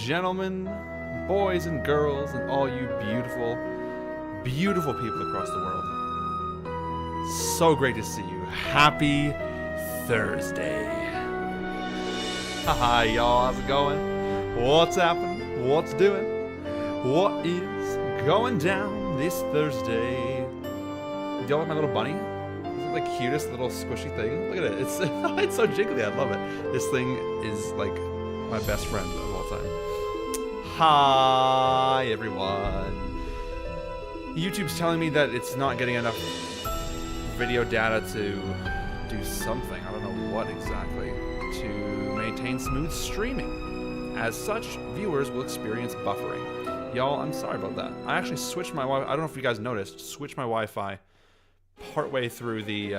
Gentlemen, boys and girls, and all you beautiful, beautiful people across the world. So great to see you. Happy Thursday. Hi, y'all. How's it going? What's happening? What's doing? What is going down this Thursday? Do y'all like my little bunny? Isn't it the cutest little squishy thing? Look at it. It's it's so jiggly. I love it. This thing is like my best friend of all time. Hi, everyone. YouTube's telling me that it's not getting enough video data to do something. I don't know what exactly. To maintain smooth streaming. As such, viewers will experience buffering. Y'all, I'm sorry about that. I actually switched my Wi-Fi. I don't know if you guys noticed. Switched my Wi-Fi partway through the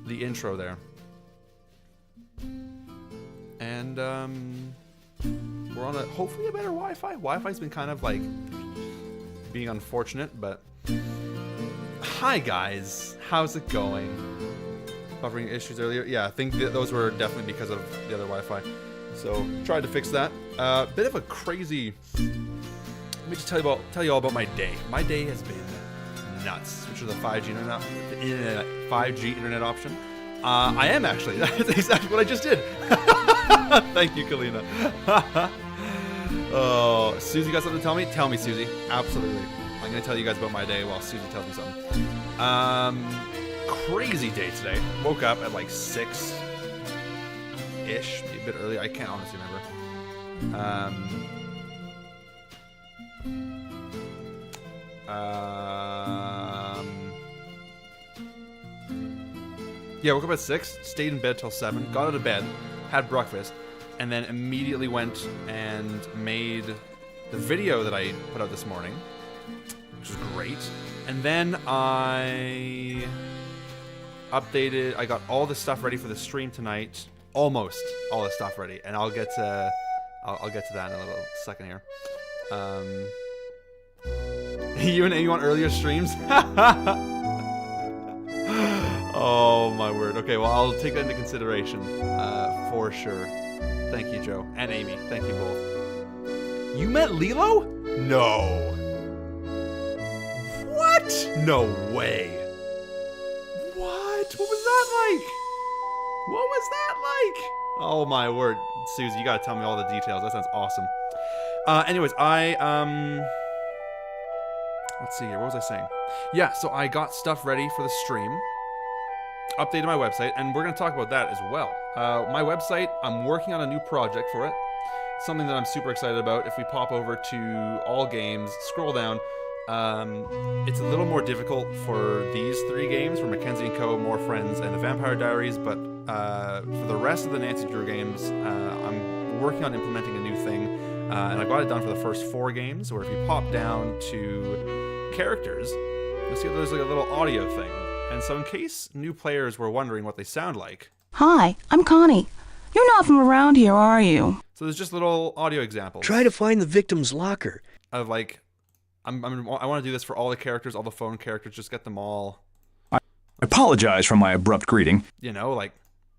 intro there. And, we're on hopefully a better Wi-Fi. Wi-Fi's been kind of like being unfortunate, but hi guys, how's it going? Buffering issues earlier. Yeah, I think those were definitely because of the other Wi-Fi. So tried to fix that. Bit of a crazy. Let me just tell you all about my day. My day has been nuts. Which is the 5G internet option. I am actually. That's exactly what I just did. Thank you, Kalina. Oh, Susie got something to tell me? Tell me, Susie. Absolutely. I'm going to tell you guys about my day while Susie tells me something. Crazy day today. Woke up at like 6-ish, a bit early. I can't honestly remember. Yeah, woke up at 6, stayed in bed till 7, got out of bed, had breakfast, and then immediately went and made the video that I put out this morning, which is great. And then I updated, I got all the stuff ready for the stream tonight, almost all the stuff ready, and I'll get to that in a little second here. You want earlier streams? Oh my word. Okay, well I'll take that into consideration for sure. Thank you, Joe. And Amy. Thank you both. You met Lilo? No. What? No way. What? What was that like? What was that like? Oh my word. Susie, you gotta tell me all the details. That sounds awesome. Anyways, let's see here. What was I saying? Yeah, so I got stuff ready for the stream. Updated my website, and we're going to talk about that as well. My website, I'm working on a new project for it. Something that I'm super excited about. If we pop over to all games, scroll down, it's a little more difficult for these 3 games, for Mackenzie & Co., More Friends, and The Vampire Diaries, but for the rest of the Nancy Drew games, I'm working on implementing a new thing, and I got it done for the first 4 games, where if you pop down to characters, you'll see there's like a little audio thing. And so in case new players were wondering what they sound like... Hi, I'm Connie. You're not from around here, are you? So there's just little audio examples. Try to find the victim's locker. Of like, I want to do this for all the characters, all the phone characters, just get them all. I apologize for my abrupt greeting. You know, like...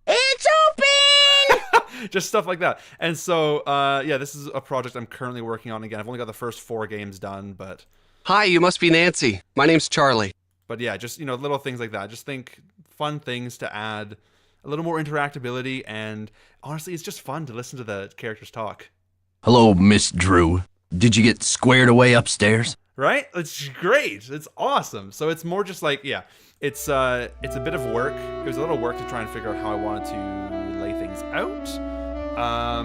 It's open! Just stuff like that. And so, yeah, this is a project I'm currently working on. Again, I've only got the first 4 games done, but... Hi, you must be Nancy. My name's Charlie. But yeah, just, you know, little things like that. Just think fun things to add a little more interactability, and honestly, it's just fun to listen to the characters talk. Hello, Miss Drew. Did you get squared away upstairs? Right? It's great. It's awesome. So it's more just like, yeah, it's a bit of work. It was a little work to try and figure out how I wanted to lay things out. I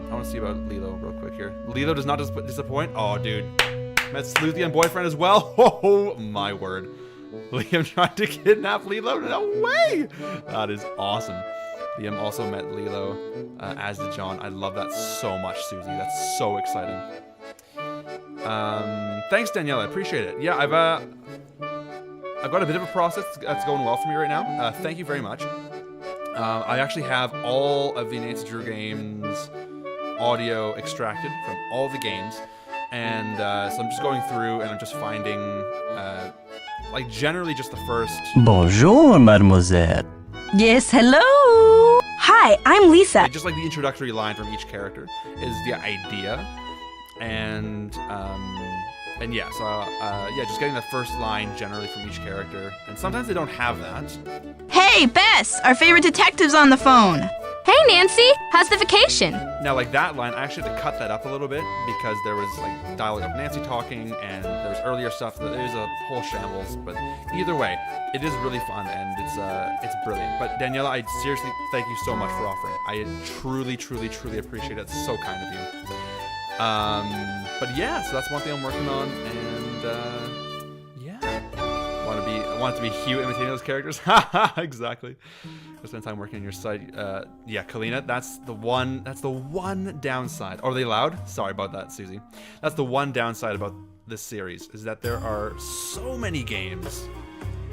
want want to see about Lilo real quick here. Lilo does not disappoint. Oh, dude. Met Sleuthy and boyfriend as well. Oh, my word. Liam tried to kidnap Lilo? No way! That is awesome. Liam also met Lilo, as did John. I love that so much, Susie. That's so exciting. Thanks, Danielle. I appreciate it. Yeah, I've got a bit of a process that's going well for me right now. Thank you very much. I actually have all of the Nancy Drew games audio extracted from all the games. And so I'm just going through and I'm just finding, like, generally just the first... Bonjour, mademoiselle. Yes, hello. Hi, I'm Lisa. Just like the introductory line from each character is the idea. And yeah, so, yeah, just getting the first line generally from each character. And sometimes they don't have that. Hey, Bess, our favorite detective's on the phone. Hey, Nancy, how's the vacation? Now, like that line, I actually had to cut that up a little bit because there was like dialogue of Nancy talking and there was earlier stuff. It was a whole shambles, but either way, it is really fun and it's brilliant. But Daniela, I seriously thank you so much for offering. I truly, truly, truly appreciate it. It's so kind of you. But yeah, so that's one thing I'm working on, and yeah, want it to be Hugh imitating those characters. Exactly. I spend time working on your site. Yeah, Kalina, that's the one downside. Oh, are they loud? Sorry about that, Susie. That's the one downside about this series, is that there are so many games.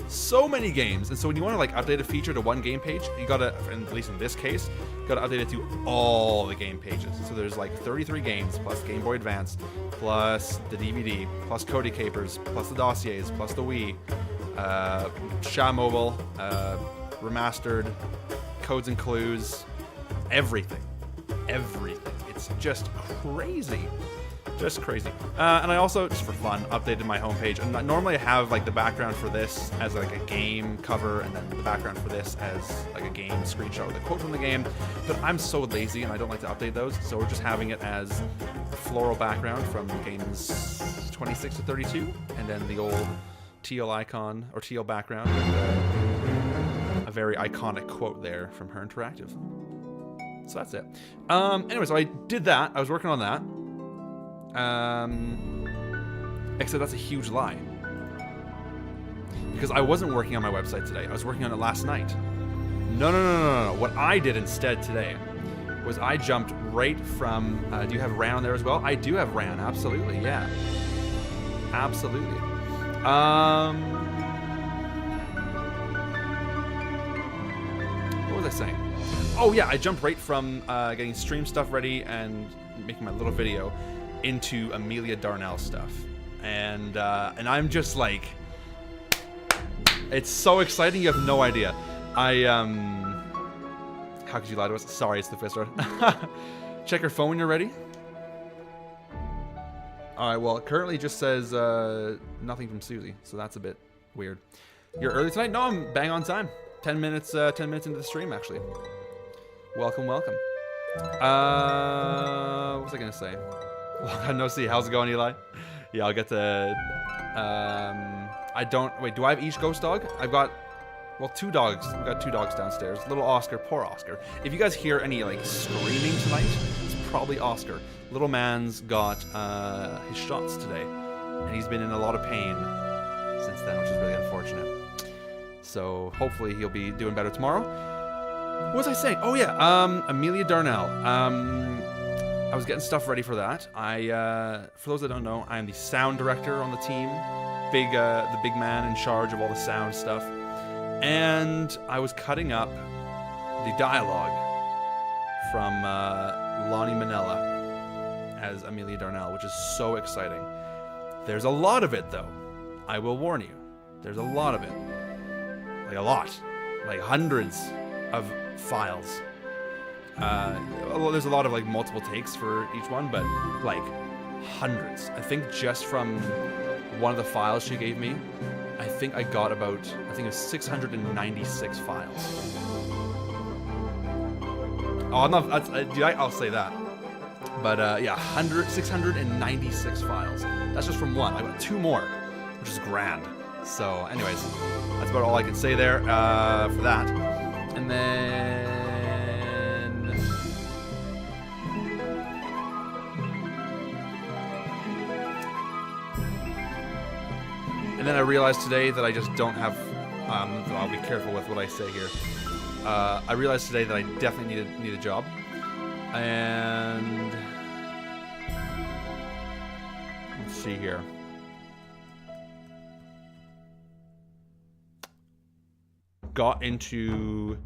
So many games. And so when you want to like update a feature to one game page, you gotta, at least in this case, you gotta update it to all the game pages. So there's like 33 games, plus Game Boy Advance, plus the DVD, plus Cody Capers, plus the dossiers, plus the Wii, Sha Mobile, remastered, codes and clues, everything. It's just crazy. Just crazy. And I also, just for fun, updated my homepage. And normally I have like the background for this as like a game cover, and then the background for this as like a game screenshot with a quote from the game. But I'm so lazy and I don't like to update those, so we're just having it as floral background from games 26 to 32, and then the old teal icon or teal background with a very iconic quote there from Her Interactive. So that's it. Anyway, so I did that. I was working on that. Except that's a huge lie. Because I wasn't working on my website today. I was working on it last night. No. What I did instead today was I jumped right from... do you have Ran on there as well? I do have Ran, absolutely, yeah. Absolutely. What was I saying? Oh yeah, I jumped right from getting stream stuff ready and making my little video into Amelia Darnell stuff, and I'm just like, it's so exciting, you have no idea. How could you lie to us? Sorry, it's the Fister. Check your phone when you're ready. Alright, well, it currently just says nothing from Susie, so that's a bit weird. You're early tonight? No, I'm bang on time. 10 minutes into the stream, actually. Welcome. What was I gonna say? Long time no see. How's it going, Eli? Yeah, I'll get to... I don't... Wait, do I have each ghost dog? I've got... Well, 2 dogs. We've got 2 dogs downstairs. Little Oscar. Poor Oscar. If you guys hear any, like, screaming tonight, it's probably Oscar. Little man's got his shots today. And he's been in a lot of pain since then, which is really unfortunate. So, hopefully he'll be doing better tomorrow. What was I saying? Oh, yeah. Amelia Darnell. I was getting stuff ready for that. For those that don't know, I am the sound director on the team. The big man in charge of all the sound stuff. And I was cutting up the dialogue from Lonnie Manella as Amelia Darnell, which is so exciting. There's a lot of it, though. I will warn you. There's a lot of it. Like a lot. Like hundreds of files. There's a lot of like multiple takes for each one, but like hundreds. I think just from one of the files she gave me, I think I got about, I think it was 696 files. Oh, I'm not, dude, I'll say that. But yeah, 696 files. That's just from one. I got 2 more, which is grand. So anyways, that's about all I can say there for that. And then... And then I realized today that I just don't have... I'll be careful with what I say here. I realized today that I definitely need a job. And... let's see here. Got into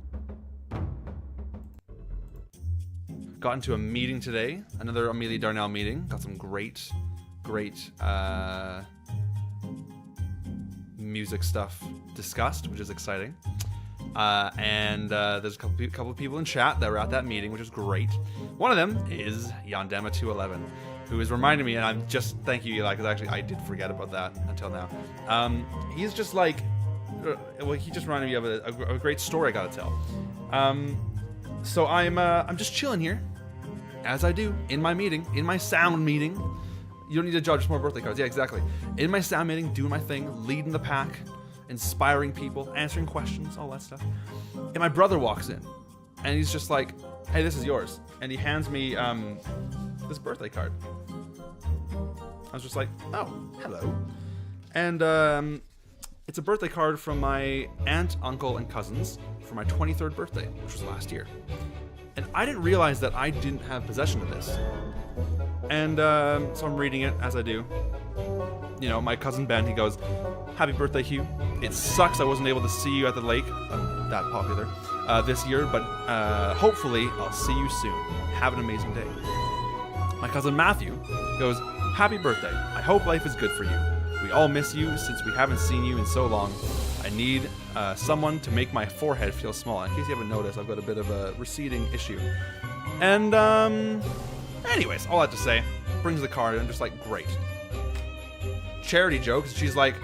a meeting today, another Amelia Darnell meeting. Got some great music stuff discussed, which is exciting. And there's a couple of people in chat that were at that meeting, which is great. One of them is Yandema211, who is reminding me, and I'm just thank you, Eli, because actually I did forget about that until now. He's just like, well, he just reminded me of a great story I gotta tell. So I'm just chilling here, as I do in my meeting, in my sound meeting. You don't need to judge more birthday cards. Yeah, exactly. In my sound meeting, doing my thing, leading the pack, inspiring people, answering questions, all that stuff. And my brother walks in, and he's just like, "Hey, this is yours," and he hands me this birthday card. I was just like, "Oh, hello," and it's a birthday card from my aunt, uncle, and cousins for my 23rd birthday, which was last year. And I didn't realize that I didn't have possession of this. And so I'm reading it as I do. You know, my cousin Ben, he goes, "Happy birthday, Hugh. It sucks I wasn't able to see you at the lake, that popular, this year, but hopefully I'll see you soon. Have an amazing day." My cousin Matthew goes, "Happy birthday. I hope life is good for you. We all miss you since we haven't seen you in so long. I need someone to make my forehead feel small." In case you haven't noticed, I've got a bit of a receding issue. And anyways, all that to say, brings the card, and I'm just like, great. Charity jokes. She's like,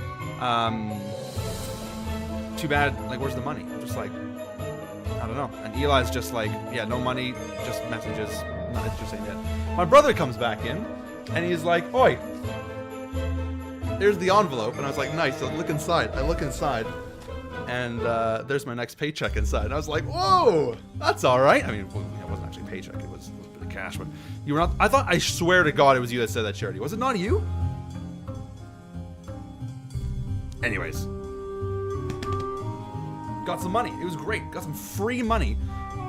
too bad, like, where's the money? I'm just like, I don't know. And Eli's just like, yeah, no money, just messages. Not interesting yet. My brother comes back in, and he's like, "Oi, there's the envelope." And I was like, nice. So I look inside. And there's my next paycheck inside. And I was like, whoa, that's all right. I mean, it wasn't actually a paycheck. It was a bit of cash. But you were not. I swear to God, it was you that said that, Charity. Was it not you? Anyways, got some money. It was great. Got some free money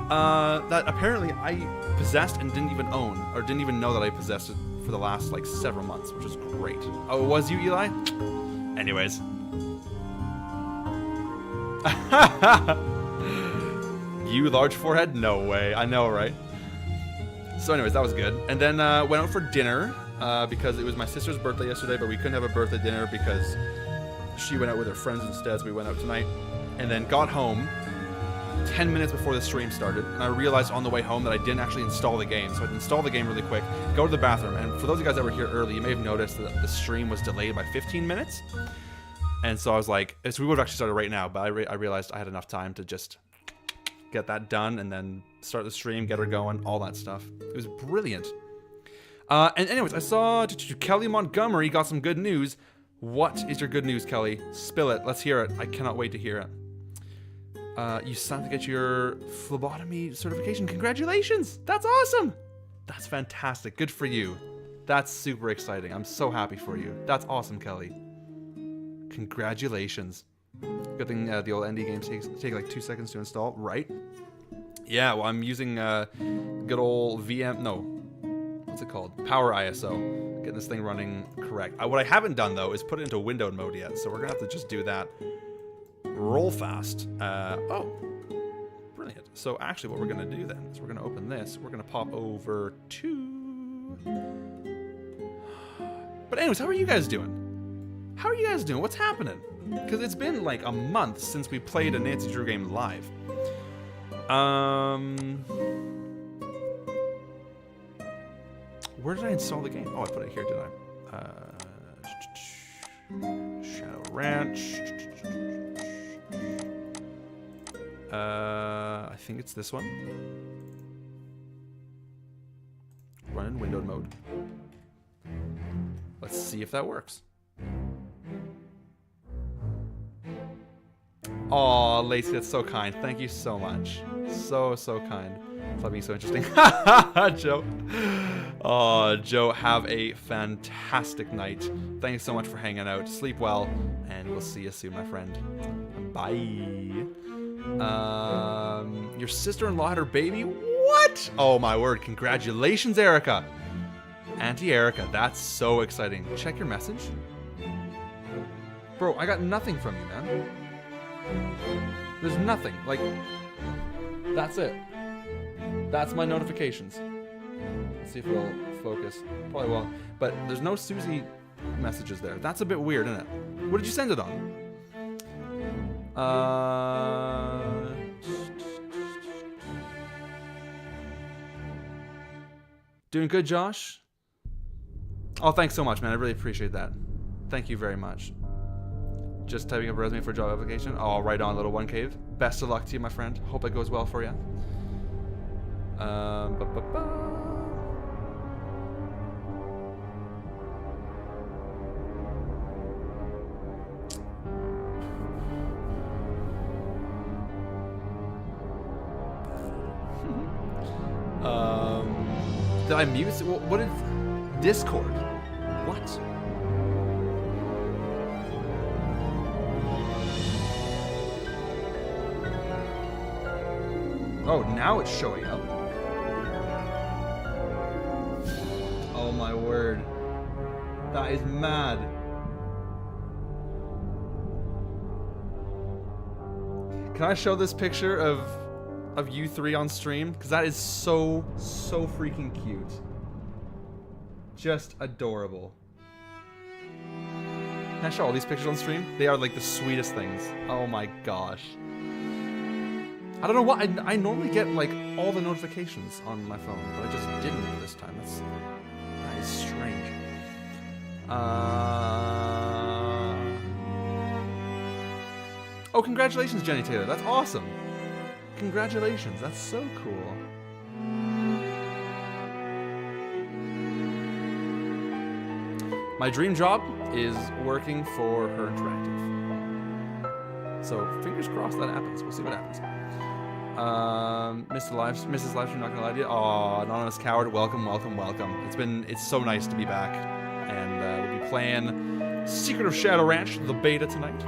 that apparently I possessed and didn't even own, or didn't even know that I possessed it for the last like several months, which is great. Oh, it was you, Eli? Anyways. You large forehead? No way. I know, right? So anyways, that was good. And then went out for dinner because it was my sister's birthday yesterday, but we couldn't have a birthday dinner because she went out with her friends instead, so we went out tonight. And then got home 10 minutes before the stream started, and I realized on the way home that I didn't actually install the game. So I'd install the game really quick, go to the bathroom, and for those of you guys that were here early, you may have noticed that the stream was delayed by 15 minutes. And so I was like, so we would have actually started right now, but I realized I had enough time to just get that done and then start the stream, get her going, all that stuff. It was brilliant. And anyways, I saw Kelly Montgomery got some good news. What is your good news, Kelly? Spill it. Let's hear it. I cannot wait to hear it. You signed to get your phlebotomy certification. Congratulations! That's awesome! That's fantastic. Good for you. That's super exciting. I'm so happy for you. That's awesome, Kelly. Congratulations. Good thing the old ND games take like 2 seconds to install, right? Yeah, well, I'm using good old VM... No. What's it called? Power ISO. Getting this thing running correct. What I haven't done, though, is put it into windowed mode yet, so we're going to have to just do that roll fast. Oh, brilliant. So actually what we're going to do then is we're going to open this. We're going to pop over to... But anyways, how are you guys doing? How are you guys doing? What's happening? Because it's been like a month since we played a Nancy Drew game live. Where did I install the game? Oh, I put it here, did I? Shadow Ranch. I think it's this one. Run in windowed mode. Let's see if that works. Aw, Lacey, that's so kind. Thank you so much. So kind. It's not being so interesting. Joe. Oh, Joe, have a fantastic night. Thanks so much for hanging out. Sleep well, and we'll see you soon, my friend. Bye. Your sister-in-law had her baby? What? Oh, my word. Congratulations, Erica. Auntie Erica, that's so exciting. Check your message. Bro, I got nothing from you, man. There's nothing. Like, that's it. That's my notifications. Let's see if it'll focus. Probably won't. But there's no Susie messages there. That's a bit weird, isn't it? What did you send it on? Doing good, Josh? Oh, thanks so much, man. I really appreciate that. Thank you very much. Just typing up a resume for a job application. Oh, right on, little one cave. Best of luck to you, my friend. Hope it goes well for you. Did I mute? What did Discord? What? Oh, now it's showing up. Oh my word. That is mad. Can I show this picture of you three on stream? Because that is so freaking cute. Just adorable. Can I show all these pictures on stream? They are like the sweetest things. Oh my gosh. I don't know what, I normally get like all the notifications on my phone, but I just didn't this time. That is strange. Oh, congratulations, Jenny Taylor. That's awesome. Congratulations. That's so cool. My dream job is working for Her Interactive. So fingers crossed that happens. We'll see what happens. Mrs. Livestream, not gonna lie to you. Aw, Anonymous Coward, welcome. It's so nice to be back. And we'll be playing Secret of Shadow Ranch, the beta tonight.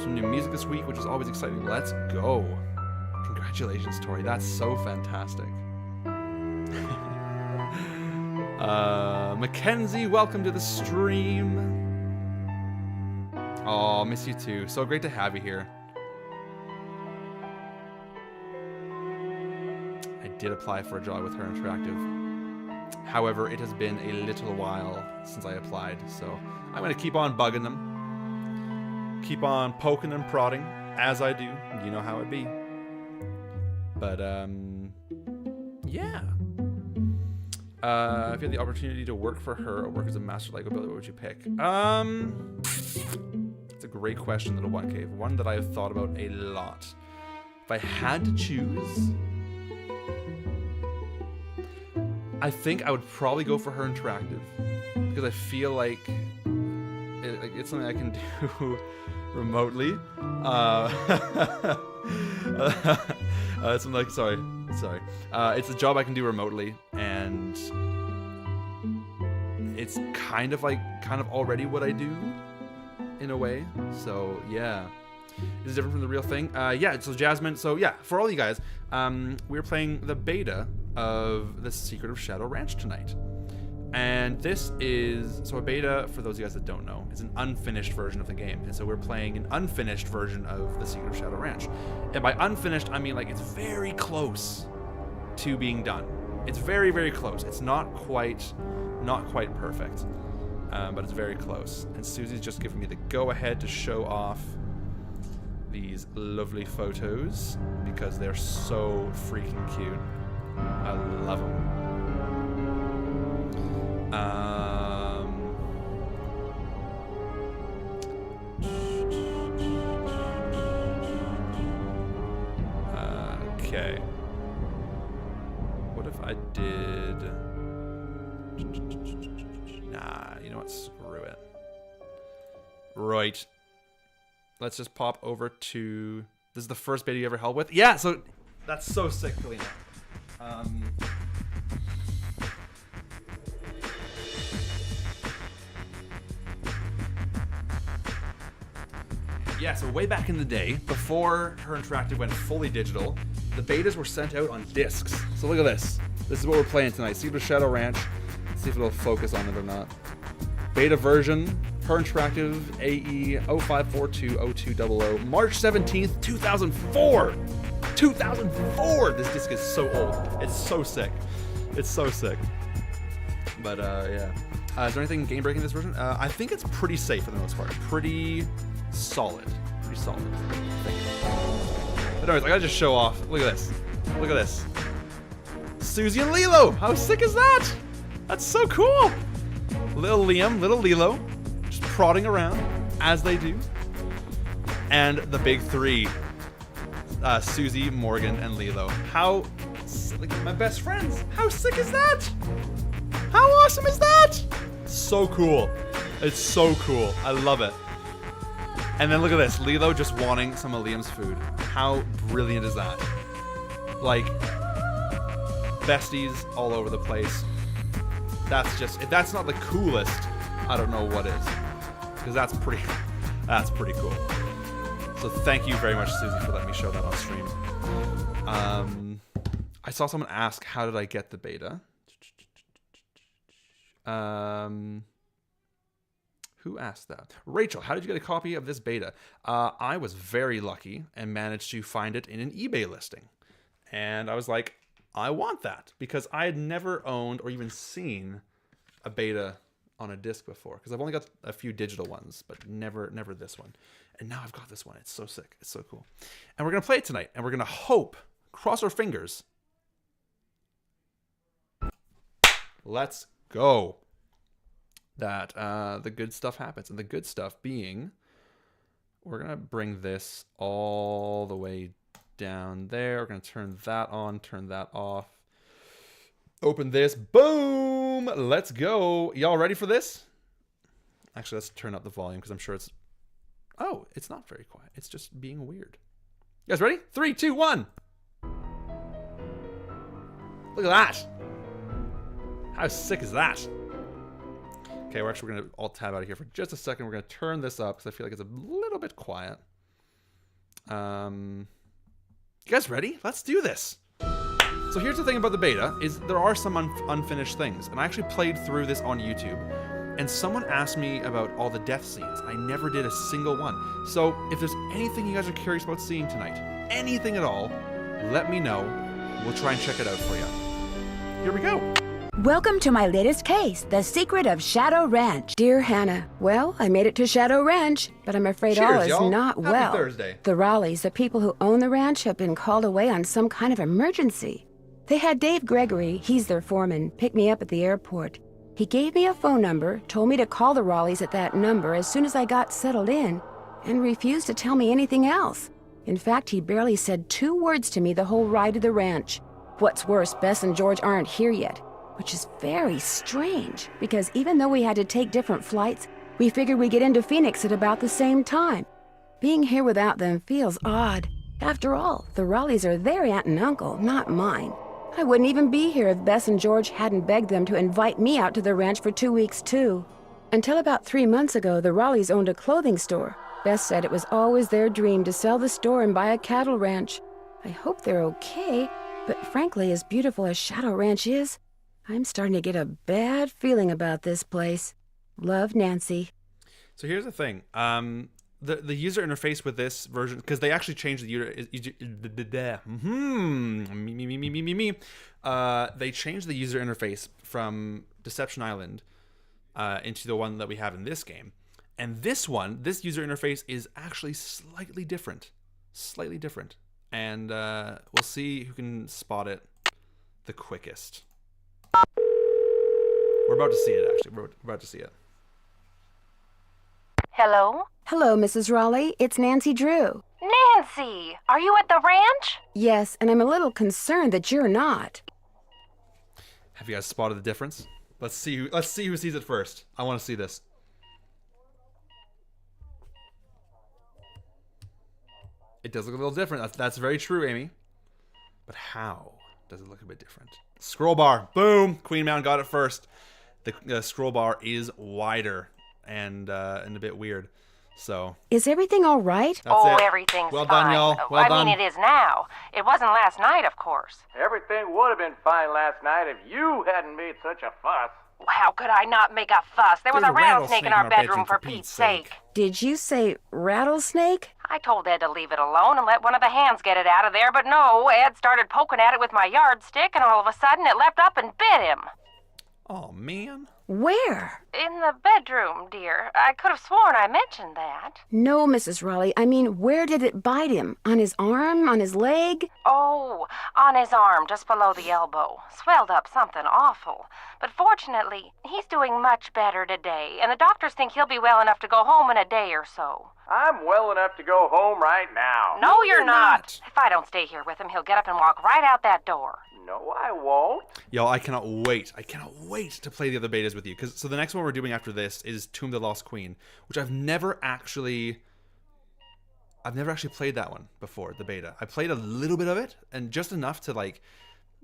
Some new music this week, which is always exciting. Let's go. Congratulations, Tori. That's so fantastic. Mackenzie, welcome to the stream. Oh, miss you too. So great to have you here. I did apply for a job with Her Interactive. However, it has been a little while since I applied, so I'm going to keep on bugging them. Keep on poking and prodding, as I do. You know how it be. But, yeah. If you had the opportunity to work for her or work as a master Lego builder, what would you pick? It's a great question, little one cave. One that I have thought about a lot. If I had to choose, I think I would probably go for Her Interactive, because I feel like it's something I can do remotely. It's like sorry. It's a job I can do remotely, and it's kind of already what I do in a way. So yeah, is it different from the real thing? Yeah. So Jasmine. So yeah, for all you guys, we're playing the beta of The Secret of Shadow Ranch tonight. And this is, so a beta, for those of you guys that don't know, is an unfinished version of the game. And so we're playing an unfinished version of The Secret of Shadow Ranch. And by unfinished, I mean like it's very close to being done. It's very, very close. It's not quite perfect, but it's very close. And Susie's just giving me the go-ahead to show off these lovely photos because they're so freaking cute. I love them. Okay. What if I did... Nah, you know what? Screw it. Right. Let's just pop over to... This is the first beta you ever helped with? Yeah, so... That's so sick, Kalina. Yeah, so way back in the day, before Her Interactive went fully digital, the betas were sent out on discs. So look at this. This is what we're playing tonight. Secret of Shadow Ranch. Let's see if it'll focus on it or not. Beta version, Her Interactive AE 05420200, March 17th, 2004. 2004! This disc is so old. It's so sick. It's so sick. But, yeah. Is there anything game-breaking in this version? I think it's pretty safe for the most part. Pretty solid. Pretty solid. But anyways, I gotta just show off. Look at this. Look at this. Susie and Lilo! How sick is that? That's so cool! Little Liam, little Lilo, just prodding around, as they do. And the big three. Susie, Morgan, and Lilo. How... like, my best friends. How sick is that? How awesome is that? So cool. It's so cool. I love it. And then look at this. Lilo just wanting some of Liam's food. How brilliant is that? Like, besties all over the place. That's just... if that's not the coolest, I don't know what is. Because that's pretty cool. So thank you very much, Susie, for letting me show that on stream. I saw someone ask, how did I get the beta? Who asked that? Rachel, how did you get a copy of this beta? I was very lucky and managed to find it in an eBay listing. And I was like, I want that. Because I had never owned or even seen a beta on a disc before. Because I've only got a few digital ones, but never this one. And now I've got this one. It's so sick. It's so cool. And we're going to play it tonight. And we're going to hope, cross our fingers. Let's go. That the good stuff happens. And the good stuff being, we're going to bring this all the way down there. We're going to turn that on, turn that off. Open this. Boom! Let's go. Y'all ready for this? Actually, let's turn up the volume because I'm sure it's... oh, it's not very quiet. It's just being weird. You guys ready? 3, 2, 1. Look at that. How sick is that? Okay, we're going to alt tab out of here for just a second. We're going to turn this up because I feel like it's a little bit quiet. You guys ready? Let's do this. So here's the thing about the beta, is there are some unfinished things. And I actually played through this on YouTube. And someone asked me about all the death scenes. I never did a single one. So if there's anything you guys are curious about seeing tonight, anything at all, let me know. We'll try and check it out for you. Here we go. Welcome to my latest case, The Secret of Shadow Ranch. Dear Hannah, well, I made it to Shadow Ranch, but I'm afraid all Cheers, is y'all. not Happy well. Thursday. The Raleighs, the people who own the ranch, have been called away on some kind of emergency. They had Dave Gregory, he's their foreman, pick me up at the airport. He gave me a phone number, told me to call the Raleighs at that number as soon as I got settled in, and refused to tell me anything else. In fact, he barely said 2 words to me the whole ride to the ranch. What's worse, Bess and George aren't here yet, which is very strange, because even though we had to take different flights, we figured we'd get into Phoenix at about the same time. Being here without them feels odd. After all, the Raleighs are their aunt and uncle, not mine. I wouldn't even be here if Bess and George hadn't begged them to invite me out to the ranch for 2 weeks, too. Until about 3 months ago, the Raleighs owned a clothing store. Bess said it was always their dream to sell the store and buy a cattle ranch. I hope they're okay, but frankly, as beautiful as Shadow Ranch is, I'm starting to get a bad feeling about this place. Love, Nancy. So here's the thing. The user interface with this version, because they actually changed the they changed the user interface from Deception Island into the one that we have in this game. And this user interface is actually slightly different. And we'll see who can spot it the quickest. We're about to see it, actually. We're about to see it. Hello? Hello, Mrs. Raleigh. It's Nancy Drew. Nancy, are you at the ranch? Yes, and I'm a little concerned that you're not. Have you guys spotted the difference? Let's see who sees it first. I want to see this. It does look a little different. That's very true, Amy. But how does it look a bit different? Scroll bar. Boom. Queen Mountain got it first. The scroll bar is wider and a bit weird. So Is everything all right? that's it. Everything's Well fine. done, y'all. Well done. I mean, it is now. It wasn't last night, of course. Everything would have been fine last night if you hadn't made such a fuss. How could I not make a fuss? There was There's a rattlesnake in our bedroom, for Pete's sake. Did you say rattlesnake? I told Ed to leave it alone and let one of the hands get it out of there, but no, Ed started poking at it with my yardstick, and all of a sudden it leapt up and bit him. Oh, man. Where? In the bedroom, dear. I could have sworn I mentioned that. No, Mrs. Raleigh. I mean, where did it bite him? On his arm? On his leg? Oh, on his arm, just below the elbow. Swelled up something awful. But fortunately, he's doing much better today, and the doctors think he'll be well enough to go home in a day or so. I'm well enough to go home right now. No, you're not. If I don't stay here with him, he'll get up and walk right out that door. No, I won't. Y'all, I cannot wait. I cannot wait to play the other betas with you. So the next one we're doing after this is Tomb of the Lost Queen, which I've never actually played that one before, the beta. I played a little bit of it, and just enough to, like,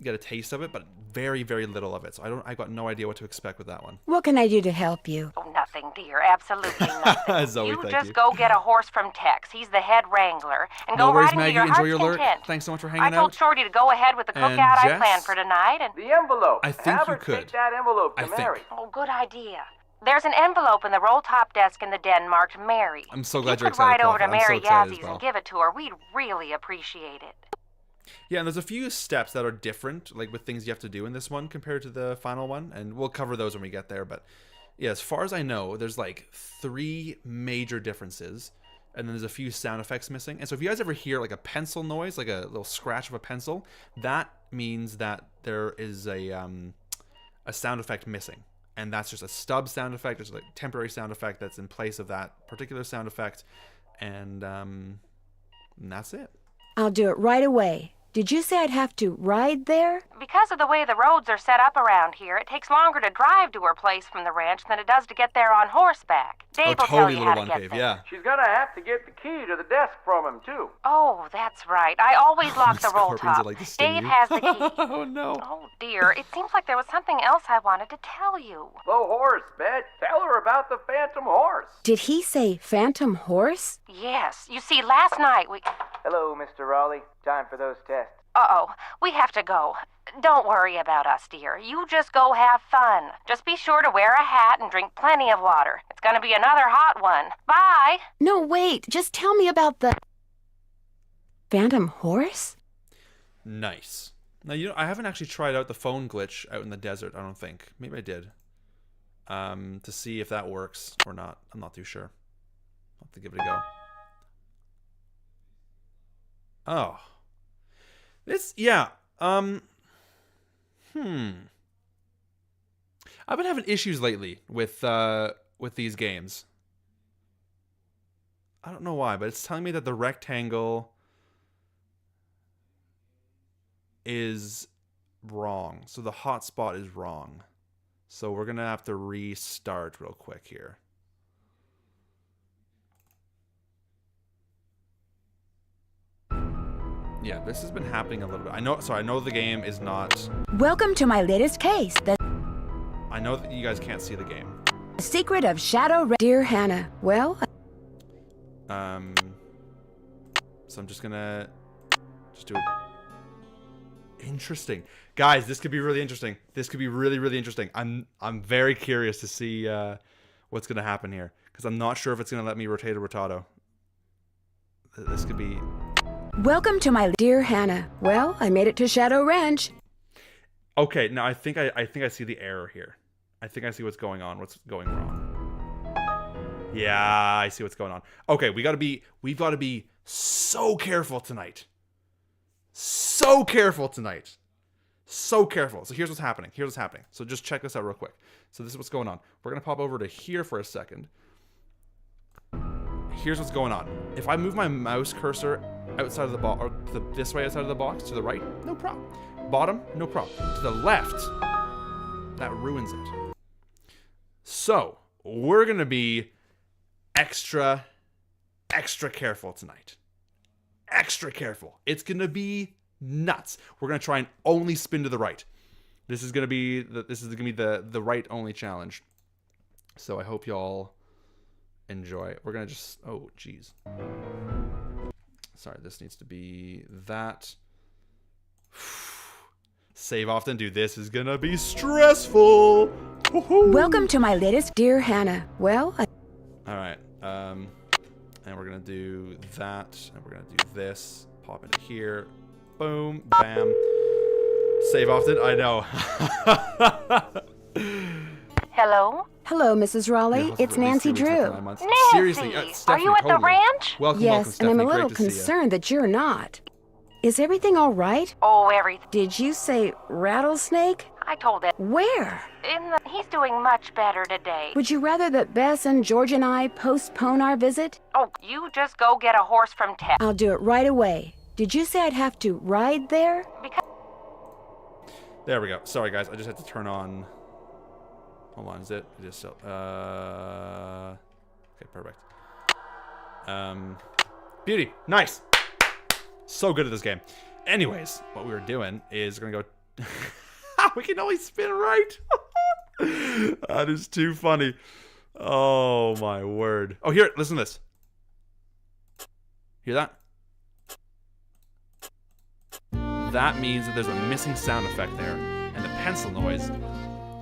get a taste of it, but very, very little of it. So I got no idea what to expect with that one. What can I do to help you? Oh, nothing, dear. Absolutely nothing. Zoe, you thank just you. go get a horse from Tex. He's the head wrangler. And No go worries, riding Maggie. to your Enjoy heart's your lurk. content. Thanks so much for I hanging told out. Shorty to go ahead with the And cookout I Jess? planned for tonight, and... The envelope. I think Have you her could. take that envelope to I think. Mary. Oh, good idea. There's an envelope in the roll-top desk in the den marked Mary. I'm so glad you you're could ride excited, over to Paul. I'm so Mary excited as Yazzie well. and give it to her. We'd really appreciate it. Yeah, and there's a few steps that are different, like with things you have to do in this one compared to the final one, and we'll cover those when we get there. But yeah, as far as I know, there's like 3 major differences, and then there's a few sound effects missing. And so if you guys ever hear like a pencil noise, like a little scratch of a pencil, that means that there is a sound effect missing. And that's just a stub sound effect. It's like a temporary sound effect that's in place of that particular sound effect. And that's it. I'll do it right away. Did you say I'd have to ride there? Because of the way the roads are set up around here, it takes longer to drive to her place from the ranch than it does to get there on horseback. Dave will tell you how to get Cave, there. yeah. She's gonna have to get the key to the desk from him, too. Oh, that's right. I always lock the roll Scorpions top. would like to sting Dave you. has the key. Oh, no. Oh, dear. It seems like there was something else I wanted to tell you. The horse, Bet. Tell her about the phantom horse. Did he say phantom horse? Yes. You see, last night we... Hello, Mr. Raleigh. Time for those tests. Uh-oh. We have to go. Don't worry about us, dear. You just go have fun. Just be sure to wear a hat and drink plenty of water. It's gonna be another hot one. Bye! No, wait. Just tell me about the... phantom horse? Nice. Now, you know, I haven't actually tried out the phone glitch out in the desert, I don't think. Maybe I did. To see if that works or not. I'm not too sure. I'll have to give it a go. Oh. This, yeah. I've been having issues lately with these games. I don't know why, but it's telling me that the rectangle is wrong. So the hotspot is wrong. So we're going to have to restart real quick here. Yeah, this has been happening a little bit. I know the game is not... Welcome to my latest case, the I know that you guys can't see the game. secret of Dear Hannah, well... So I'm just gonna... just do it. Interesting. Guys, this could be really interesting. This could be really, really interesting. I'm very curious to see what's gonna happen here. Because I'm not sure if it's gonna let me rotate a rotato. This could be... Welcome to my Dear Hannah. Well, I made it to Shadow Ranch. Okay, now I think I see the error here. I think I see what's going on, what's going wrong. Yeah, I see what's going on. Okay, we've got to be so careful tonight. So careful tonight. So careful. So here's what's happening. So just check this out real quick. So this is what's going on. We're going to pop over to here for a second. Here's what's going on. If I move my mouse cursor outside of the box, or this way outside of the box, to the right, no problem. Bottom, no problem. To the left, that ruins it. So, we're going to be extra careful tonight. Extra careful. It's going to be nuts. We're going to try and only spin to the right. This is going to be the right only challenge. So I hope y'all enjoy. We're gonna just, oh geez. Sorry, this needs to be that. Save often. Dude, this is gonna be stressful. Woohoo! Welcome to my latest Dear Hannah. Well, Alright, and we're gonna do that, and we're gonna do this. Pop into here. Boom, bam. Save often. I know. Hello? hello, Mrs. Raleigh. It's Nancy Drew. Nancy! Seriously, Are Stephanie, you at the totally. ranch? Welcome, welcome, Yes, and I'm Stephanie. a little Great to see ya. concerned that you're not. Is everything all right? Oh, everything. Did you say rattlesnake? I told it. Where? He's doing much better today. Would you rather that Bess and George and I postpone our visit? Oh, you just go get a horse from Ted. I'll do it right away. Did you say I'd have to ride there? Because There we go. Sorry, guys. I just had to turn on. Hold on. Is it? It is still. Okay, perfect. Beauty. Nice. So good at this game. Anyways, what we were doing is we're gonna go. We can only spin right. That is too funny. Oh my word. Oh, here. Listen to this. Hear that? That means that there's a missing sound effect there, and the pencil noise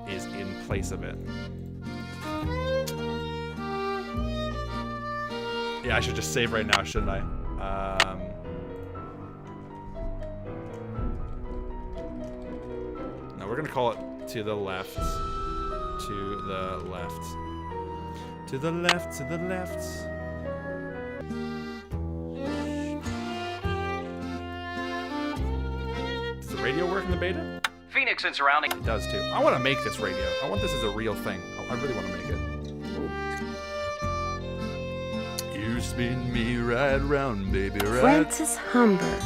is in place of it. Yeah, I should just save right now, shouldn't I? No, we're gonna call it to the left. To the left. To the left, to the left. Does the radio work in the beta? Phoenix and surrounding. It does too. I want to make this radio. I want this as a real thing. I really want to make it. You spin me right round, baby, right. Frances Humber.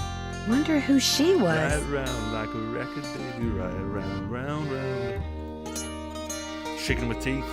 Wonder who she was. Right round like a record, baby, right round, round, round. Shaking with teeth.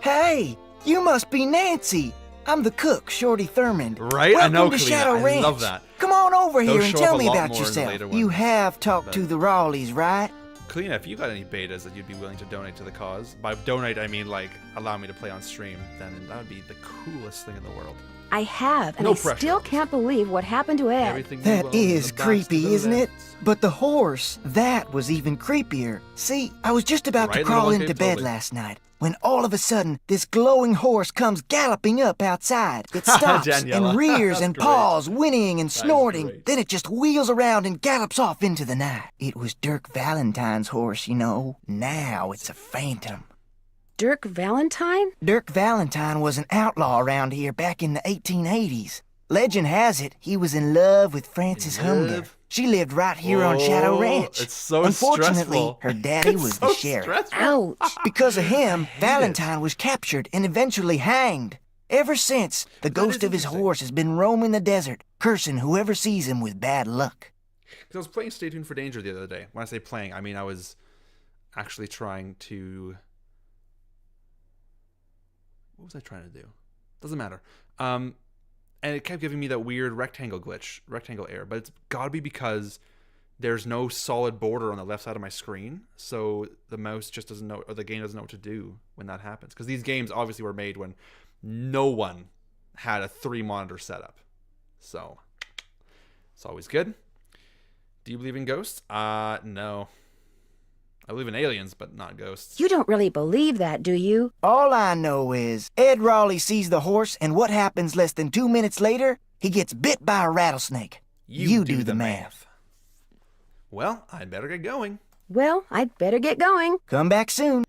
Hey, you must be Nancy. I'm the cook, Shorty Thurmond. Right? Welcome I know, to Kalina. Shadow I Ranch. love that. Come on over here Those and show up tell a me lot about more in the yourself. later You ones, have talked but- to the Rawleys, right? Kalina, if you got any betas that you'd be willing to donate to the cause, by donate I mean like allow me to play on stream, then that would be the coolest thing in the world. I have, and No I pressure. still can't believe what happened to Ed. Everything you That own is the box to creepy, the isn't it? left. But the horse, that was even creepier. See, I was just about Right, to crawl little into Gabe, bed totally. last night when all of a sudden this glowing horse comes galloping up outside. It stops Daniela. and rears That's and great. paws, whinnying and snorting. great. Then it just wheels around and gallops off into the night. It was Dirk Valentine's horse, you know. Now it's a phantom. Dirk Valentine? Dirk Valentine was an outlaw around here back in the 1880s. Legend has it he was in love with Frances In Humber. love? She lived right here on Shadow Oh, Ranch. it's so Unfortunately, stressful. her daddy It's was so the sheriff. stressful. Ouch. Because of him, hate Valentine was captured and eventually hanged. Ever since, the ghost is of his interesting. horse has been roaming the desert, cursing whoever sees him with bad luck. Because I was playing Stay Tuned for Danger the other day. When I say playing, I mean I was actually trying to... What was I trying to do? Doesn't matter. And it kept giving me that weird rectangle glitch, rectangle error. But it's got to be because there's no solid border on the left side of my screen. So the mouse just doesn't know, or the game doesn't know what to do when that happens. Because these games obviously were made when no one had a 3-monitor setup. So it's always good. Do you believe in ghosts? No. I believe in aliens, but not ghosts. You don't really believe that, do you? All I know is Ed Raleigh sees the horse, and what happens less than 2 minutes later? He gets bit by a rattlesnake. You do the math. Well, I'd better get going. Well, I'd better get going. Come back soon.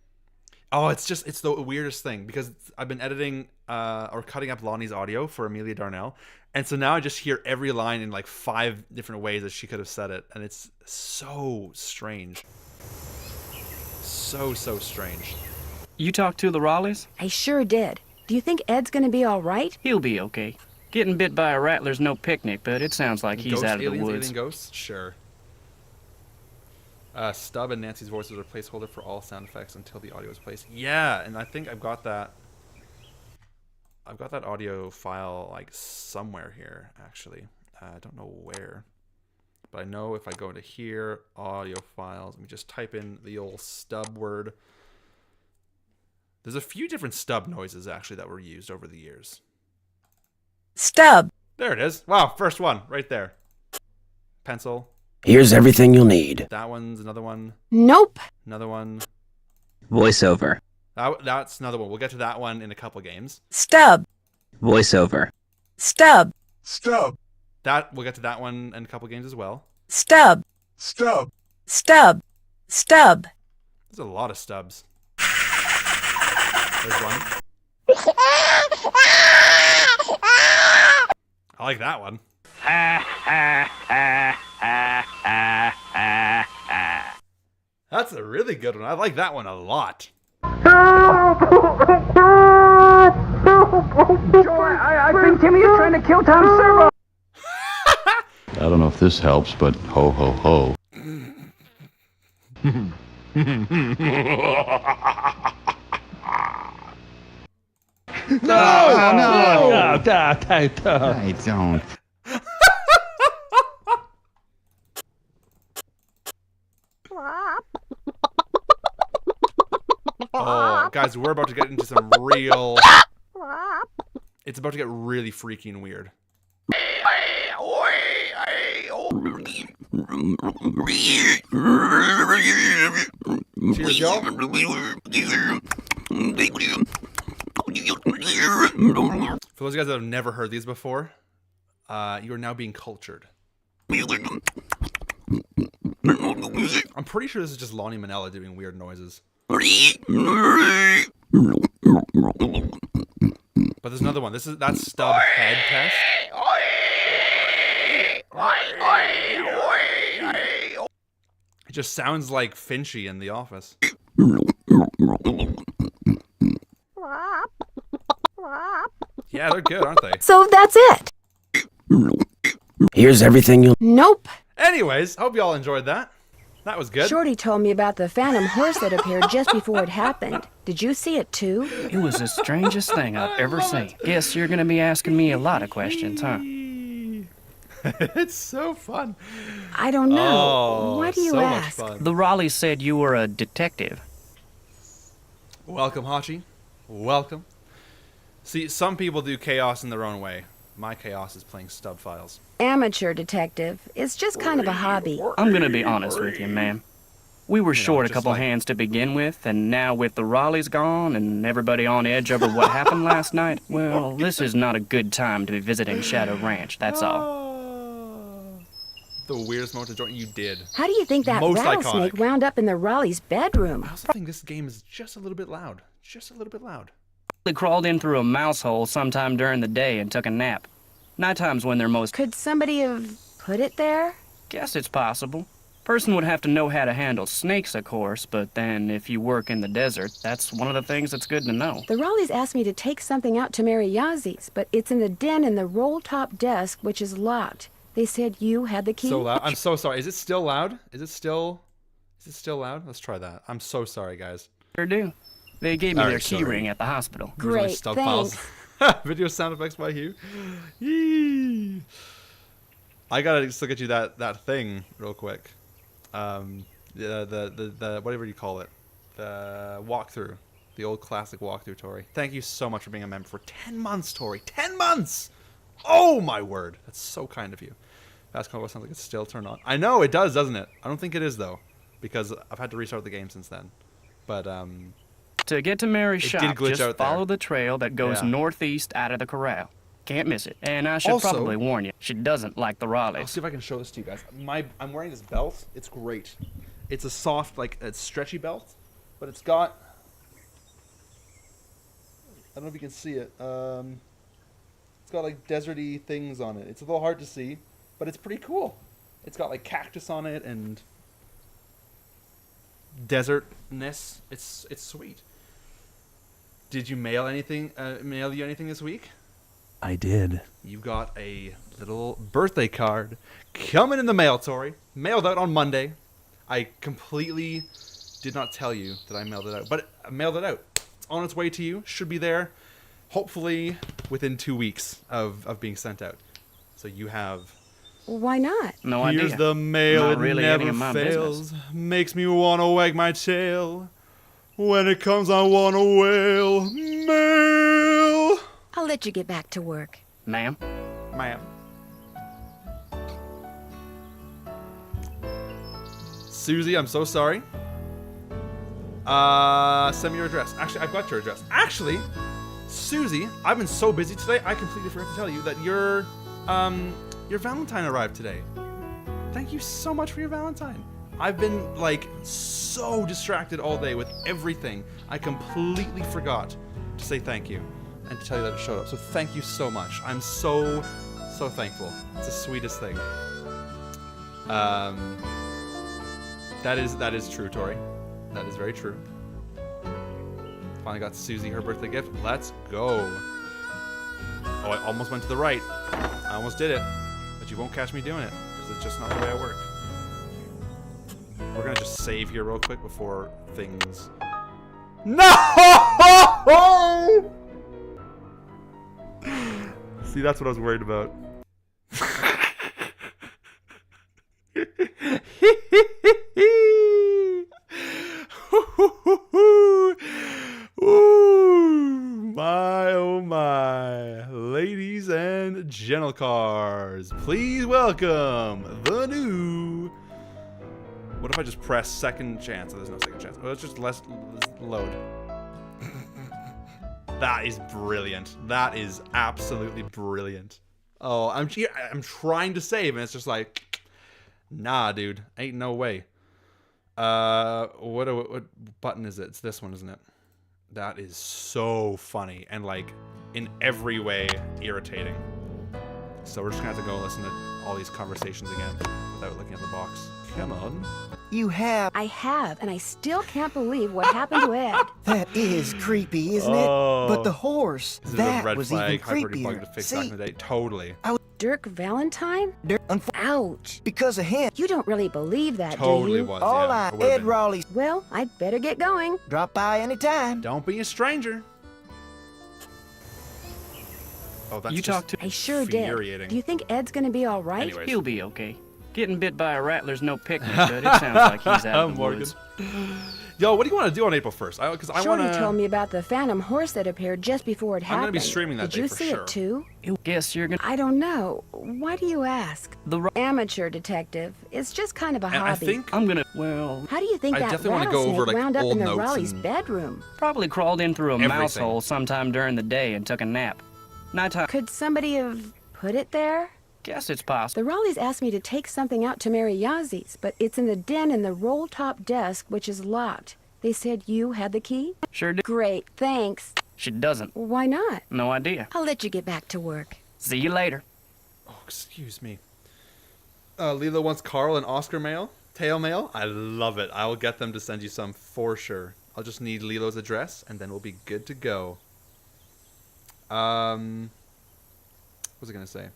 Oh, it's the weirdest thing because I've been editing or cutting up Lonnie's audio for Amelia Darnell. And so now I just hear every line in like 5 different ways that she could have said it. And it's so strange. So strange. You talked to the Raleighs? I sure did. Do you think Ed's gonna be all right? He'll be okay. Getting bit by a rattler's no picnic, but it sounds like he's Ghost out of the aliens, woods. alien ghosts? Sure. Stub and Nancy's voices are placeholder for all sound effects until the audio is placed. Yeah, and I think I've got that audio file like somewhere here, actually. I don't know where. But I know if I go into here, audio files, let me just type in the old stub word. There's a few different stub noises, actually, that were used over the years. Stub. There it is. Wow, first one, right there. Pencil. Here's everything you'll need. That one's another one. Nope. Another one. Voiceover. That's another one. We'll get to that one in a couple games. Stub. Voiceover. Stub. Stub. We'll get to that one in a couple games as well. Stub. Stub. Stub. Stub. There's a lot of stubs. There's one. I like that one. That's a really good one. I like that one a lot. Joe, I think Timmy is trying to kill Tom Servo. I don't know if this helps, but ho ho ho. No! I don't. Oh, guys, we're about to get into some real... It's about to get really freaky and weird. Cheers, y'all. For those guys that have never heard these before, you are now being cultured. I'm pretty sure this is just Lonnie Manella doing weird noises. But there's another one. That's Stub Head Test. It just sounds like Finchy in The Office. Yeah, they're good, aren't they? So that's it. Here's everything you'll... Nope. Anyways, hope y'all enjoyed that. That was good. Shorty told me about the phantom horse that appeared just before it happened. Did you see it too? It was the strangest thing I've ever seen. Guess you're gonna be asking me a lot of questions, huh? It's so fun. I don't know. Oh, Why do you so ask? much fun. The Raleighs said you were a detective. Welcome, Hachi. Welcome. See, some people do chaos in their own way. My chaos is playing stub files. Amateur detective. It's just kind of a hobby. I'm gonna be honest with you, ma'am. We were short a couple hands to begin with, and now with the Raleighs gone and everybody on edge over what happened last night, well, this is not a good time to be visiting Shadow Ranch, that's all. The weirdest moment of joint you did. How do you think that Most rattlesnake iconic. wound up in the Raleigh's bedroom? I also think this game is just a little bit loud. Just a little bit loud. They crawled in through a mouse hole sometime during the day and took a nap. Nighttime's when they're most... Could somebody have put it there? Guess it's possible. Person would have to know how to handle snakes, of course, but then if you work in the desert, that's one of the things that's good to know. The Raleighs asked me to take something out to Mary Yazi's, but it's in the den in the roll-top desk, which is locked. They said you had the key. So loud. I'm so sorry. Is it still loud? Is it still loud? Let's try that. I'm so sorry, guys. Sure do. They gave me All their right, key sorry. ring at the hospital. Great, Stub thanks. files. Video sound effects by Hugh. Yee. I gotta just look at you that thing real quick. The whatever you call it, the walkthrough, the old classic walkthrough, Tori. Thank you so much for being a member for 10 months, Tori. 10 months. Oh my word, that's so kind of you. Fast combo sounds like it's still turned on. I know it does, doesn't it? I don't think it is though, because I've had to restart the game since then. But To get to Mary's It shop, did glitch just out there. follow the trail that goes Yeah. northeast out of the corral. Can't miss it. And I should Also- probably warn you, she doesn't like the I'll Raleighs. see if I can show this to you guys. I'm wearing this belt. It's great. It's a soft, like a stretchy belt, but it's got. I don't know if you can see it. It's got like deserty things on it. It's a little hard to see, but it's pretty cool. It's got like cactus on it and desertness. It's sweet. Did you mail anything? Mail you anything this week? I did. You got a little birthday card coming in the mail, Tori. Mailed out on Monday. I completely did not tell you that I mailed it out, but I mailed it out. It's on its way to you. Should be there, hopefully within 2 weeks of being sent out. So you have. Why not? No Here's idea. the mail. Not It really any never of my fails. business. Makes me want to wag my tail. When it comes, I want a whale. Mail. I'll let you get back to work. Ma'am? Ma'am. Susie, I'm so sorry. Send me your address. Actually, I've got your address. Actually, Susie, I've been so busy today, I completely forgot to tell you that your Valentine arrived today. Thank you so much for your Valentine. I've been, like, so distracted all day with everything. I completely forgot to say thank you and to tell you that it showed up. So thank you so much. I'm so thankful. It's the sweetest thing. That is true, Tori. That is very true. Finally got Susie her birthday gift. Let's go. Oh, I almost went to the right. I almost did it. But you won't catch me doing it, because it's just not the way I work. We're gonna just save here real quick before things... No! See, that's what I was worried about. Ooh, my oh my. Ladies and gentle cars, please welcome the new... What if I just press second chance? Oh, there's no second chance. Oh, let's just let's load. That is brilliant. That is absolutely brilliant. Oh, I'm trying to save, and it's just like, nah, dude, ain't no way. What button is it? It's this one, isn't it? That is so funny and like in every way irritating. So we're just gonna have to go listen to all these conversations again without looking at the box. Come on. You have. I have, and I still can't believe what happened to Ed. That is creepy, isn't it? But the horse, This is that a red was flag. even I've already creepier. bugged to fix back in the day. Totally. Dirk Valentine? Ouch. Because of him. You don't really believe that, Totally do you? was. All yeah. I, It would've Ed been. Raleigh. Well, I'd better get going. Drop by anytime. Don't be a stranger. Oh, that's You just talked to... I sure did. infuriating. Do you think Ed's gonna be all right? Anyways. He'll be okay. Getting bit by a rattler's no picnic, but it sounds like he's out of the Morgan. woods. Yo, what do you want to do on April 1st? Because I want Shorty to... told me about the phantom horse that appeared just before it I'm happened. gonna be streaming that Did day you for see sure. it too? You guess you're gonna... I don't know. Why do you ask? Amateur detective. It's just kind of a And I hobby. think... I'm gonna... Well... How do you think I that definitely wanna go rattlesnake over, like, wound up old in the notes Raleigh's and- bedroom? Probably crawled in through a mouse Everything. hole sometime during the day and took a nap. Nighttime... Could somebody have put it there? Guess it's possible. The Raleighs asked me to take something out to Mary Yazie's, but it's in the den in the roll-top desk, which is locked. They said you had the key? Sure do. Great, thanks. She doesn't. Why not? No idea. I'll let you get back to work. See you later. Oh, excuse me. Lila wants Carl and Oscar mail. Tail mail. I love it. I will get them to send you some for sure. I'll just need Lilo's address, and then we'll be good to go. What was I gonna say?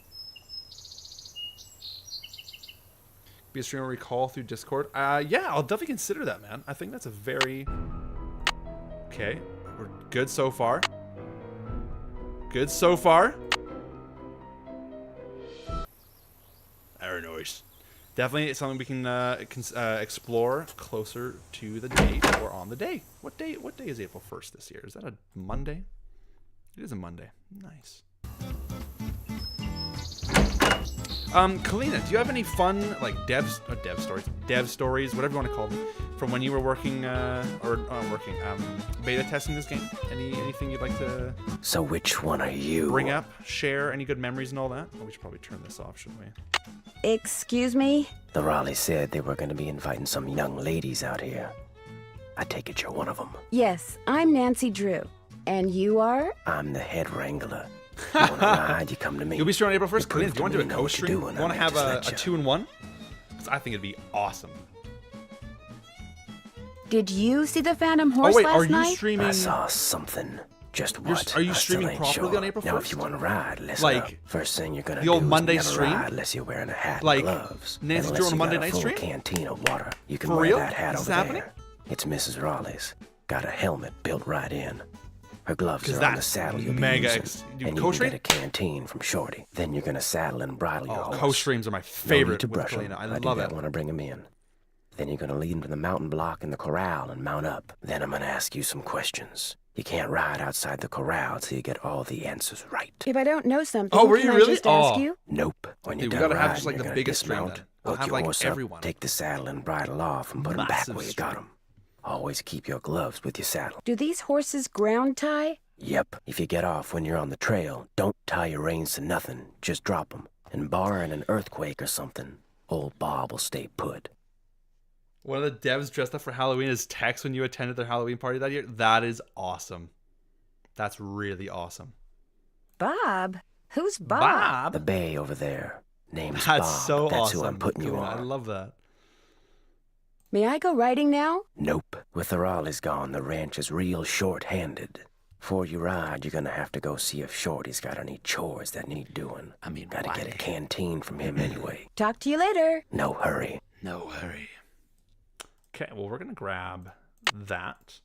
Be a streamer recall through Discord. Yeah, I'll definitely consider that, man. I think that's a very... Okay, we're good so far. Good so far. Very nice. Definitely something we can explore closer to the date or on the day. What day is April 1st this year? Is that a Monday? It is a Monday. Nice. Kalina, do you have any fun like dev stories, whatever you want to call them, from when you were working beta testing this game? Anything you'd like to So which one are you? bring up, share, any good memories and all that? Oh, we should probably turn this off, shouldn't we? Excuse me? The Raleigh said they were going to be inviting some young ladies out here. I take it you're one of them. Yes, I'm Nancy Drew. And you are? I'm the head wrangler. You want to ride, you come to me. You'll be streaming on April 1st. Kalina, do you want to do a know what co-stream? you're You doing, want to I have just a let ya. 2-in-1? Because I think it'd be awesome. Did you see the phantom horse Oh wait, last are you night? streaming? I saw something. Just what? Are you I still streaming ain't properly sure. on April 1st? Now, if you want to ride, listen Like, up. First thing you're gonna the old do Monday is never stream? ride unless you're wearing a hat Like, and gloves. Nancy Unless Drew on a you Monday got night full stream? canteen of water. You can For wear real? that hat Is over this happening? there. It's Mrs. Raleigh's. Got a helmet built right in. Her gloves 'Cause are on the that's saddle you'll be mega using. you And you co-stream? can get a canteen from Shorty. Then you're gonna saddle and bridle your Oh, horse. co-streams are my No need favorite to with brush 'em. Kalina. I do love that it. when I bring 'em in. Then you're gonna lead him to the mountain block in the corral and mount up. Then I'm gonna ask you some questions. You can't ride outside the corral till you get all the answers right. If I don't know something, Oh, were can you I really? just ask you? Nope. When you're Dude, we done gotta have riding, just like you're the gonna biggest stream dismount, then. We'll hook have your like horse everyone. up, take the saddle and bridle off, and put him back Massive where you stream. got him. Always keep your gloves with your saddle. Do these horses ground tie? Yep. If you get off when you're on the trail, don't tie your reins to nothing. Just drop them. And barring an earthquake or something, old Bob will stay put. One of the devs dressed up for Halloween as Tex when you attended their Halloween party that year. That is awesome. That's really awesome. Bob? Who's Bob? The bay over there. Name's That's Bob. so That's awesome. who I'm putting you Kalina, on. I love that. May I go riding now? Nope. With the Raleighs gone, the ranch is real short-handed. Before you ride, you're gonna have to go see if Shorty's got any chores that need doing. Gotta get a canteen from him anyway. Talk to you later. No hurry. No hurry. Okay, well, we're going to grab that.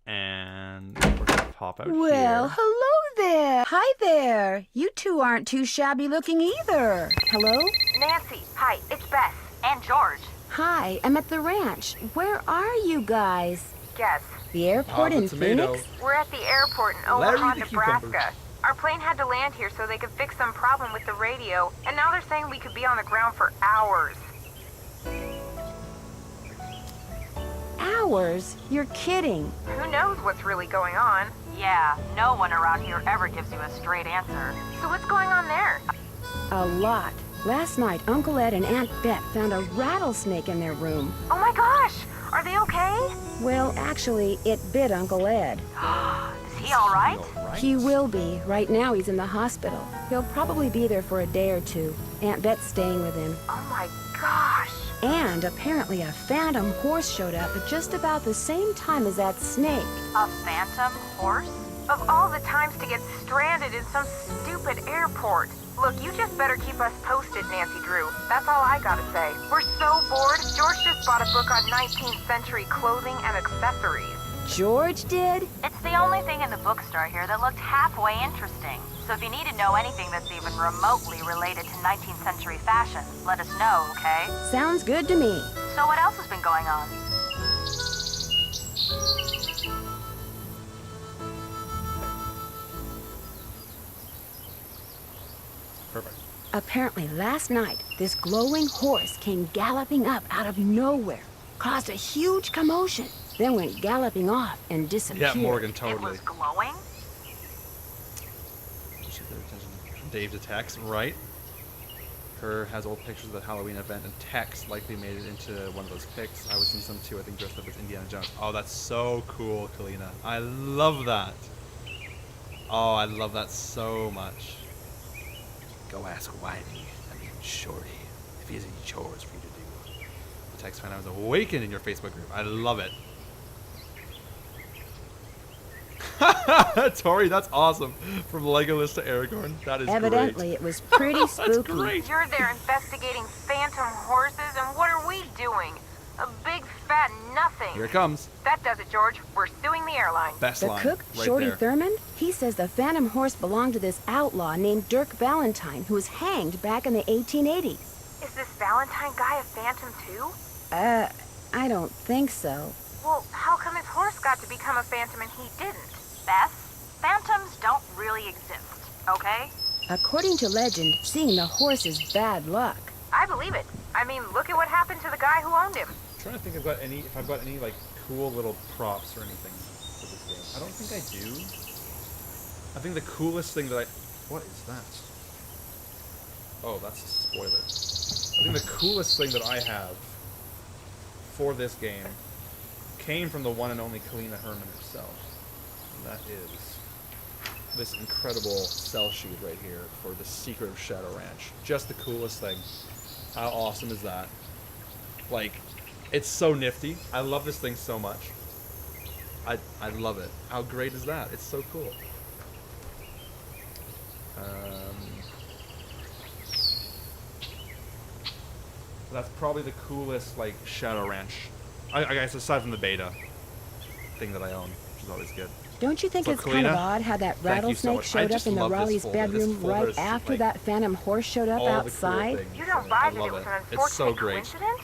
And we're going to pop out Well, here. hello there. Hi there. You two aren't too shabby looking either. Hello? Nancy, hi, it's Bess. And George. Hi, I'm at the ranch. Where are you guys? Guess. The airport in tomato. Phoenix? We're at the airport in Larry Omaha, the Nebraska. cucumber. Our plane had to land here so they could fix some problem with the radio, and now they're saying we could be on the ground for hours. Hours? You're kidding. Who knows what's really going on? Yeah, no one around here ever gives you a straight answer. So what's going on there? A lot. Last night, Uncle Ed and Aunt Bet found a rattlesnake in their room. Oh my gosh! Are they okay? Well, actually, it bit Uncle Ed. Is he alright? He will be. Right now, he's in the hospital. He'll probably be there for a day or two. Aunt Bet's staying with him. Oh my gosh! And apparently a phantom horse showed up at just about the same time as that snake. A phantom horse? Of all the times to get stranded in some stupid airport. Look, you just better keep us posted, Nancy Drew. That's all I gotta say. We're so bored. George just bought a book on 19th century clothing and accessories. George did? It's the only thing in the bookstore here that looked halfway interesting. So if you need to know anything that's even remotely related to 19th century fashion, let us know, okay? Sounds good to me. So what else has been going on? Perfect. Apparently last night, this glowing horse came galloping up out of nowhere, caused a huge commotion, then went galloping off and disappeared. Yeah, Morgan, totally. It was glowing? Dave to Tex, right? Her has old pictures of the Halloween event, and Tex likely made it into one of those pics. I was in some too, I think dressed up as Indiana Jones. Oh, that's so cool, Kalina. I love that. Oh, I love that so much. Go ask Whitey, Shorty, if he has any chores for you to do. The Tex fan I was awakened in your Facebook group. I love it. Tori, that's awesome. From Legolas to Aragorn. That is Evidently, great. it was pretty spooky. That's great. You're there investigating phantom horses, and what are we doing? A big fat nothing. Here it comes. That does it, George. We're suing the airline. Best The line. cook, right Shorty there. Thurmond, he says the phantom horse belonged to this outlaw named Dirk Valentine, who was hanged back in the 1880s. Is this Valentine guy a phantom too? I don't think so. Well, how come his horse got to become a phantom and he didn't? Beth, phantoms don't really exist, okay? According to legend, seeing the horse is bad luck. I believe it. I mean, look at what happened to the guy who owned him. I'm trying to think if I've got any like cool little props or anything for this game. I don't think I do. I think the coolest thing that what is that? Oh, that's a spoiler. I think the coolest thing that I have for this game came from the one and only Kalina Herman herself. And that is this incredible cell sheet right here for the Secret of Shadow Ranch. Just the coolest thing. How awesome is that? Like, it's so nifty. I love this thing so much. I love it. How great is that? It's so cool. That's probably the coolest, like, Shadow Ranch. I guess aside from the beta thing that I own, which is always good. Don't you think So, it's kind of Kalina, odd how that thank you so rattlesnake much. I showed up just in the love this Raleigh's folder. This bedroom folder right is, after like, that phantom horse showed up all the cool outside? things. You don't I buy that love it was it. an It's so unfortunate great. coincidence?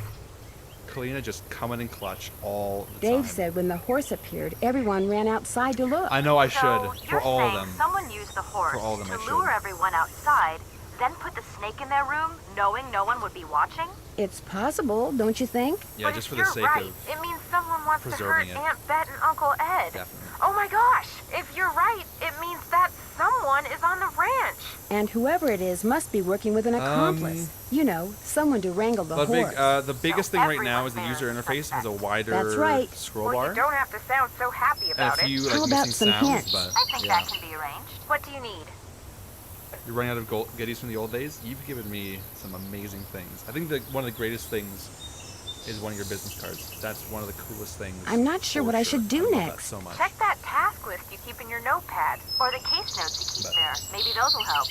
Kalina just coming in clutch all the Dave time. said when the horse appeared, everyone ran outside to look. I know I should. So For you're all of saying them. someone used the horse For all of them, I to should. lure everyone outside, then put the snake in their room, knowing no one would be watching? It's possible, don't you think? Yeah, But just if for you're the sake right, of it means someone wants to hurt preserving it. Aunt Bet and Uncle Ed. Definitely. Oh my gosh! If you're right, it means that someone is on the ranch. And whoever it is must be working with an accomplice. You know, someone to wrangle the horse. The biggest thing right now is the user interface has a wider That's right. scroll Well, bar. you don't have to sound so happy And about a few it. like How about missing some sounds, hints? but I think yeah. that can be arranged. What do you need? You're running out of goodies from the old days. You've given me some amazing things. I think that one of the greatest things is one of your business cards. That's one of the coolest things. I'm not sure for what I should do I love next. That so much. Check that task list you keep in your notepad, or the case notes you keep there. Maybe those will help.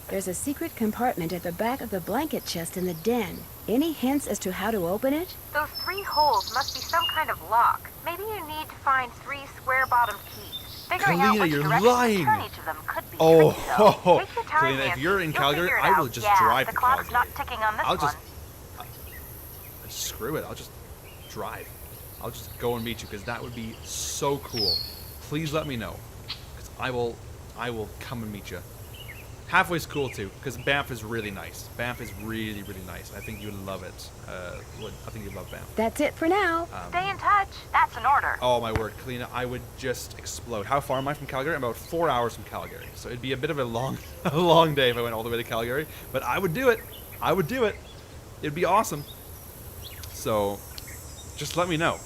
There's a secret compartment at the back of the blanket chest in the den. Any hints as to how to open it? Those 3 holes must be some kind of lock. Maybe you need to find 3 square-bottomed keys. Figuring out Kalina, which you're direction lying. to turn each of them could be Oh, tricky, though. Take your time, Kalina, if Nancy. you're in You'll Calgary, figure it I will out. just Yeah, drive the to clock's Calgary. not ticking on this I'll one. just screw it. I'll just drive. I'll just go and meet you because that would be so cool. Please let me know, because I will come and meet you. Halfway's cool too, because Banff is really nice. Banff is really, really nice. I think you'd love it. I think you'd love Banff. That's it for now. Stay in touch. That's an order. Oh my word, Kalina, I would just explode. How far am I from Calgary? I'm about 4 hours from Calgary. So it'd be a bit of a long, a long day if I went all the way to Calgary. But I would do it. I would do it. It'd be awesome. So, just let me know.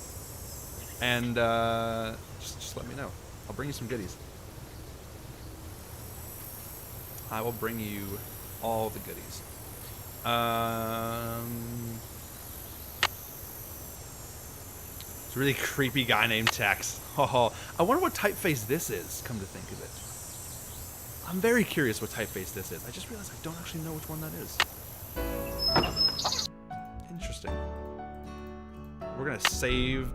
And just let me know. I'll bring you some goodies. I will bring you all the goodies. It's a really creepy guy named Tex. Oh, I wonder what typeface this is, come to think of it. I'm very curious what typeface this is. I just realized I don't actually know which one that is. Interesting. We're gonna save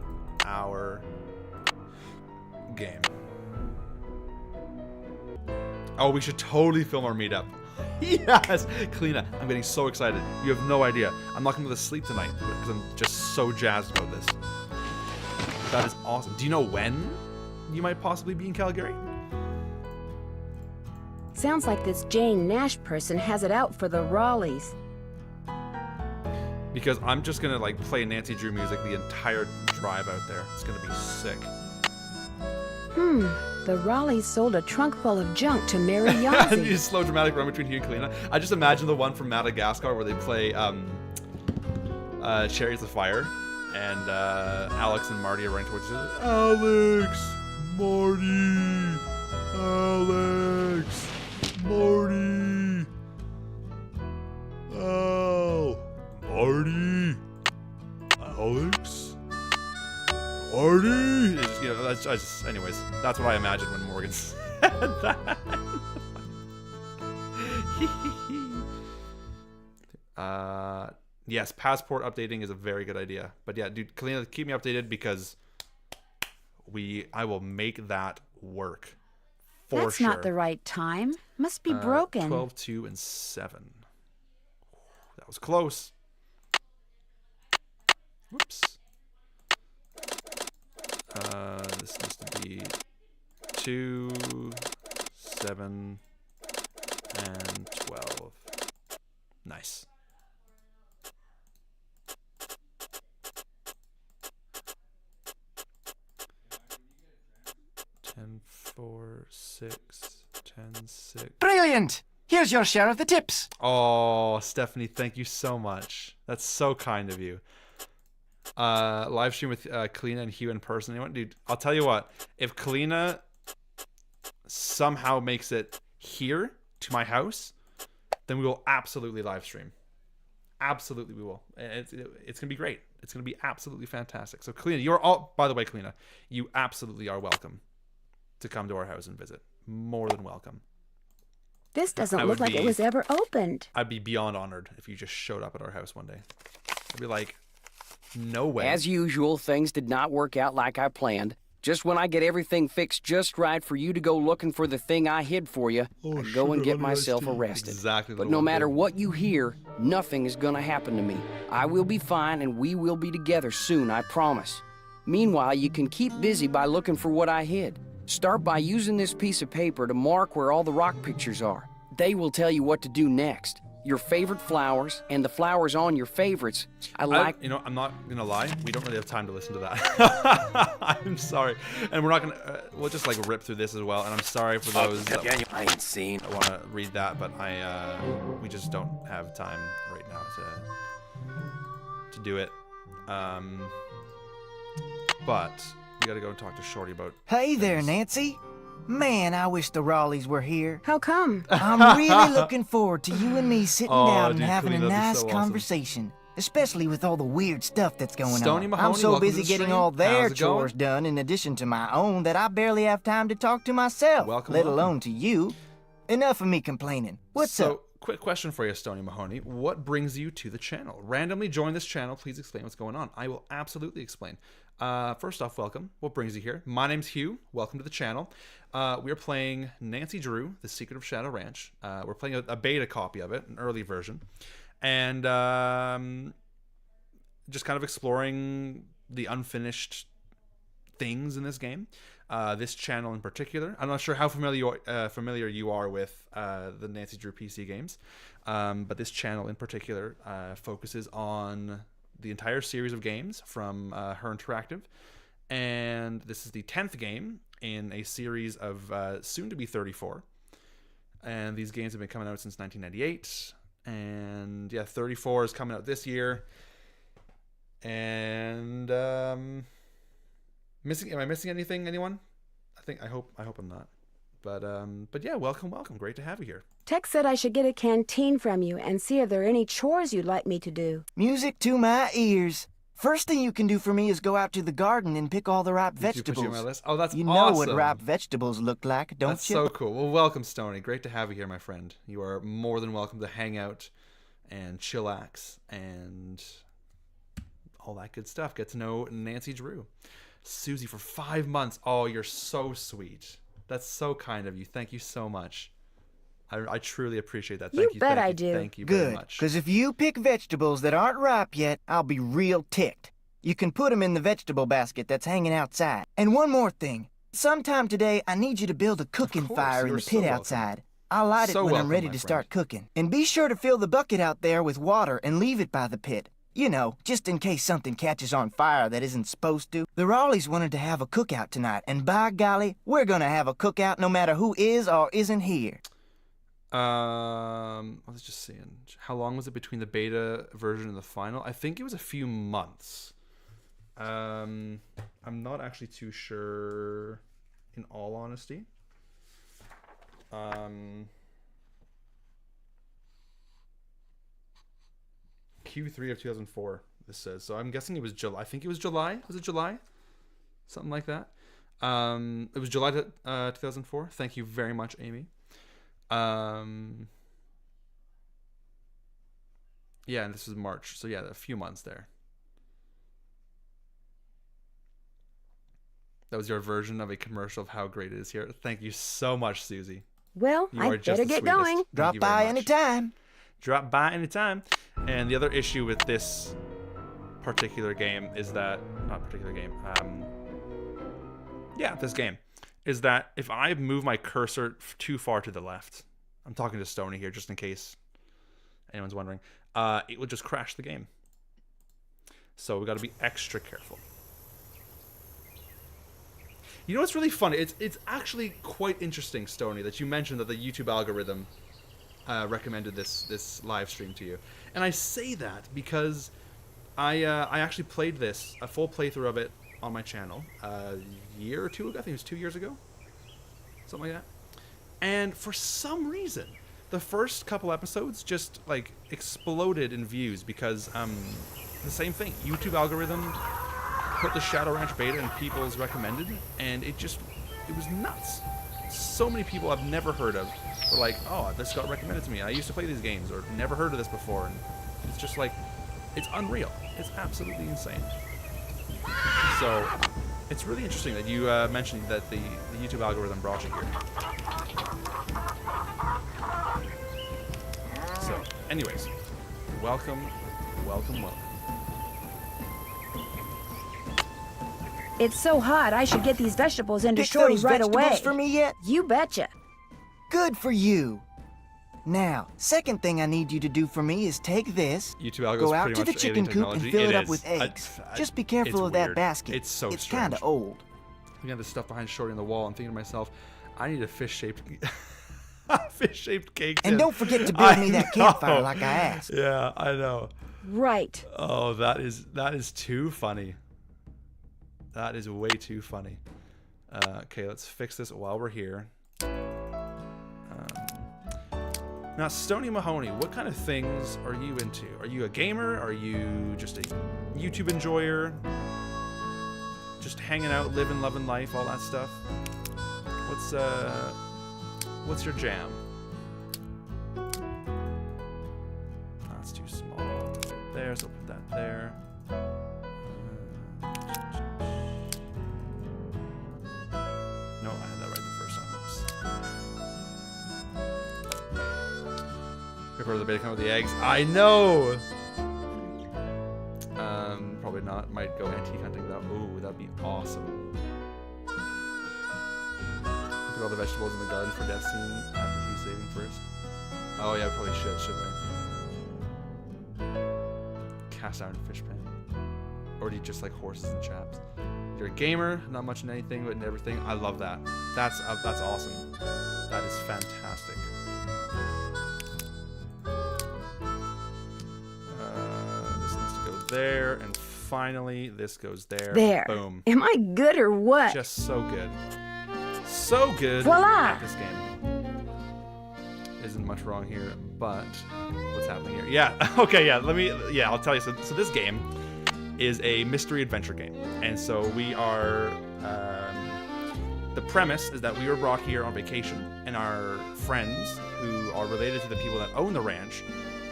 our game. Oh, we should totally film our meetup. Yes! Kalina, I'm getting so excited. You have no idea. I'm not going to go to sleep tonight because I'm just so jazzed about this. That is awesome. Do you know when you might possibly be in Calgary? Sounds like this Jane Nash person has it out for the Raleighs. Because I'm just going to like play Nancy Drew music the entire drive out there. It's going to be sick. The Raleighs sold a trunk full of junk to Mary And you Yazzie. slow dramatic run between you and Kalina. I just imagine the one from Madagascar where they play Chariots of Fire, and Alex and Marty are running towards each other. Alex, Marty, Alex, Marty, oh, Marty, Alex, Marty. It's just, you know, that's just, anyways, that's what I imagine when Morgan said that. Yes, passport updating is a very good idea. But yeah, dude, Kalina, keep me updated because I will make that work for That's sure. not the right time. Must be broken. 12, 2, and 7. That was close. Whoops. This needs to be 2, 7, and 12. Nice. Ten, 4, 6, 10, 6. Brilliant! Here's your share of the tips. Oh, Stephanie, thank you so much. That's so kind of you. Live stream with Kalina and Hugh in person. Dude, I'll tell you what. If Kalina somehow makes it here to my house, then we will absolutely live stream. Absolutely, we will. It's gonna be great. It's gonna be absolutely fantastic. So, Kalina, you're all. By the way, Kalina, you absolutely are welcome to come to our house and visit. More than welcome. This doesn't look like it was ever opened. I'd be beyond honored if you just showed up at our house one day. I'd be like, no way. As usual, things did not work out like I planned. Just when I get everything fixed just right for you to go looking for the thing I hid for you, I go and get myself arrested. Exactly. But no matter what you hear, nothing is gonna happen to me. I will be fine and we will be together soon, I promise. Meanwhile, you can keep busy by looking for what I hid. Start by using this piece of paper to mark where all the rock pictures are. They will tell you what to do next. Your favorite flowers, and the flowers on your favorites. You know, I'm not gonna lie. We don't really have time to listen to that. I'm sorry, and we're not gonna. We'll just like rip through this as well. And I'm sorry for those. I ain't seen. I want to read that, but we just don't have time right now to do it. But we gotta go and talk to Shorty about. Hey there, Nancy. Man, I wish the Raleighs were here. How come? I'm really looking forward to you and me sitting down and dude, having a that'd be nice so awesome. conversation. Especially with all the weird stuff that's going Stoney on. Mahoney, I'm so welcome to busy the getting stream. all their How's it going? chores done in addition to my own that I barely have time to talk to myself, let alone to you. Enough of me complaining. What's up? So, quick question for you, Stoney Mahoney. What brings you to the channel? Randomly join this channel. Please explain what's going on. I will absolutely explain. First off, welcome. What brings you here? My name's Hugh. Welcome to the channel. We are playing Nancy Drew, The Secret of Shadow Ranch. We're playing a beta copy of it, an early version. And just kind of exploring the unfinished things in this game. This channel in particular. I'm not sure how familiar you are with the Nancy Drew PC games, but this channel in particular focuses on the entire series of games from Her Interactive, and this is the 10th game in a series of soon to be 34. And these games have been coming out since 1998, and yeah, 34 is coming out this year. And am I missing anything, anyone? I hope I'm not. But yeah, welcome. Great to have you here. Tex said I should get a canteen from you and see if there are any chores you'd like me to do. Music to my ears. First thing you can do for me is go out to the garden and pick all the ripe vegetables. You put you on my list? Oh, that's You awesome. know what ripe vegetables look like, don't That's you? so cool. Well, welcome, Stoney. Great to have you here, my friend. You are more than welcome to hang out and chillax and all that good stuff. Get to know Nancy Drew. Susie for 5 months. Oh, you're so sweet. That's so kind of you. Thank you so much. I truly appreciate that. Thank you. bet thank I you, do. Thank you very Good, much. because if you pick vegetables that aren't ripe yet, I'll be real ticked. You can put them in the vegetable basket that's hanging outside. And one more thing. Sometime today, I need you to build a cooking fire in the pit outside. I'll light it when I'm ready to start cooking. And be sure to fill the bucket out there with water and leave it by the pit. You know, just in case something catches on fire that isn't supposed to. The Raleighs wanted to have a cookout tonight, and by golly, we're gonna have a cookout no matter who is or isn't here. I was just seeing. How long was it between the beta version and the final? I think it was a few months. I'm not actually too sure, in all honesty. Q3 of 2004, this says. So I'm guessing it was July. I think it was July. Was it July? Something like that. It was July 2004. Thank you very much, Amy. Yeah, and this was March. So yeah, a few months there. That was your version of a commercial of how great it is here. Thank you so much, Susie. Well, You I are just better the get sweetest. going. Thank Drop you very by much. anytime. Drop by anytime. And the other issue with this particular game is that, not particular game, yeah, this game, is that if I move my cursor too far to the left, I'm talking to Stoney here just in case anyone's wondering, it will just crash the game. So we got to be extra careful. You know what's really funny? It's actually quite interesting, Stoney, that you mentioned that the YouTube algorithm recommended this live stream to you. And I say that because I actually played this, a full playthrough of it on my channel a year or two ago. I think it was 2 years ago. Something like that. And for some reason, the first couple episodes just like exploded in views because the same thing. YouTube algorithm put the Shadow Ranch beta in people's recommended, and it was nuts. So many people I've never heard of were like, oh, this got recommended to me. I used to play these games, or never heard of this before. And it's just like, it's unreal. It's absolutely insane. So It's really interesting that you mentioned that the YouTube algorithm brought you here. So, anyways, welcome. It's so hot, I should get these vegetables into Pick Shorty those right vegetables away. for me yet? You betcha. Good for you. Now, second thing I need you to do for me is take this, YouTube algo's go out pretty to the much chicken alien coop and technology. fill it It up is. with eggs. Just be It's careful of that weird. basket. It's so It's strange. kind of old. Looking at the stuff behind Shorty on the wall, I'm thinking to myself, I need a fish-shaped fish-shaped cake. And don't forget to build me that campfire like I asked. Yeah, I know. Right. Oh, that is too funny. That is way too funny. Okay, let's fix this while we're here. Now, Stony Mahoney, what kind of things are you into? Are you a gamer? Are you just a YouTube enjoyer? Just hanging out, living, loving life, all that stuff? What's your jam? That's too small. There, so I'll put that there. No, I had that right the first time. Oops. Record the beta come with the eggs. I know! Probably not. Might go antique hunting though. Ooh, that'd be awesome. Put all the vegetables in the garden for death scene after he's saving first. Oh yeah, we probably should we? Cast iron fish pan. Or do you just like horses and chaps? You're a gamer, not much in anything, but in everything. I love that. That's awesome. That is fantastic. This needs to go there, and finally this goes there. There. Boom. Am I good or what? Just so good. So good Voila! at this game. Isn't much wrong here, but what's happening here? Yeah, okay, yeah, I'll tell you. So this game is a mystery adventure game. And so we are, the premise is that we were brought here on vacation, and our friends, who are related to the people that own the ranch,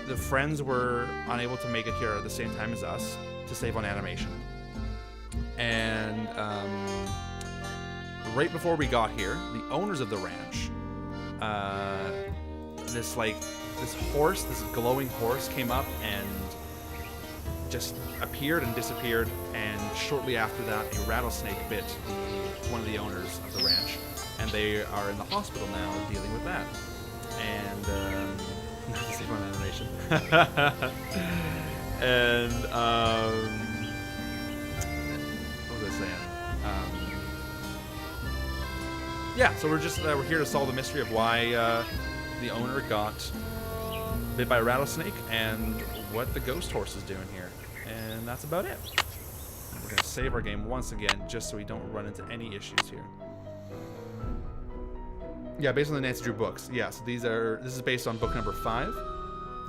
the friends were unable to make it here at the same time as us to save on animation. And right before we got here, the owners of the ranch, this glowing horse came up and just appeared and disappeared, and shortly after that a rattlesnake bit one of the owners of the ranch, and they are in the hospital now dealing with that. And not to save on animation. And what was I saying? Yeah, so we're here to solve the mystery of why the owner got bit by a rattlesnake and what the ghost horse is doing here. And that's about it. We're going to save our game once again just so we don't run into any issues here. Yeah, based on the Nancy Drew books. Yeah, so this is based on book number 5.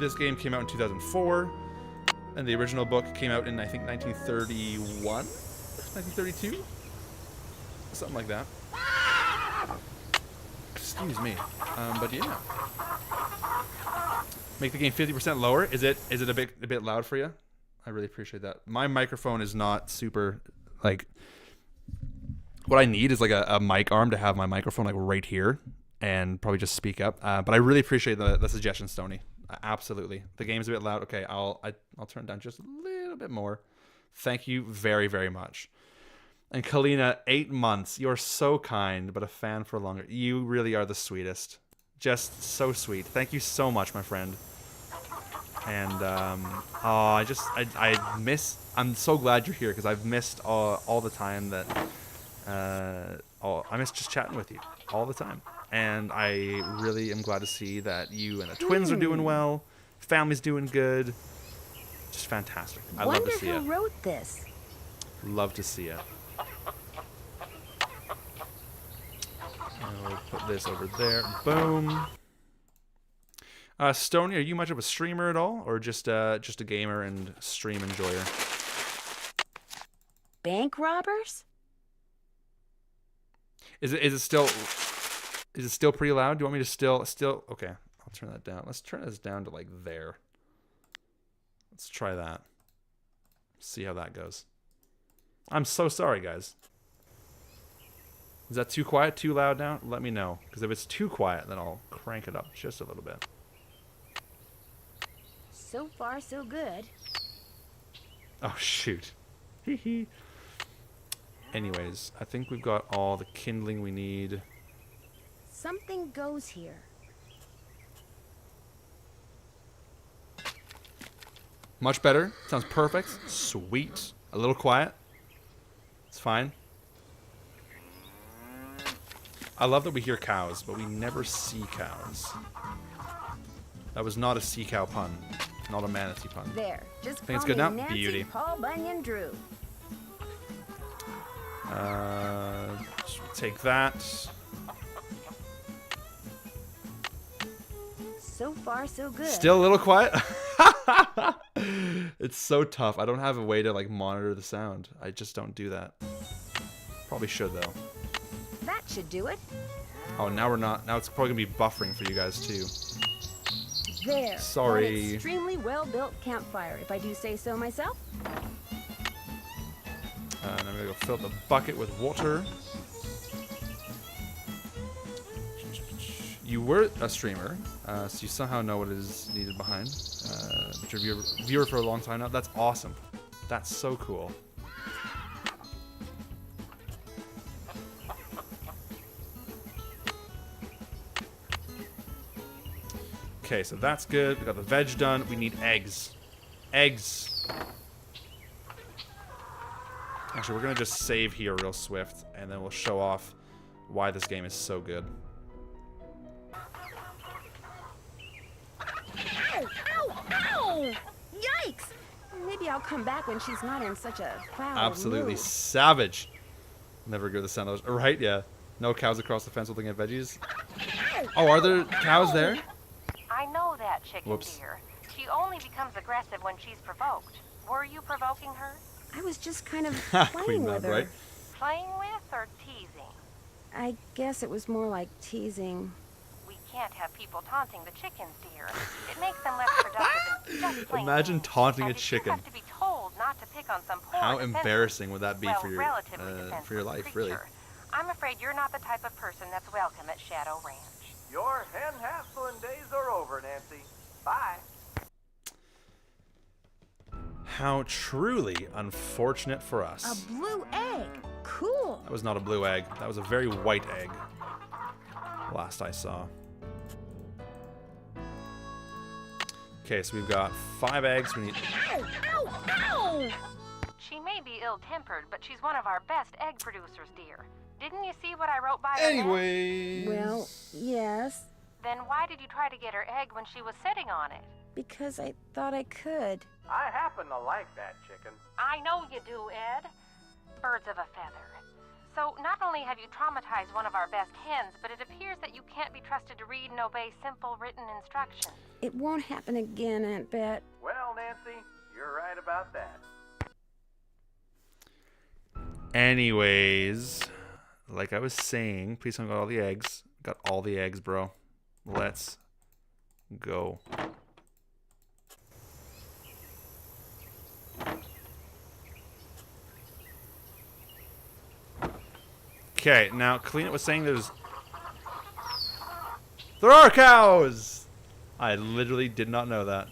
This game came out in 2004, and the original book came out in, I think, 1931? 1932? Something like that. Excuse me. But yeah. Make the game 50% lower. Is it a bit loud for you? I really appreciate that. My microphone is not super, like, what I need is like a mic arm to have my microphone like right here and probably just speak up. But I really appreciate the suggestion, Stoney. Absolutely. The game's a bit loud. Okay, I'll turn it down just a little bit more. Thank you very, very much. And Kalina, 8 months. You're so kind, but a fan for longer. You really are the sweetest. Just so sweet. Thank you so much, my friend. And I'm so glad you're here because I've missed all the time that I miss just chatting with you all the time. And I really am glad to see that you and the twins are doing well. Family's doing good. Just fantastic. I love to see it. Wonder who wrote this. Love to see it. And we'll put this over there. Boom. Stoney, are you much of a streamer at all, or just a gamer and stream enjoyer? Bank robbers? Is it still pretty loud? Do you want me to still okay, I'll turn that down. Let's turn this down to like there. Let's try that. See how that goes. I'm so sorry, guys. Is that too quiet, too loud now? Let me know. Because if it's too quiet, then I'll crank it up just a little bit. So far, so good. Oh, shoot. Hee. Anyways, I think we've got all the kindling we need. Something goes here. Much better. Sounds perfect. Sweet. A little quiet. It's fine. I love that we hear cows, but we never see cows. That was not a sea cow pun. Not a manatee pun. There. Just think it's call good me now? Nancy Beauty. Paul Bunyan Drew. Take that. So far, so good. Still a little quiet. It's so tough. I don't have a way to like monitor the sound. I just don't do that. Probably should though. That should do it. Oh, now we're not. Now it's probably gonna be buffering for you guys too. There. Sorry. An extremely well-built campfire, if I do say so myself. And I'm gonna go fill up the bucket with water. You were a streamer, so you somehow know what is needed behind. But you're a viewer for a long time now. That's awesome. That's so cool. Okay, so that's good. We got the veg done. We need eggs. Eggs. Actually, we're gonna just save here real swift, and then we'll show off why this game is so good. Ow! Ow! Ow! Yikes! Maybe I'll come back when she's not in such a foul Absolutely mood. savage. Never hear the sound of those. Right? Yeah. No cows across the fence looking at veggies. Oh, are there cows there? I know that chicken, Whoops. dear. She only becomes aggressive when she's provoked. Were you provoking her? I was just kind of Queen playing Mud, with her. right? Playing with or teasing? I guess it was more like teasing. We can't have people taunting the chickens, dear. It makes them less productive than just playing Imagine games. taunting a And if chicken. You have to be told not to pick on some poor How defenseless- embarrassing would that be well, for relatively your defenseless life, really? creature. I'm afraid you're not the type of person that's welcome at Shadow Ranch. Your hen hassling days are over, Nancy. Bye. How truly unfortunate for us. A blue egg. Cool. That was not a blue egg. That was a very white egg. Last I saw. Okay, so we've got 5 eggs. We need. Ow! Ow! Ow! She may be ill-tempered, but she's one of our best egg producers, dear. Didn't you see what I wrote by her neck? Anyways. Well, yes. Then why did you try to get her egg when she was sitting on it? Because I thought I could. I happen to like that chicken. I know you do, Ed. Birds of a feather. So not only have you traumatized one of our best hens, but it appears that you can't be trusted to read and obey simple written instructions. It won't happen again, Aunt Bet. Well, Nancy, you're right about that. Anyways, like I was saying, please don't got all the eggs. Got all the eggs, bro. Let's go. Okay, now Kalina was saying there are cows! I literally did not know that.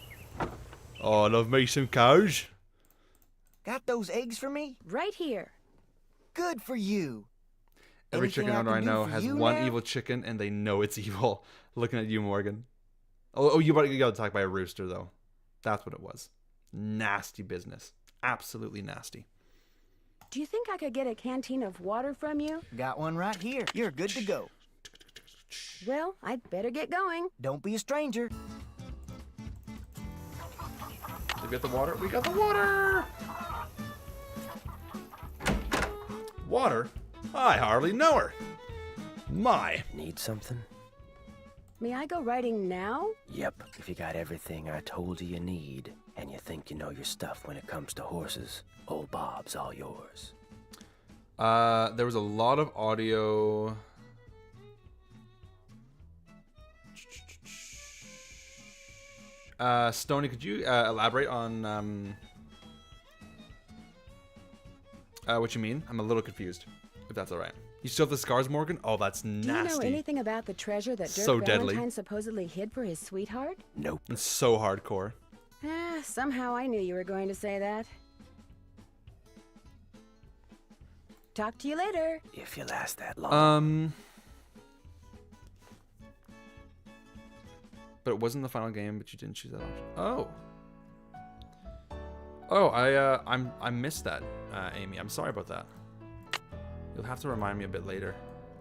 Oh, I love me some cows. Got those eggs for me? Right here. Good for you. Every Anything chicken owner I can do know for has you one now? evil chicken, and they know it's evil. Looking at you, Morgan. Oh, you got attacked by a rooster, though. That's what it was. Nasty business. Absolutely nasty. Do you think I could get a canteen of water from you? Got one right here. You're good to go. Well, I'd better get going. Don't be a stranger. Did we get the water? We got the water! Water? I hardly know her. My. Need something? May I go riding now? Yep, if you got everything I told you need, and you think you know your stuff when it comes to horses, old Bob's all yours. There was a lot of audio. Stoney, could you elaborate on what you mean? I'm a little confused, if that's all right. You still have the scars, Morgan? Oh, that's nasty. Do you know anything about the treasure that Dirk So deadly. Valentine supposedly hid for his sweetheart? Nope. It's so hardcore. Somehow I knew you were going to say that. Talk to you later. If you last that long. But it wasn't the final game, but you didn't choose that option. Oh, I missed that, Amy. I'm sorry about that. You'll have to remind me a bit later,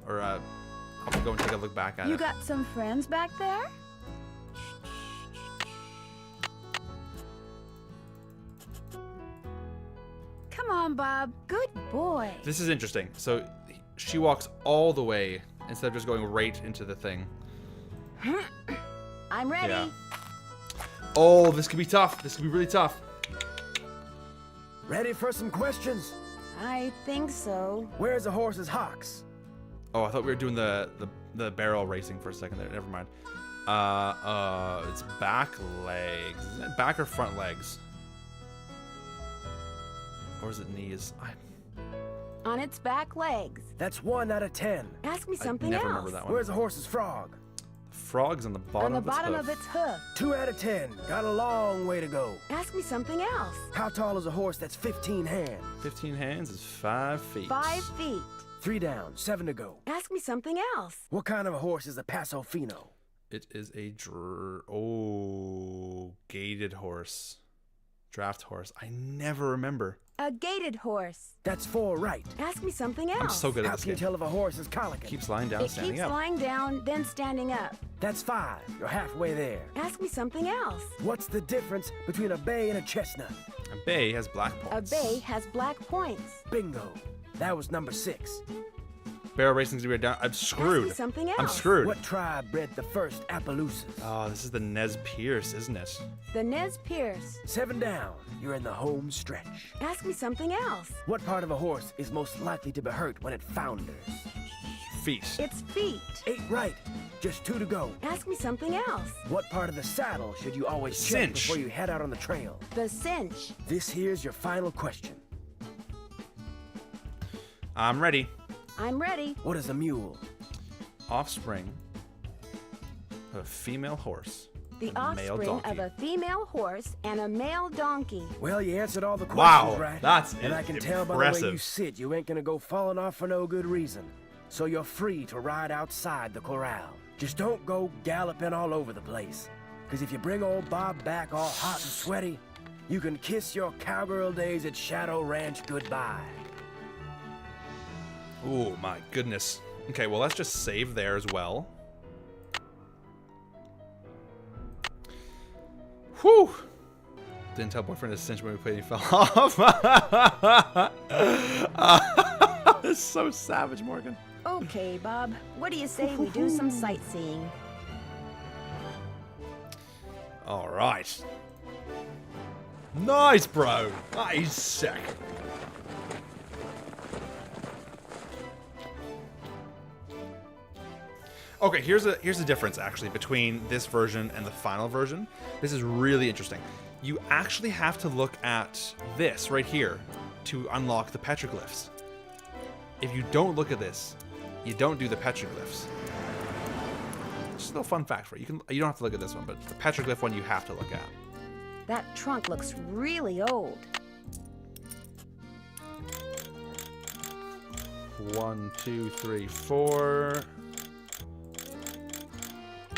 or I'll go and take a look back at it. You got some friends back there? Come on, Bob. Good boy. This is interesting. So she walks all the way instead of just going right into the thing. I'm ready. Yeah. Oh, this could be tough. This could be really tough. Ready for some questions? I think so. Where's the horse's hocks? Oh, I thought we were doing the barrel racing for a second there. Never mind. It's back legs. Isn't it back or front legs? Or is it knees? On its back legs. That's 1 out of 10. Ask me something never else. remember that one. Where's the horse's frog? The frog's on the bottom On the bottom of its of its hoof. 2 out of 10. Got a long way to go. Ask me something else. How tall is a horse that's 15 hands? 15 hands is 5 feet. 5 feet. 3 down, 7 to go. Ask me something else. What kind of a horse is a Paso Fino? It is a gated horse. Draft horse. I never remember. A gaited horse. That's 4 right. Ask me something else. I'm so good at How this can you game. tell if a horse is colicky? Keeps lying down, It standing keeps up. lying down, then standing up. That's 5. You're halfway there. Ask me something else. What's the difference between a bay and a chestnut? A bay has black points. A bay has black points. Bingo. That was number 6. Barrel racing's gonna be down. I'm screwed. Ask me something else. I'm screwed. What tribe bred the first Appaloosas? Oh, this is the Nez Pierce, isn't it? The Nez Pierce. 7 down. You're in the home stretch. Ask me something else. What part of a horse is most likely to be hurt when it founders? Feet. Its feet. 8 right. Just 2 to go. Ask me something else. What part of the saddle should you always check Cinch. before you head out on the trail? The cinch. This here's your final question. I'm ready. I'm ready. What is a mule? Offspring of a female horse. The and a male offspring donkey. of a female horse and a male donkey. Well, you answered all the Wow, questions right. that's and I can tell by the way you impressive. sit, you ain't gonna go falling off for no good reason. So you're free to ride outside the corral. Just don't go galloping all over the place. Because if you bring old Bob back all hot and sweaty, you can kiss your cowgirl days at Shadow Ranch goodbye. Oh my goodness. Okay, well let's just save there as well. Whew. Didn't tell boyfriend to cinch when we played and he fell off. This is so savage, Morgan. Okay, Bob. What do you say we do some sightseeing? All right. Nice, bro. That is sick. Okay, here's a difference actually between this version and the final version. This is really interesting. You actually have to look at this right here to unlock the petroglyphs. If you don't look at this, you don't do the petroglyphs. Just a little fun fact for you. You don't have to look at this one, but the petroglyph one you have to look at. That trunk looks really old. 1, 2, 3, 4.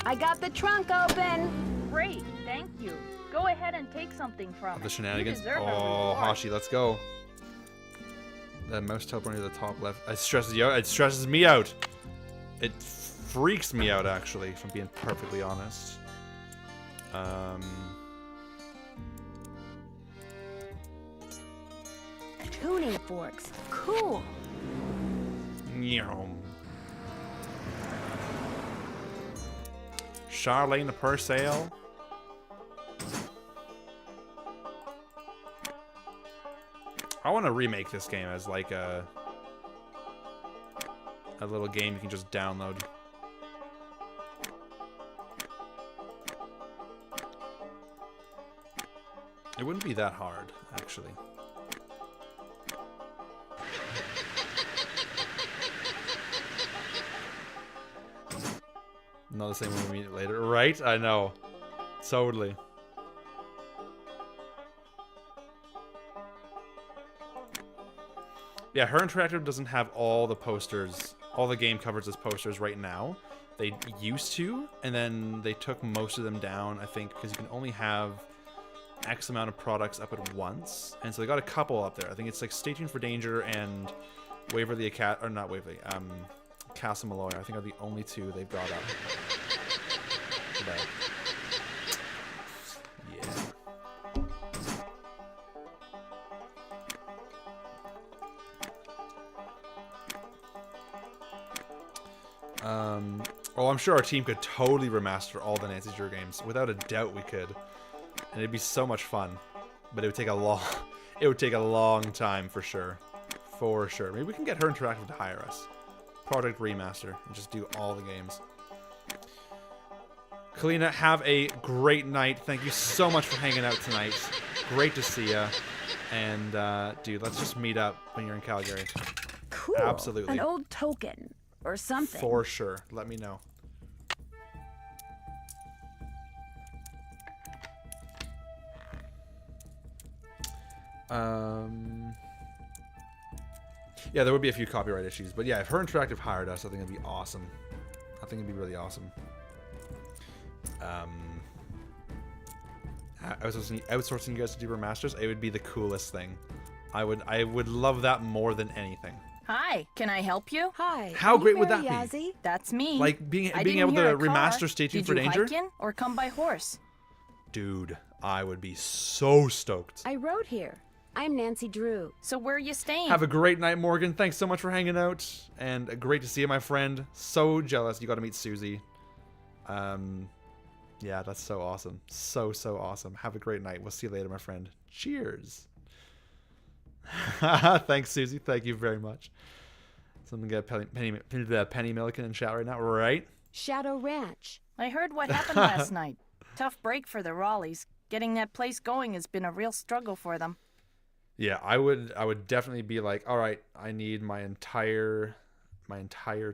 I got the trunk open. Great, thank you. Go ahead and take something from The it. shenanigans. You deserve a Oh, reward. Hashi, let's go. The mouse teleporting to the top left. It stresses you out. It stresses me out. It freaks me out, actually, if I'm being perfectly honest. Tuning forks. Cool. Nyom. Charlene the Purcell. I want to remake this game as like a little game you can just download. It wouldn't be that hard, actually. not the same when we meet later. Right? I know. Totally. Yeah, Her Interactive doesn't have all the posters, all the game covers as posters right now. They used to, and then they took most of them down, I think, because you can only have X amount of products up at once. And so they got a couple up there. I think it's like Stay Tuned for Danger and Waverly or not Waverly, Castle Malloy, I think are the only two they've got up. But, yeah. Oh, I'm sure our team could totally remaster all the Nancy Drew games. Without a doubt, we could, and it'd be so much fun. But it would take a long time for sure, for sure. Maybe we can get Her Interactive to hire us, Project Remaster, and just do all the games. Kalina, have a great night. Thank you so much for hanging out tonight. Great to see ya. And dude, let's just meet up when you're in Calgary. Cool. Absolutely. An old token. Or something. For sure. Let me know. Yeah, there would be a few copyright issues, but yeah, if Her Interactive hired us, I think it'd be awesome. I think it'd be really awesome. Outsourcing you guys to do remasters, it would be the coolest thing. I would love that more than anything. Hi, can I help you? Hi. How great would that be? That's me. Like being able to remaster Stay Tuned for Danger? Did you hike in or come by horse? Dude, I would be so stoked. I rode here. I'm Nancy Drew. So where are you staying? Have a great night, Morgan. Thanks so much for hanging out, and great to see you, my friend. So jealous you got to meet Susie. Yeah, that's so awesome. So awesome. Have a great night. We'll see you later, my friend. Cheers. Thanks, Susie. Thank you very much. Someone get Penny Milliken in chat right now, right? Shadow Ranch. I heard what happened last night. Tough break for the Raleighs. Getting that place going has been a real struggle for them. Yeah, I would definitely be like, all right, I need my entire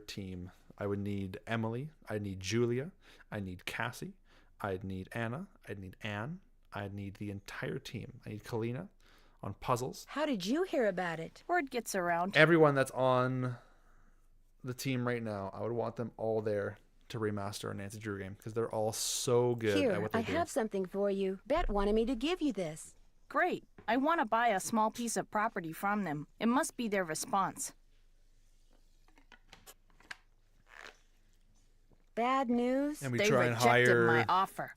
team. I would need Emily. I'd need Julia. I need Cassie. I'd need Anna. I'd need Anne. I'd need the entire team. I need Kalina on puzzles. How did you hear about it? Word gets around. Everyone that's on the team right now, I would want them all there to remaster a Nancy Drew game because they're all so good at what they do. I have something for you. Bet wanted me to give you this. Great. I want to buy a small piece of property from them. It must be their response. Bad news? And we they try and rejected hire my offer.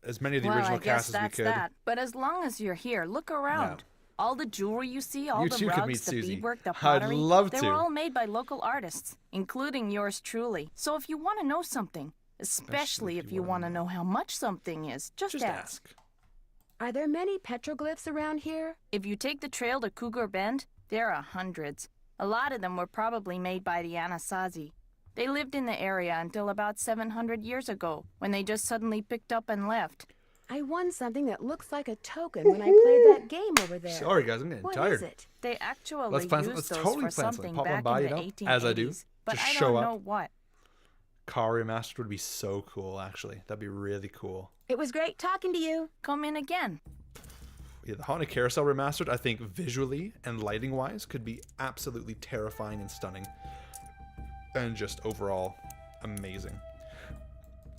as many of the original cast as we could. That. But as long as you're here, look around. Yeah. All the jewelry you see, all You the too could meet rugs, the Susie. beadwork, the I'd pottery, love they to. were all made by local artists, including yours truly. So if you want to know something, especially if you want to know how much something is, just ask. Are there many petroglyphs around here? If you take the trail to Cougar Bend, there are hundreds. A lot of them were probably made by the Anasazi. They lived in the area until about 700 years ago, when they just suddenly picked up and left. I won something that looks like a token when I played that game over there. Sorry, guys, I'm getting tired. What is it? They actually Let's used those totally for plan something. something Pop on back by, in you the know, 1880s. as I do. But Just I show don't up. know what. Car remastered would be so cool, actually. That'd be really cool. It was great talking to you. Come in again. Yeah, the Haunted Carousel remastered, I think visually and lighting-wise, could be absolutely terrifying and stunning. And just overall amazing.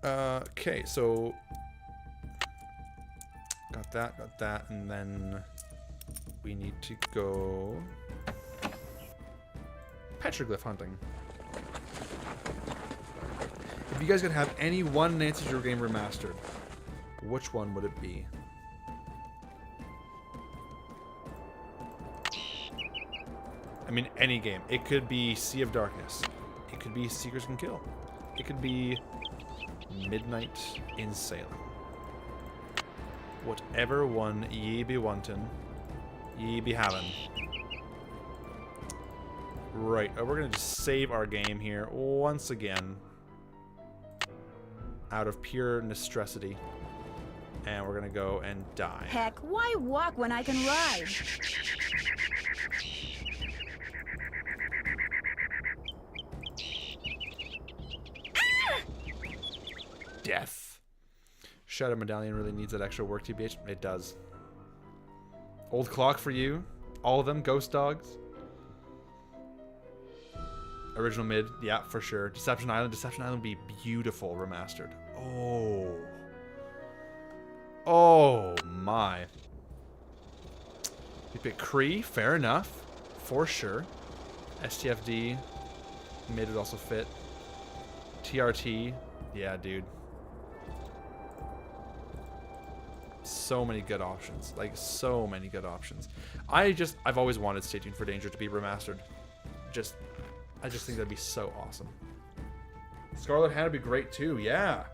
Okay, so got that, and then we need to go petroglyph hunting. If you guys could have any one Nancy Drew game remastered, which one would it be? I mean, any game. It could be Sea of Darkness. It could be Seekers Can Kill. It could be Midnight in Salem. Whatever one ye be wantin', ye be having. Right, we're gonna just save our game here once again. Out of pure necessity. And we're gonna go and die. Heck, why walk when I can ride? Shadow Medallion really needs that extra work, TBH. It does. Old Clock for you. All of them. Ghost Dogs. Original Mid. Yeah, for sure. Deception Island. Deception Island would be beautiful remastered. Oh. Oh, my. You pick Kree. Fair enough. For sure. STFD. Mid would also fit. TRT. Yeah, dude. So many good options. Like, so many good options. I've always wanted Stay Tuned for Danger to be remastered. I just think that'd be so awesome. Scarlet Hand would be great too, yeah.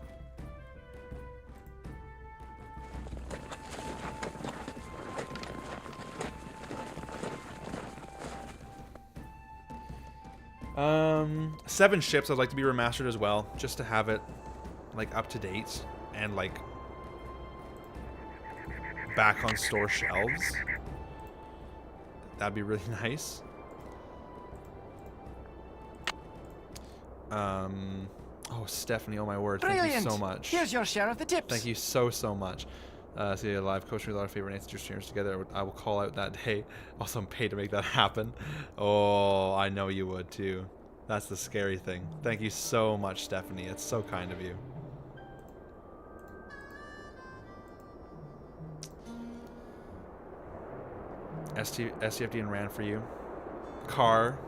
Seven Ships I'd like to be remastered as well, just to have it like up to date and like back on store shelves. That'd be really nice. Oh, Stephanie, oh my word. Brilliant. Thank you so much. Here's your share of the tips. Thank you so much. So yeah, live coaching with a lot of favorite Nancy Drew streamers together. I will call out that day. Also, I'm paid to make that happen. Oh, I know you would too. That's the scary thing. Thank you so much, Stephanie. It's so kind of you. STFD and ran for you. Car.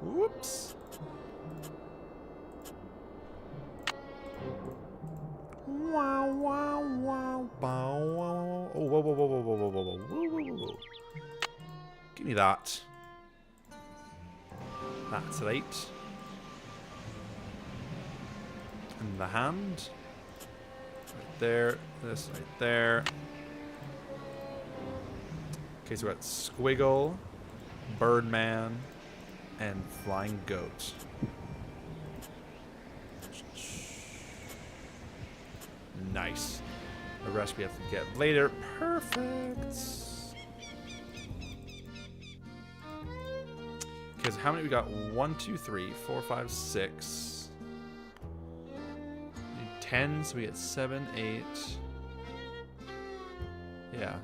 Whoops. Wow, wow, wow, bow, wow. Oh, whoa, whoa, whoa, whoa, whoa, whoa, whoa, whoa, whoa, whoa. Give me that. That's right. And the hand. Right there. This right there. Okay, so we got Squiggle, Birdman, and Flying Goat. Nice. The rest we have to get later. Perfect. Okay, so how many we got? 1, 2, 3, 4, 5, 6. We need 10, so we get 7, 8. Yeah.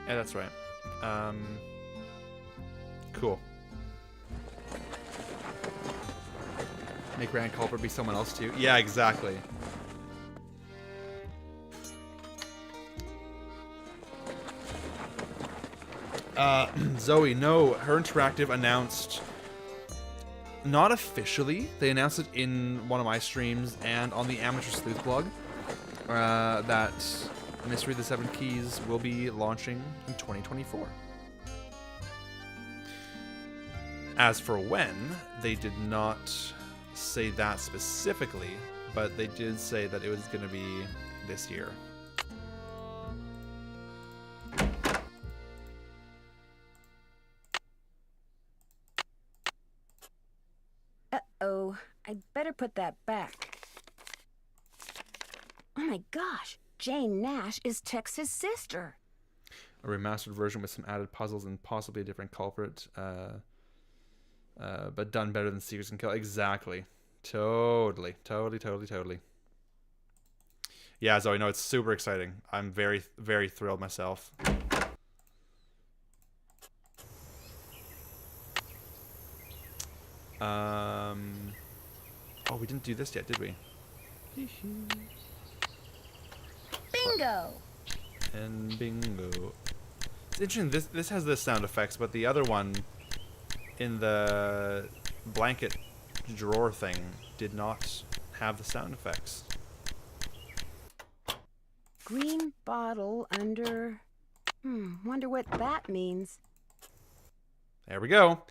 Yeah, that's right. Cool. Make Grand Culprit be someone else too. Yeah, exactly. Zoe, no, Her Interactive announced, not officially, they announced it in one of my streams and on the Amateur Sleuth blog, that Mystery of the Seven Keys will be launching in 2024. As for when, they did not say that specifically, but they did say that it was going to be this year. Uh-oh, I'd better put that back. Oh my gosh, Jane Nash is Tex's sister. A remastered version with some added puzzles and possibly a different culprit, but done better than Seekers and Kill. Exactly. Totally. Yeah, Zoe, no, it's super exciting. I'm very, very thrilled myself. Oh, we didn't do this yet, did we? Bingo! And bingo. It's interesting, this has the sound effects, but the other one in the blanket drawer thing did not have the sound effects. Green bottle under... wonder what that means. There we go.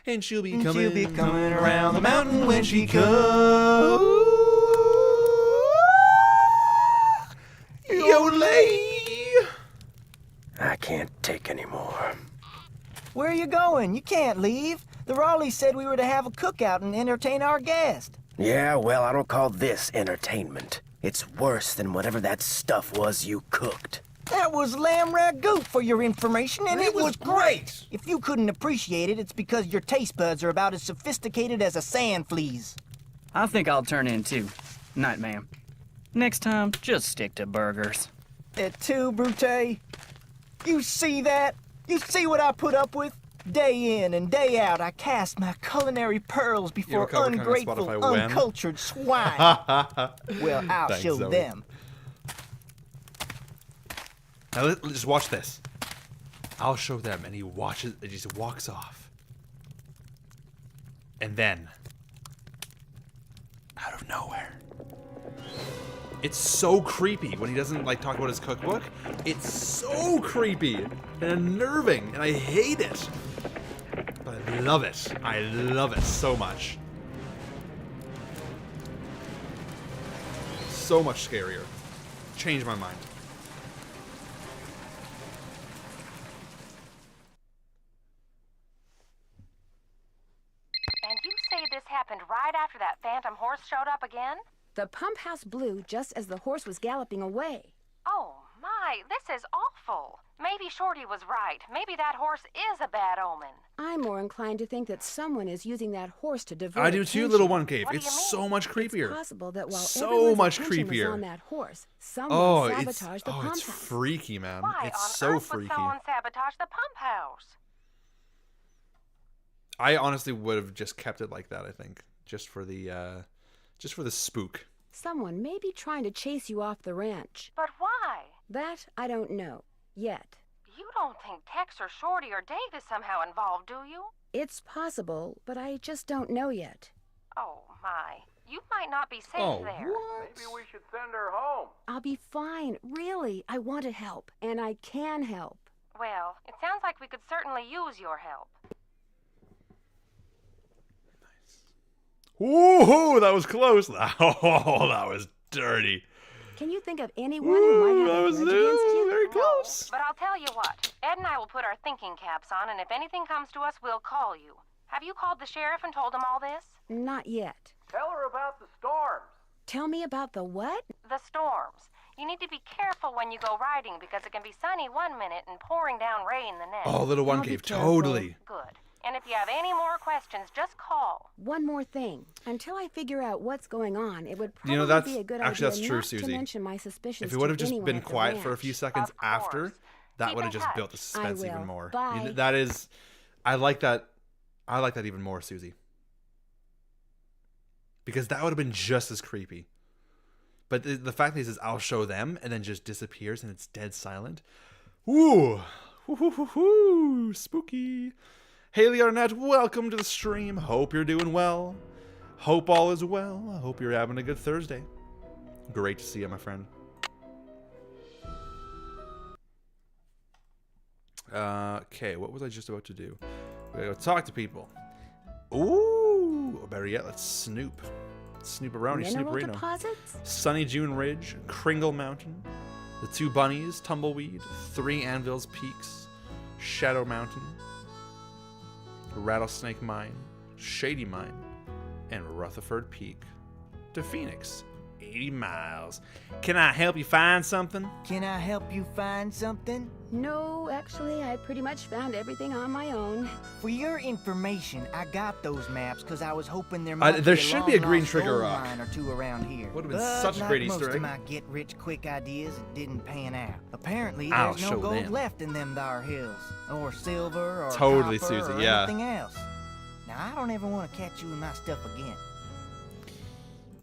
And she'll be coming around the mountain when she comes. Yodelay! I can't take any more. Where are you going? You can't leave. The Raleighs said we were to have a cookout and entertain our guest. Yeah, well, I don't call this entertainment. It's worse than whatever that stuff was you cooked. That was lamb ragout for your information, and it was great! If you couldn't appreciate it, it's because your taste buds are about as sophisticated as a sand flea's. I think I'll turn in too. Night, ma'am. Next time, just stick to burgers. That too, Brute? You see that? You see what I put up with? Day in and day out, I cast my culinary pearls before ungrateful, uncultured swine. Well, I'll show them. Now, just watch this. I'll show them, and he watches. He just walks off, and then, out of nowhere, it's so creepy when he doesn't like talk about his cookbook. It's so creepy and unnerving, and I hate it. But I love it. I love it so much. So much scarier. Changed my mind. And you say this happened right after that phantom horse showed up again? The pump house blew just as the horse was galloping away. Oh my, this is awful. Maybe Shorty was right. Maybe that horse is a bad omen. I'm more inclined to think that someone is using that horse to divert I do attention. too, Little One Cave. It's so much creepier. It's possible that while so everyone's much attention was creepier. on that horse, someone sabotaged the pump it's house. freaky, man. Why It's on so earth freaky. would someone sabotage the pump house? I honestly would have just kept it like that, I think. Just for the spook. Someone may be trying to chase you off the ranch. But why? That I don't know. Yet. You don't think Tex or Shorty or Dave is somehow involved, do you? It's possible, but I just don't know yet. Oh my. You might not be safe there. Maybe we should send her home. I'll be fine. Really. I want to help. And I can help. Well, it sounds like we could certainly use your help. Ooh, that was close. Oh, that was dirty. Can you think of anyone who might have a grudge against you? Very close. But I'll tell you what. Ed and I will put our thinking caps on, and if anything comes to us, we'll call you. Have you called the sheriff and told him all this? Not yet. Tell her about the storms. Tell me about the what? The storms. You need to be careful when you go riding because it can be sunny one minute and pouring down rain the next. Oh, Little One Cave, totally. Good. And if you have any more questions, just call. One more thing. Until I figure out what's going on, it would probably that's be a good actually idea that's true, not Susie. to mention my suspicions If it would have to just anyone been at the quiet for a ranch. few seconds after, that would have just built the suspense even more. Bye. That is, I like that. I like that even more, Susie. Because that would have been just as creepy. But the fact that he says, "I'll show them," and then just disappears and it's dead silent. Ooh, ooh, spooky. Haley Arnett, welcome to the stream. Hope you're doing well. Hope all is well. I hope you're having a good Thursday. Great to see you, my friend. Okay, what was I just about to do? We gotta go talk to people. Ooh, or better yet, let's snoop. Snooperoni, Mineral Snooperino. deposits? Sunny June Ridge, Kringle Mountain, the Two Bunnies, Tumbleweed, Three Anvils Peaks, Shadow Mountain, Rattlesnake Mine, Shady Mine, and Rutherford Peak. To Phoenix, 80 miles. Can I help you find something? Can I help you find something? No, actually, I pretty much found everything on my own. For your information, I got those maps because I was hoping there might there be should be a green long-lost trigger gold rock. mine or two around here. Would have been But such a like great most Easter of egg. my get-rich-quick ideas, it didn't pan out. Apparently, I'll there's no show gold them. left in them thar hills, or silver, or Totally, copper, Susie, or yeah. anything else. Now, I don't ever want to catch you in my stuff again.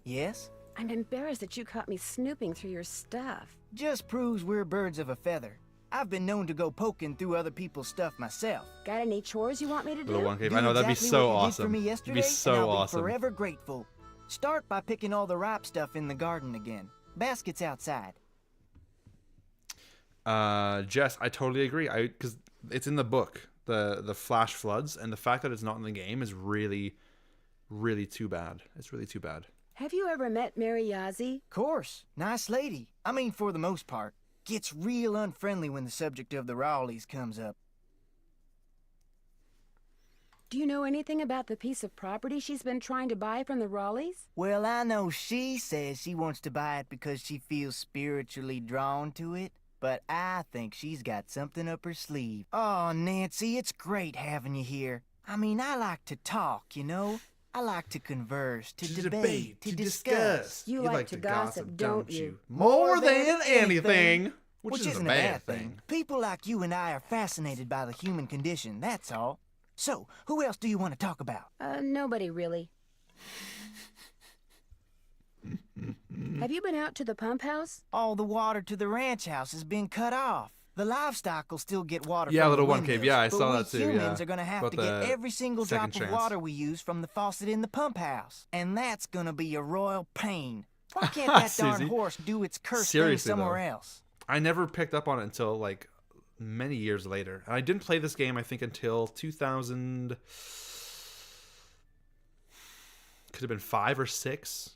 Yes? I'm embarrassed that you caught me snooping through your stuff. Just proves we're birds of a feather. I've been known to go poking through other people's stuff myself. Got any chores you want me to do? Little One Cave. Do I know, that'd be exactly so what you did awesome. for me It'd yesterday, be so and I'll awesome. be forever grateful. Start by picking all the ripe stuff in the garden again. Basket's outside. Jess, I totally agree. Because it's in the book, the flash floods, and the fact that it's not in the game is really, really too bad. It's really too bad. Have you ever met Mary Yazzie? Course. Nice lady. I mean, for the most part. Gets real unfriendly when the subject of the Rowleys comes up. Do you know anything about the piece of property she's been trying to buy from the Raleighs? Well, I know she says she wants to buy it because she feels spiritually drawn to it, but I think she's got something up her sleeve. Oh, Nancy, it's great having you here. I mean, I like to talk, you know? I like to converse, to debate, to discuss. You like to gossip, don't you? More than anything. Which isn't a bad thing. People like you and I are fascinated by the human condition, that's all. So, who else do you want to talk about? Nobody really. Have you been out to the pump house? All the water to the ranch house has been cut off. The livestock will still get water Yeah, from little the one cave. Yeah, I but saw we that too. humans Yeah. are going to have About to get the every single drop second of chance. water we use from the faucet in the pump house. And that's going to be a royal pain. Why can't that darn Susie. horse do its cursed Seriously, thing somewhere though. else? I never picked up on it until like many years later. And I didn't play this game, I think, until 2000. Could have been 5 or 6.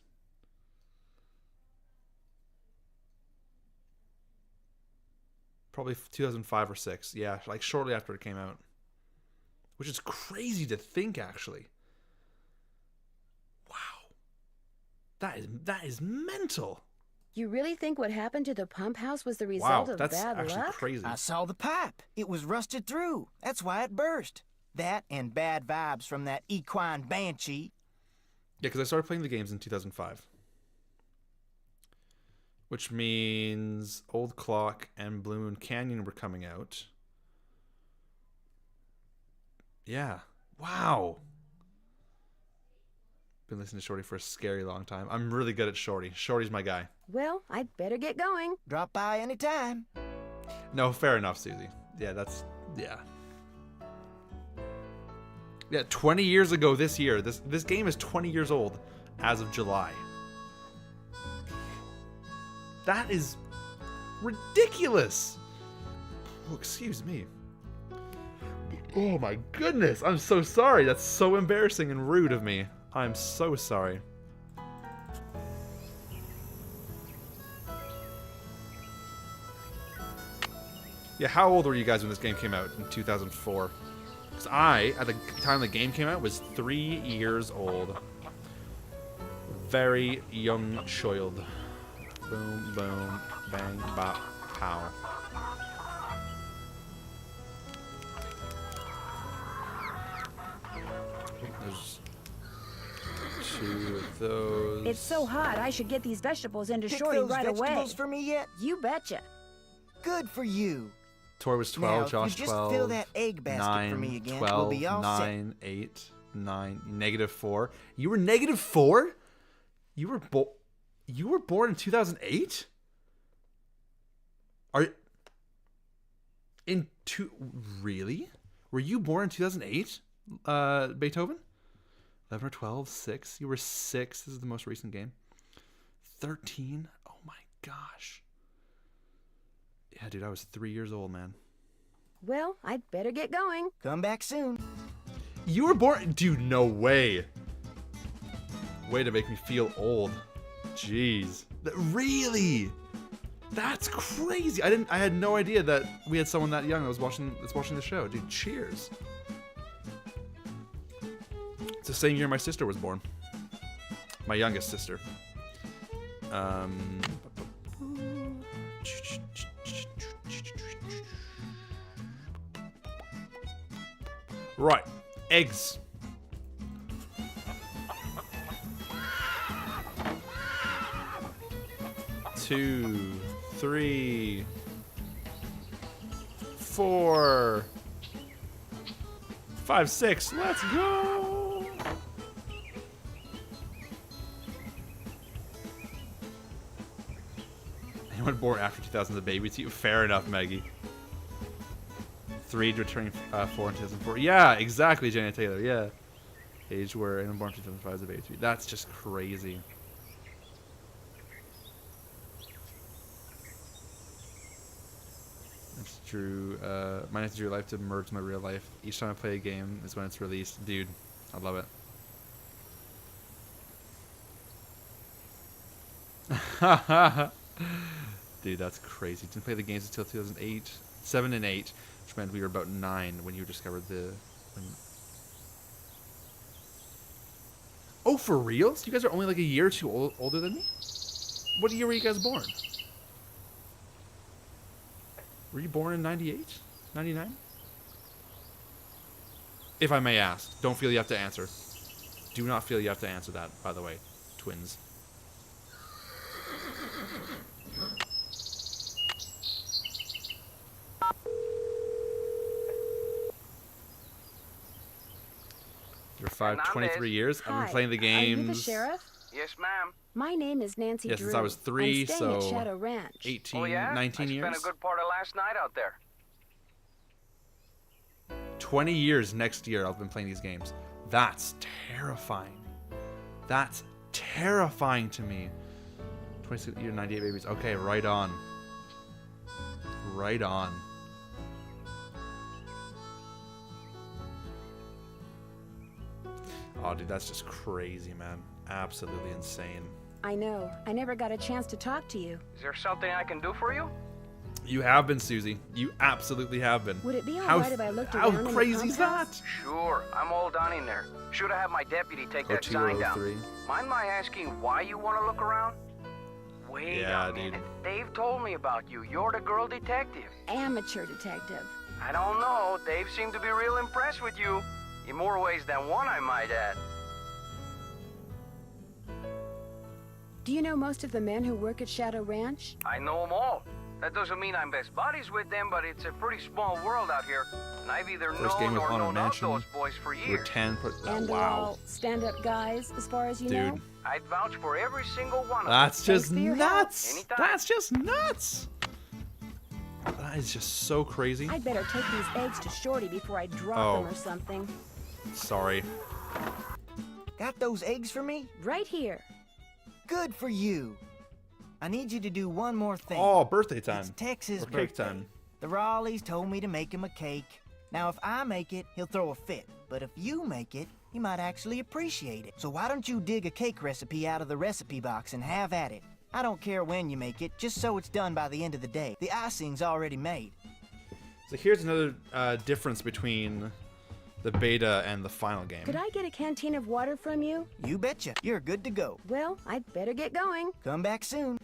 Probably 2005 or 6. Yeah, like shortly after it came out. Which is crazy to think, actually. Wow. That is mental. You really think what happened to the pump house was the Wow, result of that's bad actually luck? crazy. I saw the pipe. It was rusted through. That's why it burst. That and bad vibes from that equine banshee. Yeah, because I started playing the games in 2005. Which means Old Clock and Blue Moon Canyon were coming out. Yeah. Wow. Been listening to Shorty for a scary long time. I'm really good at Shorty. Shorty's my guy. Well, I'd better get going. Drop by anytime. No, fair enough, Susie. Yeah, yeah. Yeah, 20 years ago this year. This game is 20 years old as of July. That is ridiculous. Oh, excuse me. Oh my goodness. I'm so sorry. That's so embarrassing and rude of me. I'm so sorry. Yeah, how old were you guys when this game came out in 2004? Because I, at the time the game came out, was 3 years old. Very young child. Boom, boom, bang, bop, pow. There's 2 of those. It's so hot, I should get these vegetables into Pick Shorty those right away. vegetables for me yet? You betcha. Good for you. Tori was 12, Now, if Josh you just 12, fill that egg basket 9, for me again, 12, we'll be all 9, 8, 9, -4. You were -4? You were born in 2008? Really? Were you born in 2008, Beethoven? 11 or 12, 6. You were 6. This is the most recent game. 13? Oh my gosh. Yeah, dude, I was 3 years old, man. Well, I'd better get going. Come back soon. You were born... Dude, no way. Way to make me feel old. Jeez. Really? That's crazy. I had no idea that we had someone that young that's watching the show. Dude, cheers. It's the same year my sister was born. My youngest sister. Right. Eggs. Two, 3, 4, 5, 6. Let's go. Anyone born after 2000 the baby to you? Fair enough, Maggie. 3 returning 4 in 2004. Yeah, exactly, Janet Taylor. Yeah. Age where anyone born in 2005 is a baby to you. That's just crazy. That's true. My next Drew life to merge my real life. Each time I play a game is when it's released. Dude, I love it. Dude, that's crazy. Didn't play the games until 2008. 7 and 8, which meant we were about 9 when you discovered the... for reals? You guys are only like a year or two older than me? What year were you guys born? Were you born in 98? 99? If I may ask. Don't feel you have to answer. Do not feel you have to answer that, by the way, twins. You're 23 years. I've been playing the games. Are you the sheriff? Yes, ma'am. My name is Nancy Yeah, Drew. since I was 3, I'm staying so at Shadow Ranch. 18, Oh, yeah? 19 I years. spent a good part of last night out there. 20 years next year I've been playing these games. That's terrifying. That's terrifying to me. 26 year 98 babies. Okay, right on. Right on. Oh, dude, that's just crazy, man. Absolutely insane. I know. I never got a chance to talk to you. Is there something I can do for you? You have been, Susie. You absolutely have been. Would it be alright if I looked around in the crazy is that? Sure, I'm all done in there. Should have had my deputy take that sign down. 0203. Mind my asking why you want to look around? Wait a minute. Dude. Dave told me about you. You're the girl detective. Amateur detective. I don't know. Dave seemed to be real impressed with you. In more ways than one, I might add. Do you know most of the men who work at Shadow Ranch? I know them all. That doesn't mean I'm best buddies with them, but it's a pretty small world out here. And I've either First game known with or Haunted known of Mansion. those boys for We're years. 10. And they're Wow. all stand-up guys, as far as you Dude. know? I'd vouch for every single one of That's them. just nuts. Anytime. That's just nuts. That is just so crazy. I'd better take these eggs to Shorty before I drop Oh. them or something. Sorry. Got those eggs for me? Right here. Good for you. I need you to do one more thing. Oh, birthday time. It's Tex's Or cake birthday. time. The Raleighs told me to make him a cake. Now, if I make it, he'll throw a fit. But if you make it, he might actually appreciate it. So why don't you dig a cake recipe out of the recipe box and have at it? I don't care when you make it, just so it's done by the end of the day. The icing's already made. So here's another difference between the beta and the final game. Could I get a canteen of water from you? You betcha. You're good to go. Well, I'd better get going. Come back soon.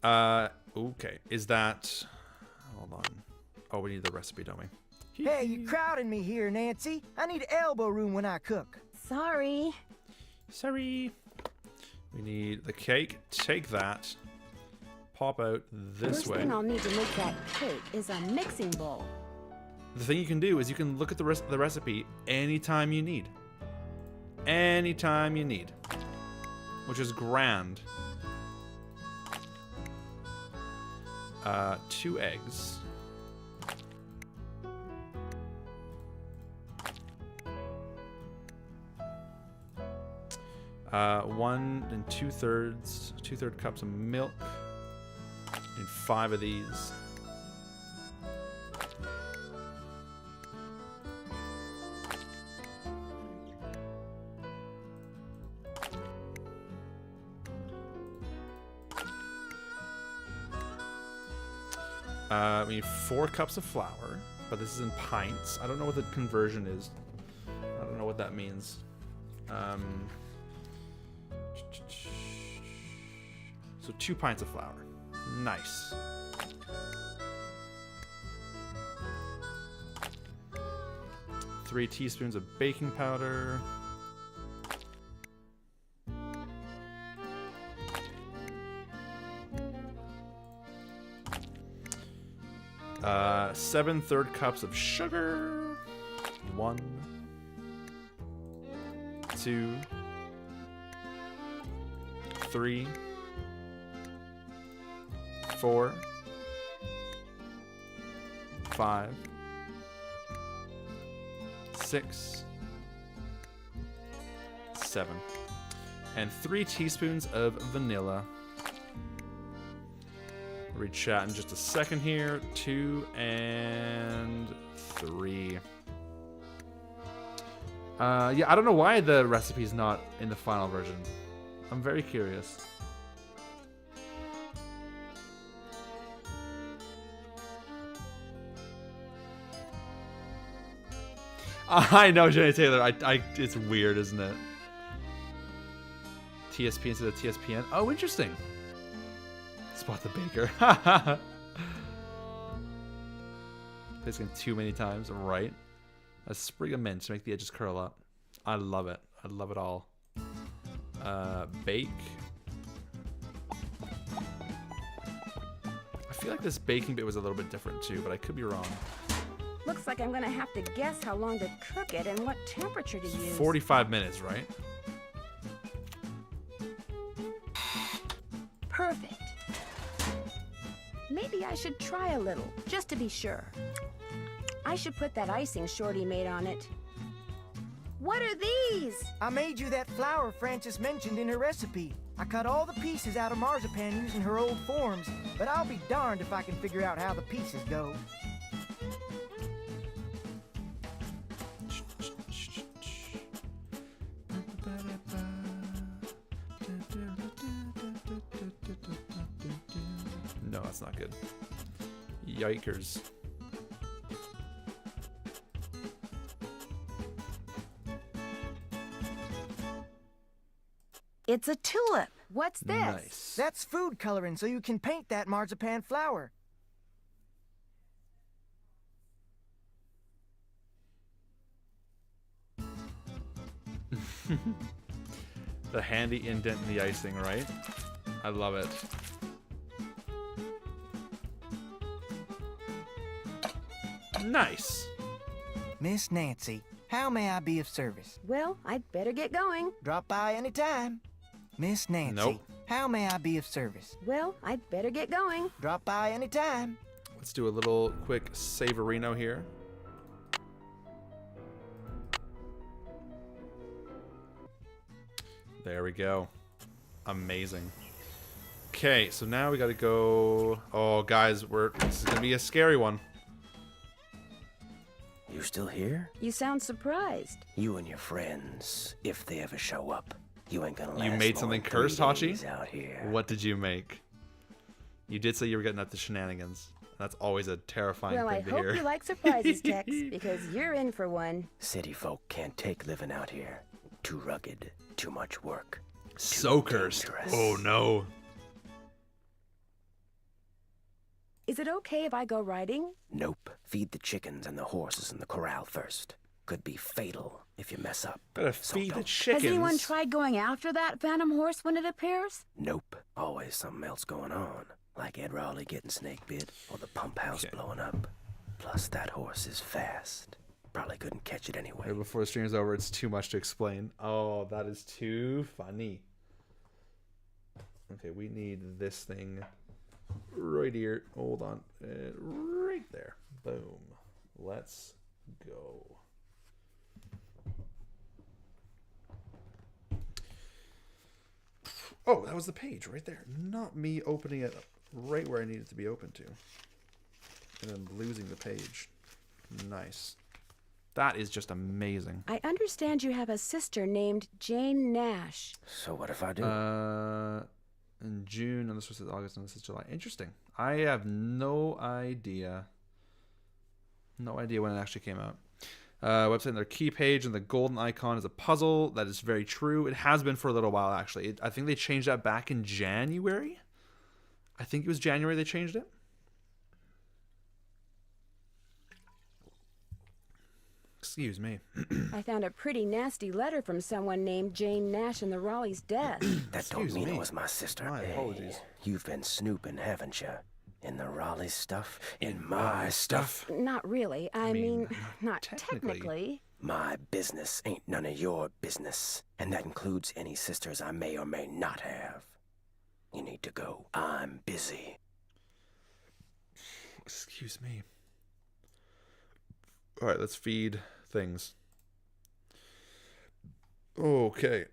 Okay. Is that... Hold on. Oh, we need the recipe, don't we? Hey, you're crowding me here, Nancy. I need elbow room when I cook. Sorry. Sorry. We need the cake. Take that. Pop out this First way. thing I'll need to make that cake is a mixing bowl. The thing you can do is you can look at the recipe anytime you need. Anytime you need. Which is grand. 2 eggs. One and 2/3 cups of milk. And 5 of these. We need 4 cups of flour, but this is in pints. I don't know what the conversion is. I don't know what that means. So 2 pints of flour. Nice. Three teaspoons of baking powder. Uh, 7/3 cups of sugar. 1, 2, 3, 4, 5, 6, 7, and 3 teaspoons of vanilla. Read chat in just a second here. 2 and 3. Yeah, I don't know why the recipe's not in the final version. I'm very curious. I know, Jenny Taylor. It's weird, isn't it? TSP instead of TSPN. Oh, interesting. Spot the baker. Placing too many times. Right. A sprig of mint to make the edges curl up. I love it. I love it all. Bake. I feel like this baking bit was a little bit different too, but I could be wrong. Looks like I'm gonna have to guess how long to cook it and what temperature to use. 45 minutes, right? Perfect. Maybe I should try a little, just to be sure. I should put that icing Shorty made on it. What are these? I made you that flour Frances mentioned in her recipe. I cut all the pieces out of marzipan using her old forms, but I'll be darned if I can figure out how the pieces go. No, that's not good. Yikers. It's a tulip. What's this? Nice. That's food coloring, so you can paint that marzipan flour. The handy indent in the icing, right? I love it. Nice. Miss Nancy, how may I be of service? Well, I'd better get going. Drop by any time. Miss Nancy, Nope. how may I be of service? Well, I'd better get going. Drop by any time. Let's do a little quick savorino here. There we go. Amazing. Okay, so now we gotta go. Oh, guys, this is gonna be a scary one. You still here? You sound surprised. You and your friends, if they ever show up, you ain't gonna last You made more something than cursed, 3 Hachi? days out here. What did you make? You did say you were getting up to shenanigans. That's always a terrifying Well, I thing to hope hear. you like surprises, Tex, because you're in for one. City folk can't take living out here. Too rugged, too much work. So cursed. dangerous. Oh no. Is it okay if I go riding? Nope. Feed the chickens and the horses in the corral first. Could be fatal if you mess up. Gotta So feed the don't. chickens. Has anyone tried going after that phantom horse when it appears? Nope. Always something else going on. Like Ed Raleigh getting snake bit or the pump house blowing up. Plus, that horse is fast. Probably couldn't catch it anyway. Right before the stream is over, it's too much to explain. Oh, that is too funny. Okay, we need this thing right here. Hold on. Right there. Boom. Let's go. Oh, that was the page right there. Not me opening it right where I need it to be open to. And then losing the page. Nice. That is just amazing. I understand you have a sister named Jane Nash. So what if I do? In June, and this was August, and this is July. Interesting. I have no idea. No idea when it actually came out. Website and their key page and the golden icon is a puzzle. That is very true. It has been for a little while, actually. I think they changed that back in January. I think it was January they changed it. Excuse me. I found a pretty nasty letter from someone named Jane Nash in the Raleigh's desk. That don't mean it was my sister. My apologies. You've been snooping, haven't you? In the Raleigh stuff? In my stuff? Not really. I mean, not technically. technically. My business ain't none of your business. And that includes any sisters I may or may not have. You need to go. I'm busy. Excuse me. All right, let's feed things. Okay.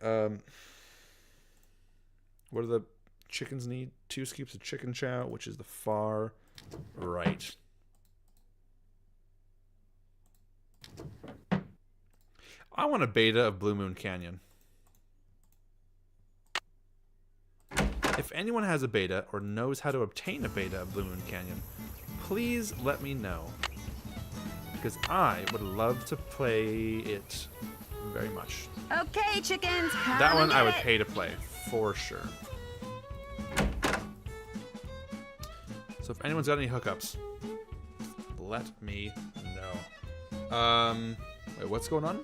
What do the chickens need? 2 scoops of chicken chow, which is the far right. I want a beta of Blue Moon Canyon. If anyone has a beta or knows how to obtain a beta of Blue Moon Canyon, please let me know. Because I would love to play it very much. Okay, chickens, come That one and I get would it. pay to play, for sure. So if anyone's got any hookups, let me know. Wait, what's going on?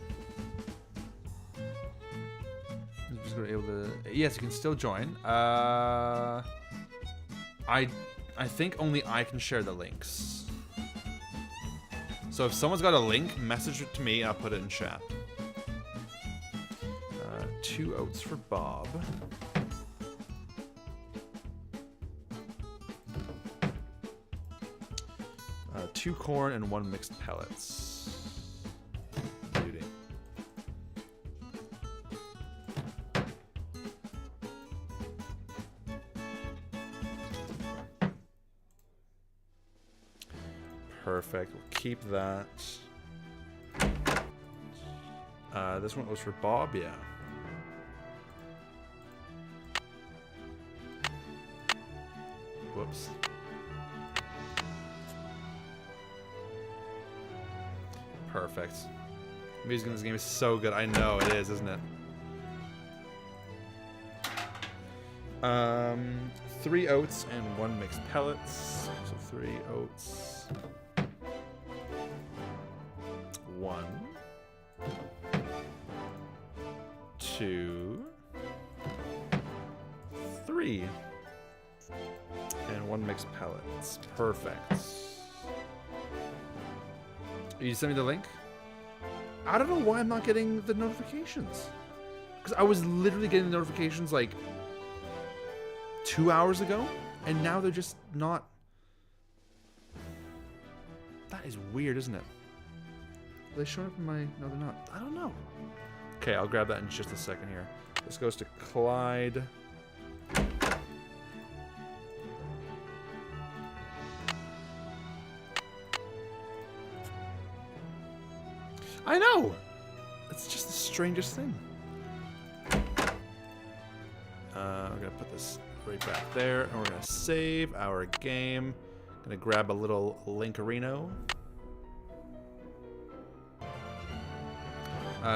I'm just gonna be able to. Yes, you can still join. I think only I can share the links. So if someone's got a link, message it to me. I'll put it in chat. 2 oats for Bob. Two corn and 1 mixed pellets. Beauty. Perfect. We'll keep that. This one was for Bob, yeah. Whoops. Perfect. Music in this game is so good. I know it is, isn't it? 3 oats and 1 mixed pellets. So 3 oats. 1. 2. 3. And 1 mixed pellets. Perfect. You send me the link? I don't know why I'm not getting the notifications. Because I was literally getting the notifications like 2 hours ago, and now they're just not. That is weird, isn't it? Are they showing up in my... No, they're not. I don't know. Okay, I'll grab that in just a second here. This goes to Clyde. I know! It's just the strangest thing. We're gonna put this right back there, and we're gonna save our game. Gonna grab a little Linkerino.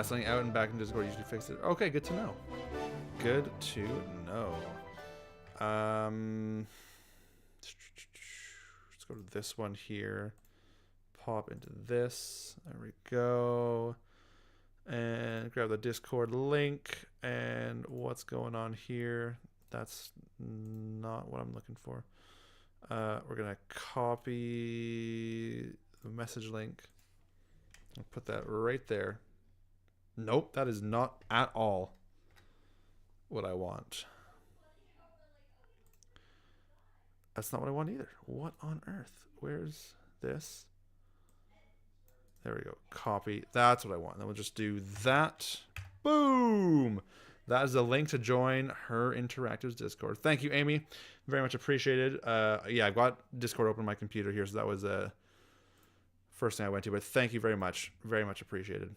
Something out and back in Discord usually fixed it. Okay, good to know. Good to know. Let's go to this one here. Pop into this. There we go. And grab the Discord link. And what's going on here? That's not what I'm looking for. We're going to copy the message link. I'll put that right there. Nope, that is not at all what I want. That's not what I want either. What on earth? Where's this? There we go. Copy. That's what I want. Then we'll just do that. Boom! That is the link to join her Interactives Discord. Thank you, Amy. Very much appreciated. Yeah, I've got Discord open on my computer here, so that was the first thing I went to. But thank you very much. Very much appreciated.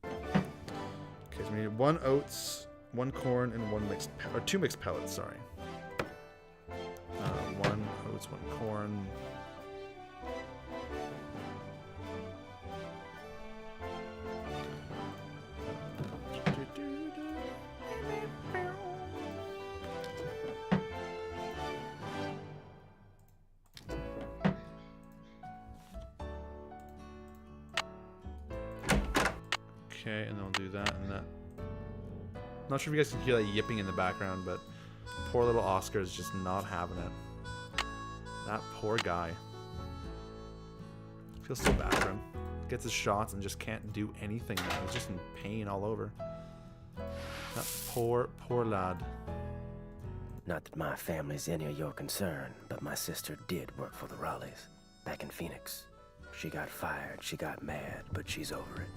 Okay, so we need 1 oats, 1 corn, and 2 mixed pellets, sorry. 1 oats, 1 corn. Okay, and then I'll do that and that. Not sure if you guys can hear that yipping in the background, but poor little Oscar is just not having it. That poor guy. I feel so bad for him. Gets his shots and just can't do anything now. He's just in pain all over. That poor, poor lad. Not that my family's any of your concern, but my sister did work for the Raleighs back in Phoenix. She got fired, she got mad, but she's over it.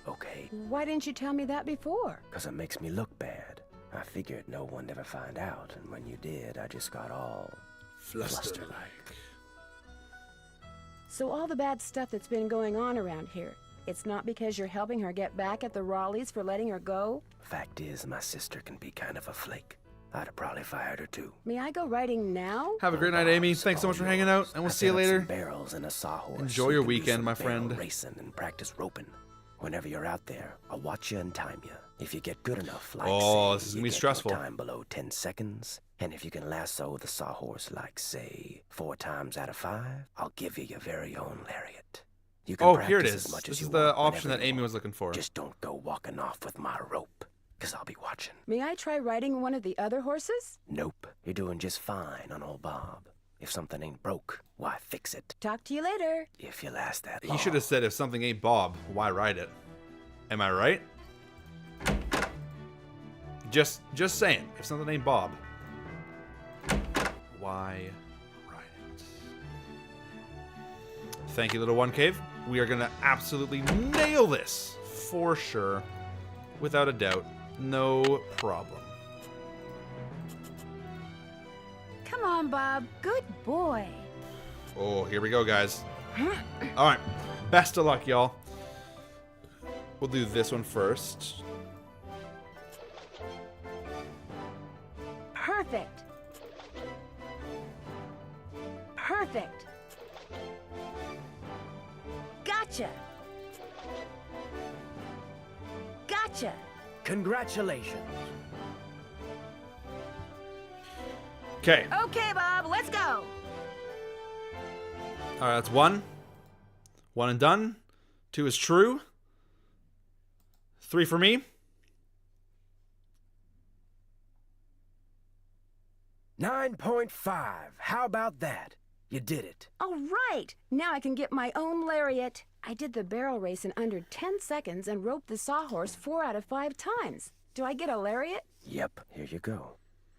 Okay? Why didn't you tell me that before? 'Cause it makes me look bad. I figured no one'd ever find out, and when you did, I just got all fluster-like. So all the bad stuff that's been going on around here, it's not because you're helping her get back at the Raleighs for letting her go? Fact is, my sister can be kind of a flake. I'd have probably fired her too. May I go riding now? Have a great night, Amy. Thanks so much for hanging out, and we'll see you later. Barrels and a sawhorse. Enjoy your weekend, my friend. Racing and practice roping. Whenever you're out there, I'll watch you and time you. If you get good enough, like Oh, say, this is you gonna be get stressful. your time below 10 seconds, and if you can lasso the sawhorse like, say, 4 times out of 5, I'll give you your very own lariat. You can Oh, here it practice is. as much This as is you the want option whenever that you Amy want. was looking for. Just don't go walking off with my rope, because I'll be watching. May I try riding one of the other horses? Nope, you're doing just fine on old Bob. If something ain't broke, why fix it? Talk to you later. If you last that He long. should have said, if something ain't Bob, why ride it? Am I right? Just saying, if something ain't Bob, why ride it? Thank you, little one cave. We are gonna absolutely nail this for sure, without a doubt. No problem. Come on, Bob. Good boy. Oh, here we go, guys. All right, best of luck, y'all. We'll do this one first. Perfect. Perfect. Gotcha. Gotcha. Congratulations. Okay. Okay, Bob, let's go. All right, that's 1. 1 and done. 2 is true. 3 for me. 9.5. How about that? You did it. All right. Now I can get my own lariat. I did the barrel race in under 10 seconds and roped the sawhorse 4 out of 5 times. Do I get a lariat? Yep, here you go.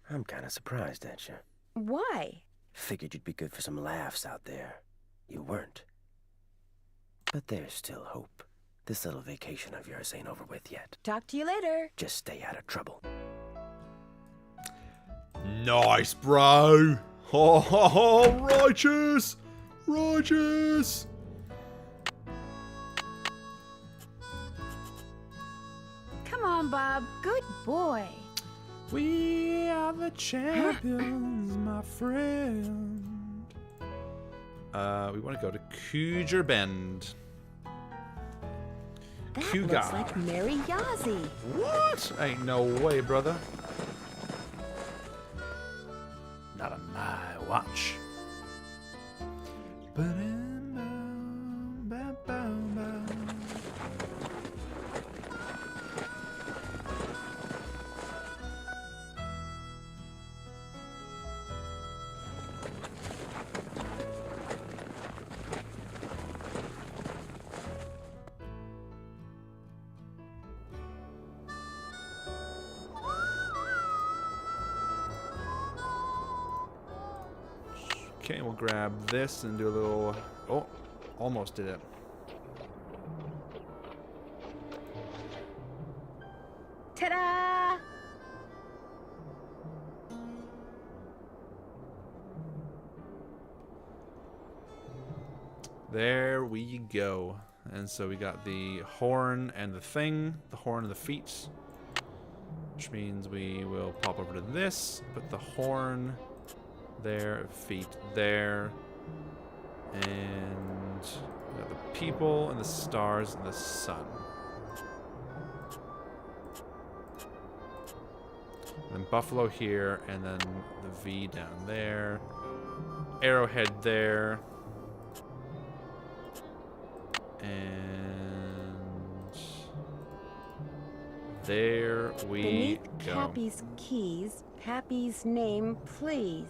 I'm kind of surprised at you. Why? Figured you'd be good for some laughs out there. You weren't. But there's still hope. This little vacation of yours ain't over with yet. Talk to you later. Just stay out of trouble. Nice, bro. Ho, ho, ho, righteous. Righteous. Come on, Bob. Good boy. We are the champions, my friend. We want to go to Cougar Bend. That Cougar. looks like Mary Yazzie. What? Ain't no way, brother. Not on my watch. Okay, we'll grab this and do a little... Oh, almost did it. Ta-da! There we go. And so we got the horn and the thing, the horn and the feet, which means we will pop over to this, put the horn there, feet there, and we got the people and the stars and the sun. And then buffalo here, and then the V down there, arrowhead there. And there we Beneath go. Pappy's keys, Pappy's name, please.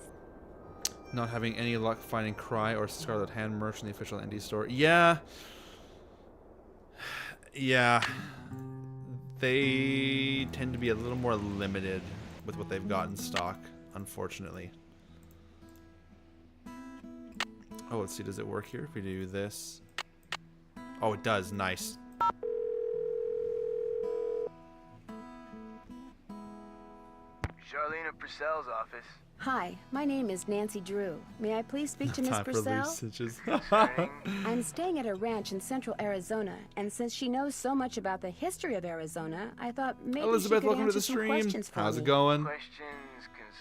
Not having any luck finding Cry or Scarlet Hand merch in the official indie store. Yeah. Yeah. They tend to be a little more limited with what they've got in stock, unfortunately. Oh, let's see. Does it work here if we do this? Oh, it does. Nice. Charlene Purcell's office. Hi, my name is Nancy Drew. May I please speak to Miss Time for Purcell? loose stitches. I'm staying at a ranch in central Arizona, and since she knows so much about the history of Arizona, I thought maybe Elizabeth, she could welcome to answer the some stream. questions for How's me. it going? Questions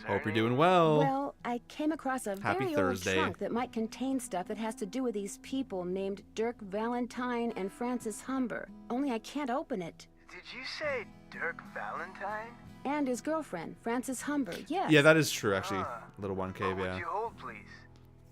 Hope you're doing well. Well, I came across a Happy very Thursday. old trunk that might contain stuff that has to do with these people named Dirk Valentine and Francis Humber. Only I can't open it. Did you say Dirk Valentine? And his girlfriend, Francis Humber, yes. Yeah, that is true, actually. Little 1 cave, yeah. Would you hold, please?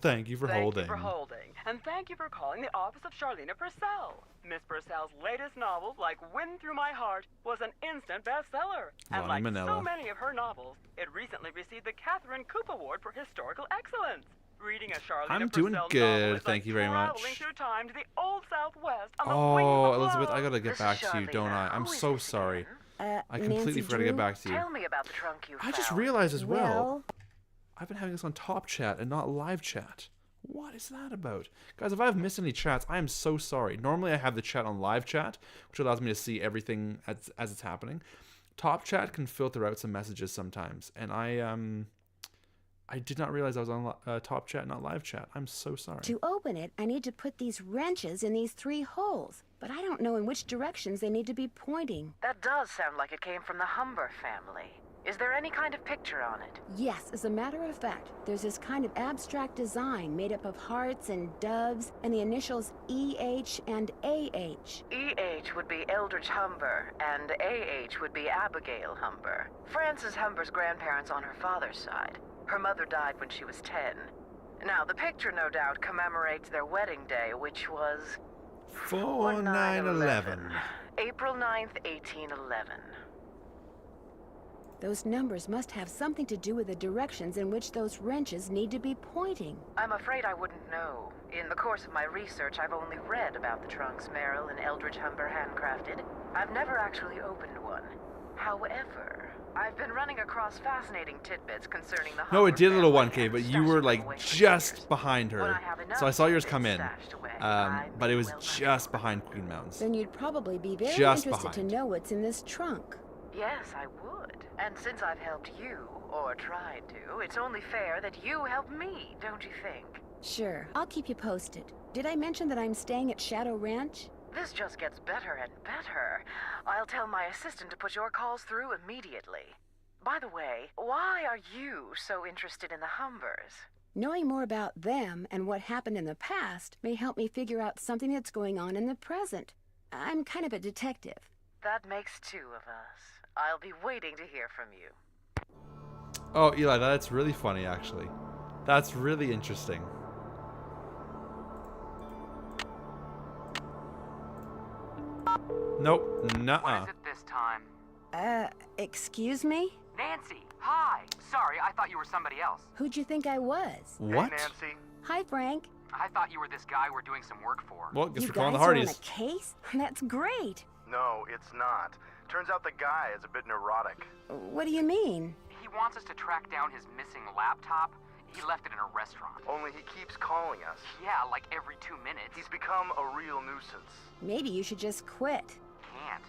Thank you for holding. Thank you for holding. And thank you for calling the office of Charlene Purcell. Miss Purcell's latest novel, like Wind Through My Heart, was an instant bestseller. And Lonnie like Manella. so many of her novels, it recently received the Catherine Coop Award for Historical Excellence. Reading a Charlene I'm Purcell doing novel good, is thank like you very much. traveling through time to the old Southwest on the Oh, Elizabeth, I gotta get back to you, don't I? I'm so sorry. I completely Nancy forgot to get Drew? back to you. Tell me about the trunk you I just found. realized as well, I've been having this on Top Chat and not Live Chat. What is that about? Guys, if I've missed any chats, I am so sorry. Normally I have the chat on Live Chat, which allows me to see everything as it's happening. Top Chat can filter out some messages sometimes, and I did not realize I was on Top Chat, not Live Chat. I'm so sorry. To open it, I need to put these wrenches in these 3 holes, but I don't know in which directions they need to be pointing. That does sound like it came from the Humber family. Is there any kind of picture on it? Yes, as a matter of fact, there's this kind of abstract design made up of hearts and doves and the initials EH and AH. EH would be Eldridge Humber, and AH would be Abigail Humber. Frances Humber's grandparents on her father's side. Her mother died when she was 10. Now, the picture no doubt commemorates their wedding day, which was 4911. April 9th, 1811. Those numbers must have something to do with the directions in which those wrenches need to be pointing. I'm afraid I wouldn't know. In the course of my research, I've only read about the trunks Merrill and Eldridge Humber handcrafted. I've never actually opened one. However, I've been running across fascinating tidbits concerning the No, Humber it did a little family 1K, but and you were stashing them like away for just years. behind When her. I have enough So I saw yours tidbits come in. stashed away, But it was just behind Queen Mountains. Then you'd probably be very Just interested behind. to know what's in this trunk. Yes, I would. And since I've helped you, or tried to, it's only fair that you help me, don't you think? Sure, I'll keep you posted. Did I mention that I'm staying at Shadow Ranch? This just gets better and better. I'll tell my assistant to put your calls through immediately. By the way, why are you so interested in the Humbers? Knowing more about them and what happened in the past may help me figure out something that's going on in the present. I'm kind of a detective. That makes 2 of us. I'll be waiting to hear from you. Oh, Eli, that's really funny, actually. That's really interesting. Nope, nuh-uh. What is it this time? Excuse me? Nancy, hi. Sorry, I thought you were somebody else. Who'd you think I was? What? Hey, Nancy. Hi, Frank. I thought you were this guy we're doing some work for. Well, guess You we're calling the guys are on Hardys. a case? That's great. No, it's not. Turns out the guy is a bit neurotic. What do you mean? He wants us to track down his missing laptop. He left it in a restaurant. Only he keeps calling us. Yeah, like every 2 minutes. He's become a real nuisance. Maybe you should just quit. Can't.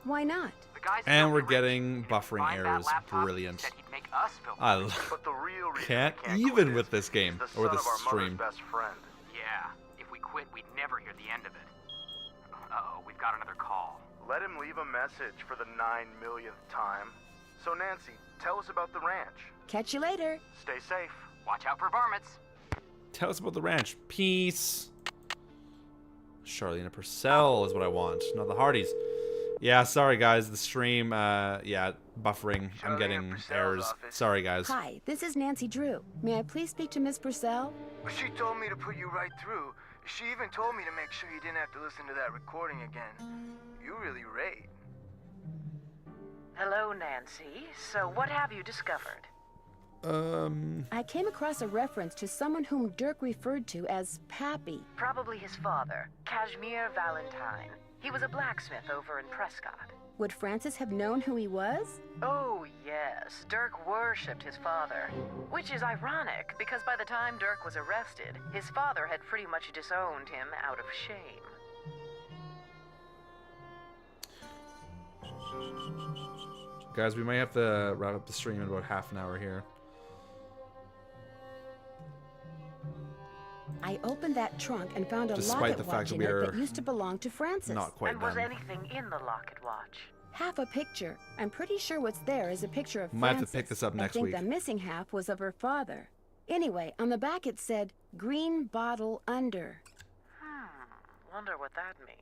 Why not? The guy's And we're filthy rich. getting buffering Find that errors. laptop, Brilliant. said he'd make us filthy I rich. But the real reason can't we can't even quit with is this game he's the or son this of our stream. mother's best friend. Yeah, if we quit, we'd never hear the end of it. Uh-oh, we've got another call. Let him leave a message for the 9 millionth time. So Nancy, tell us about the ranch. Catch you later. Stay safe. Watch out for varmints. Tell us about the ranch. Peace. Charlene Purcell is what I want, not the Hardys. Yeah, sorry guys, the stream, yeah, buffering. I'm getting errors. Sorry guys. Hi, this is Nancy Drew. May I please speak to Miss Purcell? She told me to put you right through. She even told me to make sure you didn't have to listen to that recording again. You really rate. Hello, Nancy. So what have you discovered? I came across a reference to someone whom Dirk referred to as Pappy. Probably his father, Kashmir Valentine. He was a blacksmith over in Prescott. Would Francis have known who he was? Oh, yes. Dirk worshipped his father. Which is ironic, because by the time Dirk was arrested, his father had pretty much disowned him out of shame. Guys, we might have to wrap up the stream in about half an hour here. I opened that trunk and found a Despite locket the fact watch that in we it are that used to belong to Frances. not quite And was done. anything in the locket watch? Half a picture. I'm pretty sure what's there is a picture of Might have Frances. to pick this up next I think week. the missing half was of her father. Anyway, on the back it said, green bottle under. Wonder what that means.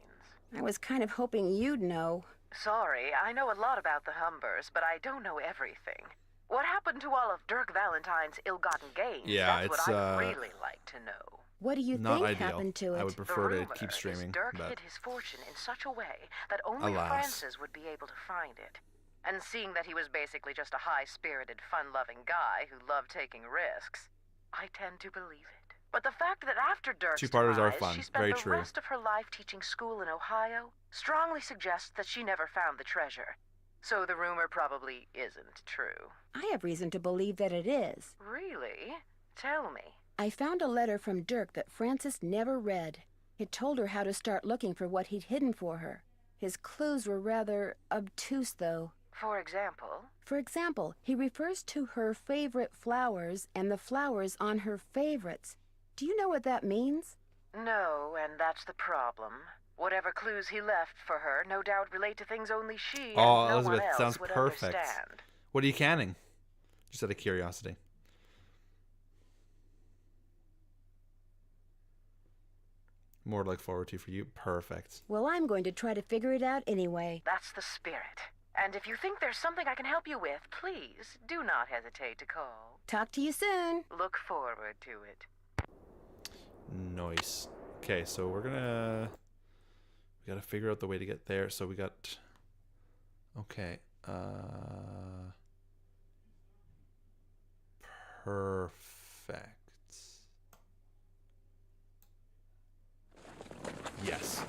I was kind of hoping you'd know. Sorry, I know a lot about the Humbers, but I don't know everything. What happened to all of Dirk Valentine's ill-gotten gains? Yeah, That's it's, what I'd really like to know. What do you Not think ideal. happened to it? I would prefer The to rumor keep is streaming, Dirk but hid his fortune in such a way that only alas. Francis would be able to find it. And seeing that he was basically just a high-spirited, fun-loving guy who loved taking risks, I tend to believe it. But the fact that after Dirk's Two-parters are demise, fun. she spent Very the true. rest of her life teaching school in Ohio strongly suggests that she never found the treasure. So the rumor probably isn't true. I have reason to believe that it is. Really? Tell me. I found a letter from Dirk that Frances never read. It told her how to start looking for what he'd hidden for her. His clues were rather obtuse, though. For example? For example, he refers to her favorite flowers and the flowers on her favorites. Do you know what that means? No, and that's the problem. Whatever clues he left for her no doubt relate to things only she and oh, no Elizabeth, one else sounds would perfect. understand. What are you canning? Just out of curiosity. More to look forward to for you. Perfect. Well, I'm going to try to figure it out anyway. That's the spirit. And if you think there's something I can help you with, please do not hesitate to call. Talk to you soon. Look forward to it. Nice. Okay, so we gotta figure out the way to get there. So we got, okay, perfect. Yes.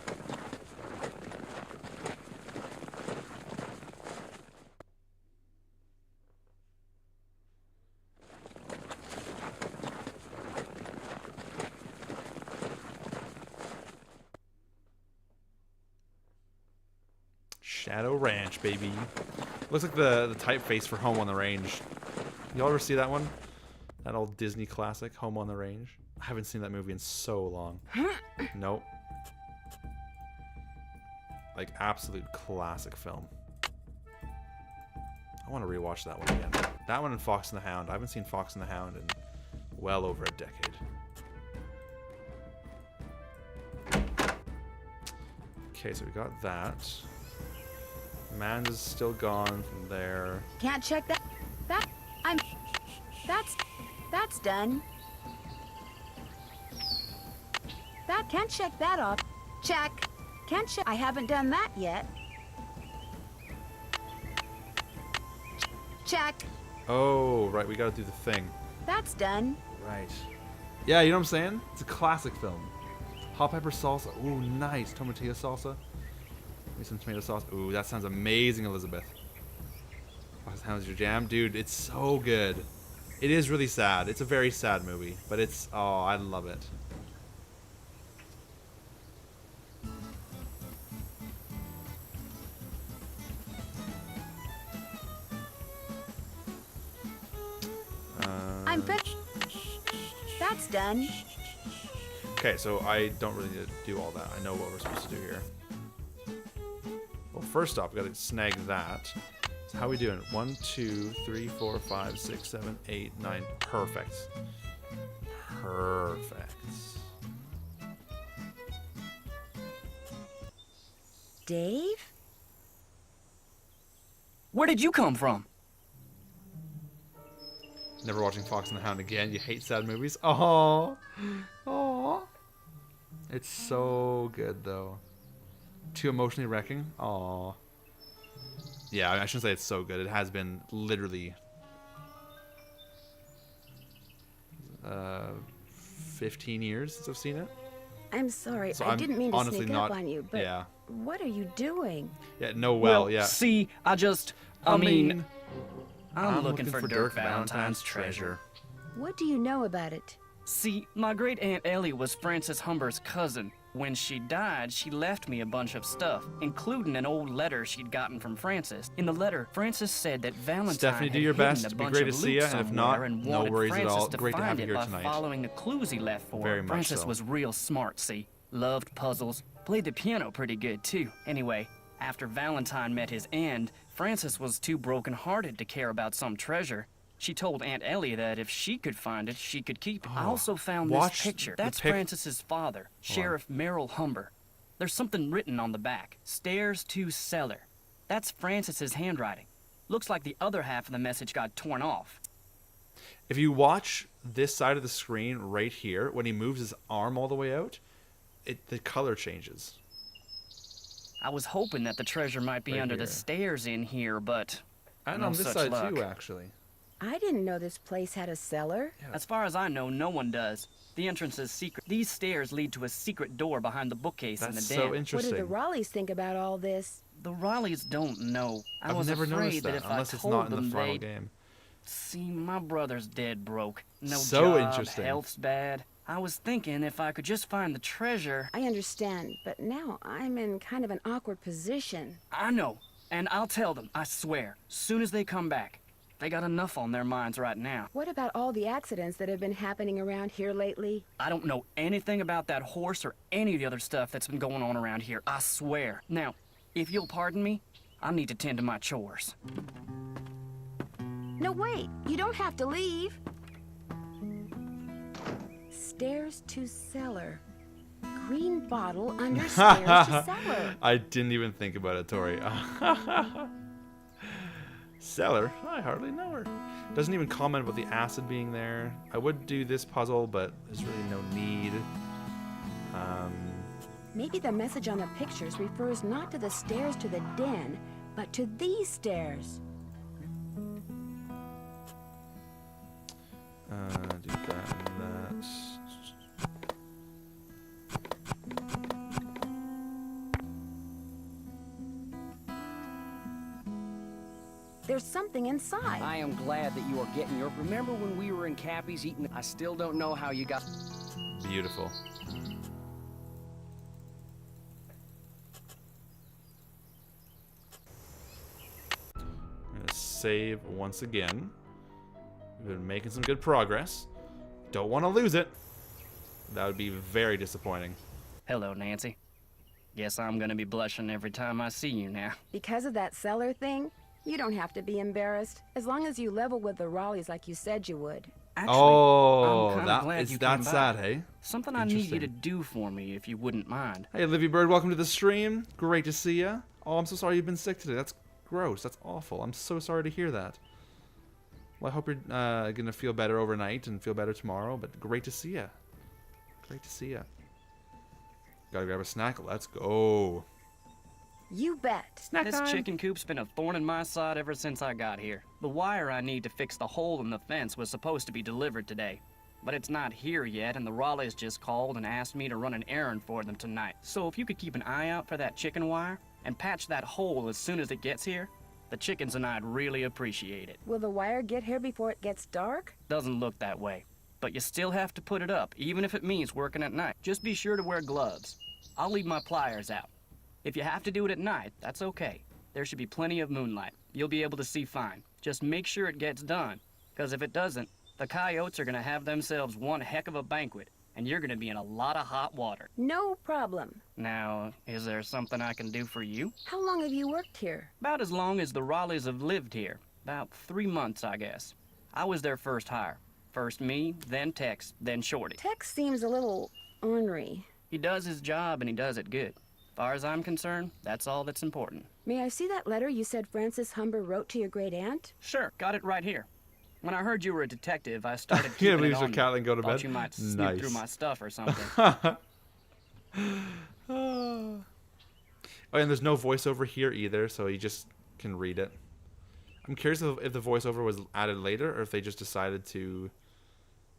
Shadow Ranch, baby. Looks like the typeface for Home on the Range. Y'all ever see that one? That old Disney classic, Home on the Range? I haven't seen that movie in so long. Nope. Like, absolute classic film. I want to rewatch that one again. That one and Fox and the Hound. I haven't seen Fox and the Hound in well over a decade. Okay, so we got that. Mans is still gone from there. Can't check that. That's done. That can't check that off. Check. Can't check. I haven't done that yet. Check. Oh, right, we gotta do the thing. That's done. Right. Yeah, you know what I'm saying? It's a classic film. Hot pepper salsa. Ooh, nice. Tomatillo salsa. Maybe some tomato sauce. Ooh, that sounds amazing, Elizabeth. How's your jam? Dude, it's so good. It is really sad. It's a very sad movie, but it's, oh, I love it. I'm finished. That's done. Okay, so I don't really need to do all that. I know what we're supposed to do here. Well, first off, we gotta snag that. So how are we doing? 1, 2, 3, 4, 5, 6, 7, 8, 9. Perfect. Perfect. Dave? Where did you come from? Never watching Fox and the Hound again. You hate sad movies? Oh, oh. It's so good though. Too emotionally wrecking. Aw. Yeah, I shouldn't say it's so good. It has been literally 15 years since I've seen it. I'm sorry. So I I'm didn't mean to honestly sneak not- up on you, but yeah. what are you doing? Yeah, no, yeah. See, I mean, I'm looking for Dirk Valentine's treasure. What do you know about it? See, my great Aunt Ellie was Frances Humber's cousin. When she died, she left me a bunch of stuff, including an old letter she'd gotten from Francis. In the letter, Francis said that Valentine Stephanie, do had your hidden best. a It'd be bunch great of to see loot ya, and if somewhere not, and no wanted worries at Francis all. to Great to find have you it here by tonight. following the clues he left for her. Very much Francis so. was real smart, see? Loved puzzles, played the piano pretty good too. Anyway, after Valentine met his end, Francis was too broken-hearted to care about some treasure. She told Aunt Ellie that if she could find it, she could keep it. I also found this picture. That's Francis's father, Sheriff Merrill Humber. There's something written on the back. Stairs to cellar. That's Francis's handwriting. Looks like the other half of the message got torn off. If you watch this side of the screen right here, when he moves his arm all the way out, the color changes. I was hoping that the treasure might be under the stairs in here, but and no on this such side luck. too, actually. I didn't know this place had a cellar. As far as I know, no one does. The entrance is secret. These stairs lead to a secret door behind the bookcase in the den. so interesting. What do the Raleighs think about all this? The Raleighs don't know. I was never afraid noticed that, if unless I it's told not in them the final they'd... game. See, my brother's dead broke. No So job, interesting. health's bad. I was thinking if I could just find the treasure... I understand, but now I'm in kind of an awkward position. I know, and I'll tell them, I swear, soon as they come back. They got enough on their minds right now. What about all the accidents that have been happening around here lately? I don't know anything about that horse or any of the other stuff that's been going on around here, I swear. Now, if you'll pardon me, I need to tend to my chores. No, wait, you don't have to leave. Stairs to cellar. Green bottle under stairs to cellar. I didn't even think about it, Tori. Cellar? I hardly know her. Doesn't even comment about the acid being there. I would do this puzzle, but there's really no need. Maybe the message on the pictures refers not to the stairs to the den, but to these stairs. Do that and that. There's something inside. I am glad that you are getting your... Remember when we were in Cappy's eating... I still don't know how you got... Beautiful. I'm gonna save once again. We've been making some good progress. Don't want to lose it. That would be very disappointing. Hello, Nancy. Guess I'm gonna be blushing every time I see you now. Because of that cellar thing, you don't have to be embarrassed, as long as you level with the Raleighs like you said you would. Actually, oh, I'm kinda glad you came that's by. sad, hey? Something I need you to do for me, if you wouldn't mind. Hey, Livy Bird, welcome to the stream. Great to see ya. Oh, I'm so sorry you've been sick today. That's gross. That's awful. I'm so sorry to hear that. Well, I hope you're gonna feel better overnight and feel better tomorrow. But great to see ya. Great to see ya. Gotta grab a snack. Let's go. You bet. This chicken coop's been a thorn in my side ever since I got here. The wire I need to fix the hole in the fence was supposed to be delivered today. But it's not here yet, and the Raleighs just called and asked me to run an errand for them tonight. So if you could keep an eye out for that chicken wire, and patch that hole as soon as it gets here, the chickens and I'd really appreciate it. Will the wire get here before it gets dark? Doesn't look that way. But you still have to put it up, even if it means working at night. Just be sure to wear gloves. I'll leave my pliers out. If you have to do it at night, that's okay. There should be plenty of moonlight. You'll be able to see fine. Just make sure it gets done, because if it doesn't, the coyotes are gonna have themselves one heck of a banquet, and you're gonna be in a lot of hot water. No problem. Now, is there something I can do for you? How long have you worked here? About as long as the Raleighs have lived here. About 3 months, I guess. I was their first hire. First me, then Tex, then Shorty. Tex seems a little ornery. He does his job, and he does it good. As far as I'm concerned, that's all that's important. May I see that letter you said Francis Humber wrote to your great aunt? Sure, got it right here. When I heard you were a detective, I started Yeah, keeping it leaves her on cat me. and go to Thought bed. you might snoop Nice. through my stuff or something. Oh, and there's no voiceover here either, so you just can read it. I'm curious if the voiceover was added later, or if they just decided to,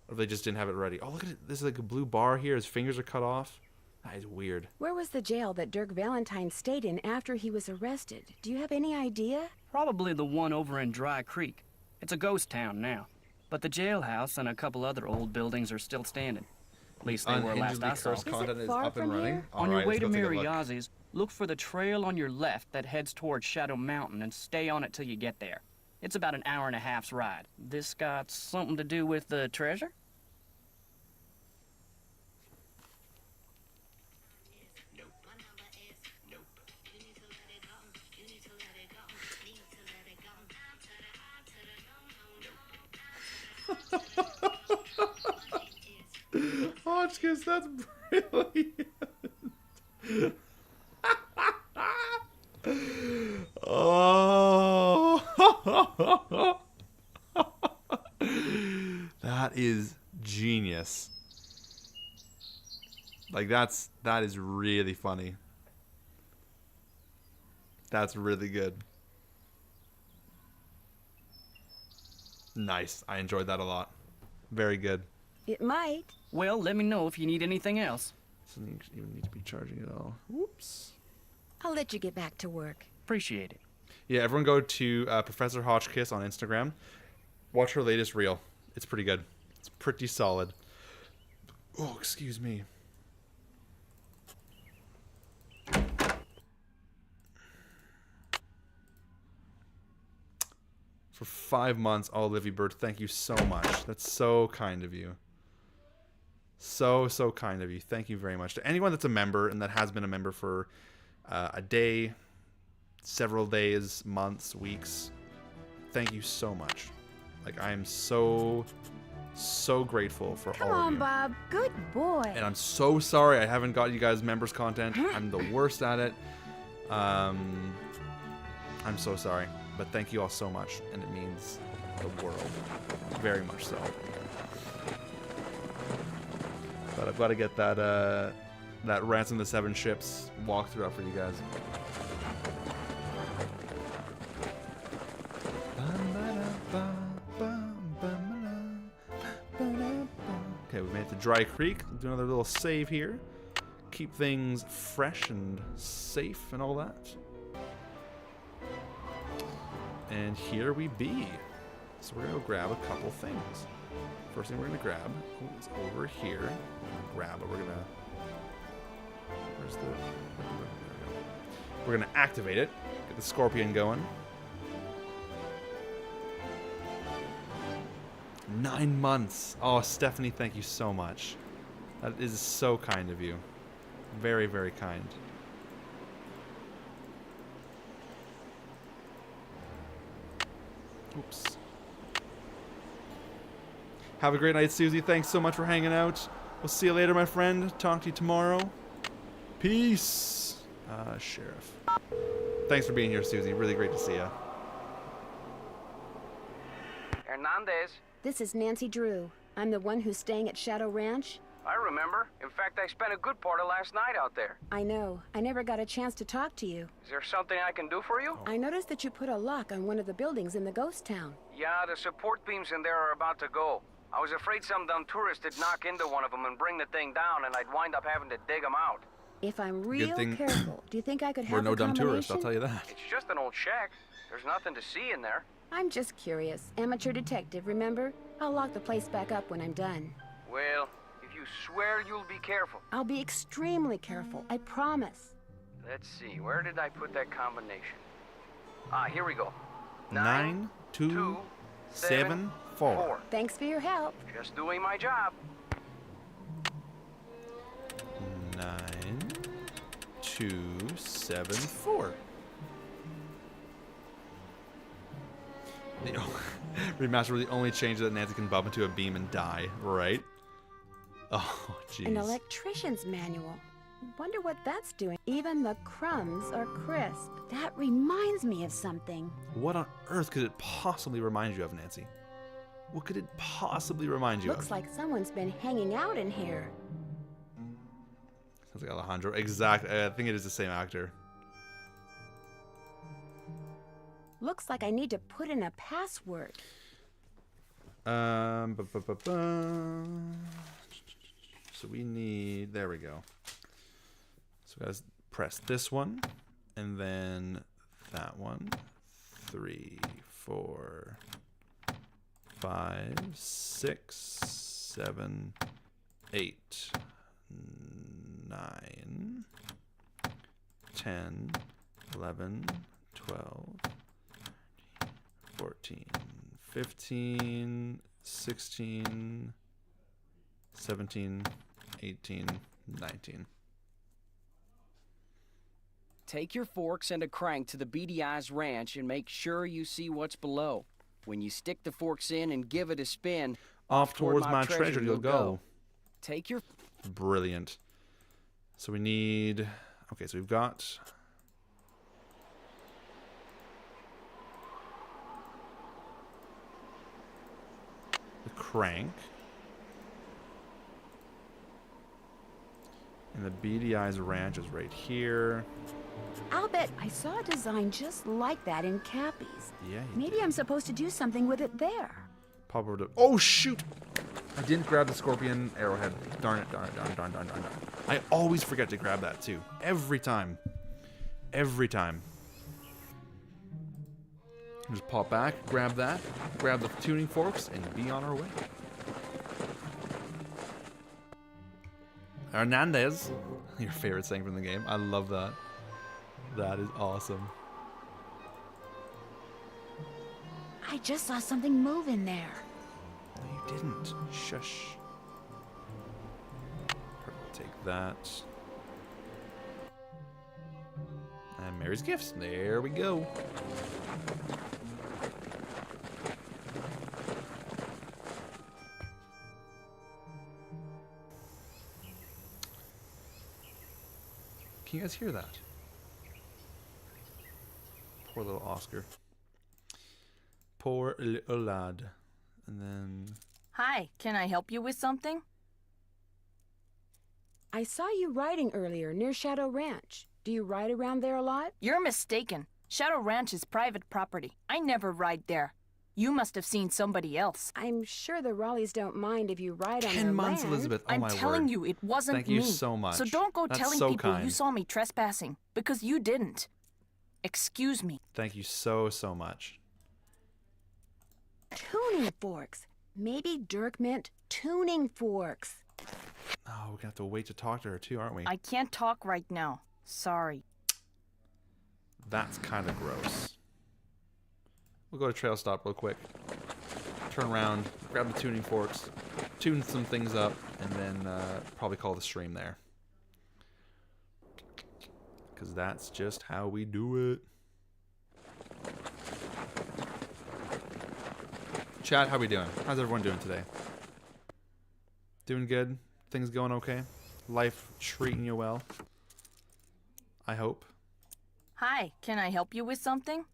or if they just didn't have it ready. Oh, look at it. This is like a blue bar here. His fingers are cut off. That is weird. Where was the jail that Dirk Valentine stayed in after he was arrested? Do you have any idea? Probably the one over in Dry Creek. It's a ghost town now. But the jailhouse and a couple other old buildings are still standing. At least they were last I saw. Cursed content is up and running. On your Alright, way let's to go take a look. Mariazi's, look for the trail on your left that heads towards Shadow Mountain and stay on it till you get there. It's about an hour and a half's ride. This got something to do with the treasure? Hotchkiss, that's brilliant. Oh, that is genius. Like that is really funny. That's really good. Nice. I enjoyed that a lot. Very good. It might. Well, let me know if you need anything else. Doesn't even need to be charging at all. Whoops. I'll let you get back to work. Appreciate it. Yeah, everyone go to Professor Hotchkiss on Instagram. Watch her latest reel. It's pretty good. It's pretty solid. Oh, excuse me. For 5 months, Olivia Bird, thank you so much. That's so kind of you. So kind of you. Thank you very much. To anyone that's a member and that has been a member for a day, several days, months, weeks, thank you so much. Like, I am so grateful for Come all of on, you. Bob. Good boy. And I'm so sorry I haven't got you guys members content. I'm the worst at it. I'm so sorry. But thank you all so much, and it means the world. Very much so. But I've got to get that Ransom the Seven Ships walkthrough up for you guys. Okay, we made it to Dry Creek. We'll do another little save here. Keep things fresh and safe and all that. And here we be. So we're gonna go grab a couple things. First thing we're gonna grab is over here. Grab it. We're gonna. Where's the? We're gonna activate it. Get the scorpion going. 9 months. Oh, Stephanie, thank you so much. That is so kind of you. Very, very kind. Oops. Have a great night, Susie. Thanks so much for hanging out. We'll see you later, my friend. Talk to you tomorrow. Peace. Sheriff. Thanks for being here, Susie. Really great to see you. Hernandez. This is Nancy Drew. I'm the one who's staying at Shadow Ranch. I remember. In fact, I spent a good part of last night out there. I know. I never got a chance to talk to you. Is there something I can do for you? I noticed that you put a lock on one of the buildings in the ghost town. Yeah, the support beams in there are about to go. I was afraid some dumb tourist would knock into one of them and bring the thing down, and I'd wind up having to dig them out. If I'm real careful, do you think I could have We're no a dumb combination? tourists, I'll tell you that. It's just an old shack. There's nothing to see in there. I'm just curious. Amateur detective, remember? I'll lock the place back up when I'm done. Well, if you swear you'll be careful. I'll be extremely careful, I promise. Let's see, where did I put that combination? Ah, here we go. 9, 2, 7, 4. Thanks for your help. Just doing my job. 9, 2, 7, 4. Remaster, the only change that Nancy can bump into a beam and die, right? Oh, jeez. An electrician's manual. Wonder what that's doing. Even the crumbs are crisp. That reminds me of something. What on earth could it possibly remind you of, Nancy? What could it possibly remind you Looks of? like someone's been hanging out in here. Sounds like Alejandro. Exactly. I think it is the same actor. Looks like I need to put in a password. So we need, there we go. So guys, press this one, and then that one. 3, 4, 5, 6, 7, 8, 9, 10, 11, 12, 14, 15, 16, 17, 18, 19. Take your forks and a crank to the Beady Eyes Ranch and make sure you see what's below. When you stick the forks in and give it a spin, off towards my treasure you'll go. Take your... Brilliant. So we need... Okay, so we've got... the crank. And the Beady Eyes Ranch is right here. I'll bet I saw a design just like that in Cappy's. Yeah, Maybe I'm supposed to do something with it there. Pop over to... Oh, shoot! I didn't grab the scorpion arrowhead. Darn it, darn it, darn it, darn it, darn it, darn it. I always forget to grab that, too. Every time. Every time. Just pop back, grab that, grab the tuning forks, and be on our way. Hernandez. Your favorite saying from the game. I love that. That is awesome. I just saw something move in there. No, you didn't. Shush. Take that. And Mary's gifts. There we go. Can you guys hear that? Poor little Oscar. Poor little lad. And then... Hi, can I help you with something? I saw you riding earlier near Shadow Ranch. Do you ride around there a lot? You're mistaken. Shadow Ranch is private property. I never ride there. You must have seen somebody else. I'm sure the Raleighs don't mind if you ride on their 10 months, land. Elizabeth. Oh, I'm my telling word. you, it wasn't Thank me. you so much. So don't go That's telling so people kind. you saw me trespassing, because you didn't. Excuse me. Thank you so, so much. Tuning forks. Maybe Dirk meant tuning forks. Oh, we're gonna have to wait to talk to her too, aren't we? I can't talk right now. Sorry. That's kind of gross. We'll go to Trail Stop real quick. Turn around, grab the tuning forks, tune some things up, and then probably call the stream there. Because that's just how we do it. Chat, how we doing? How's everyone doing today? Doing good? Things going okay? Life treating you well? I hope. Hi, can I help you with something?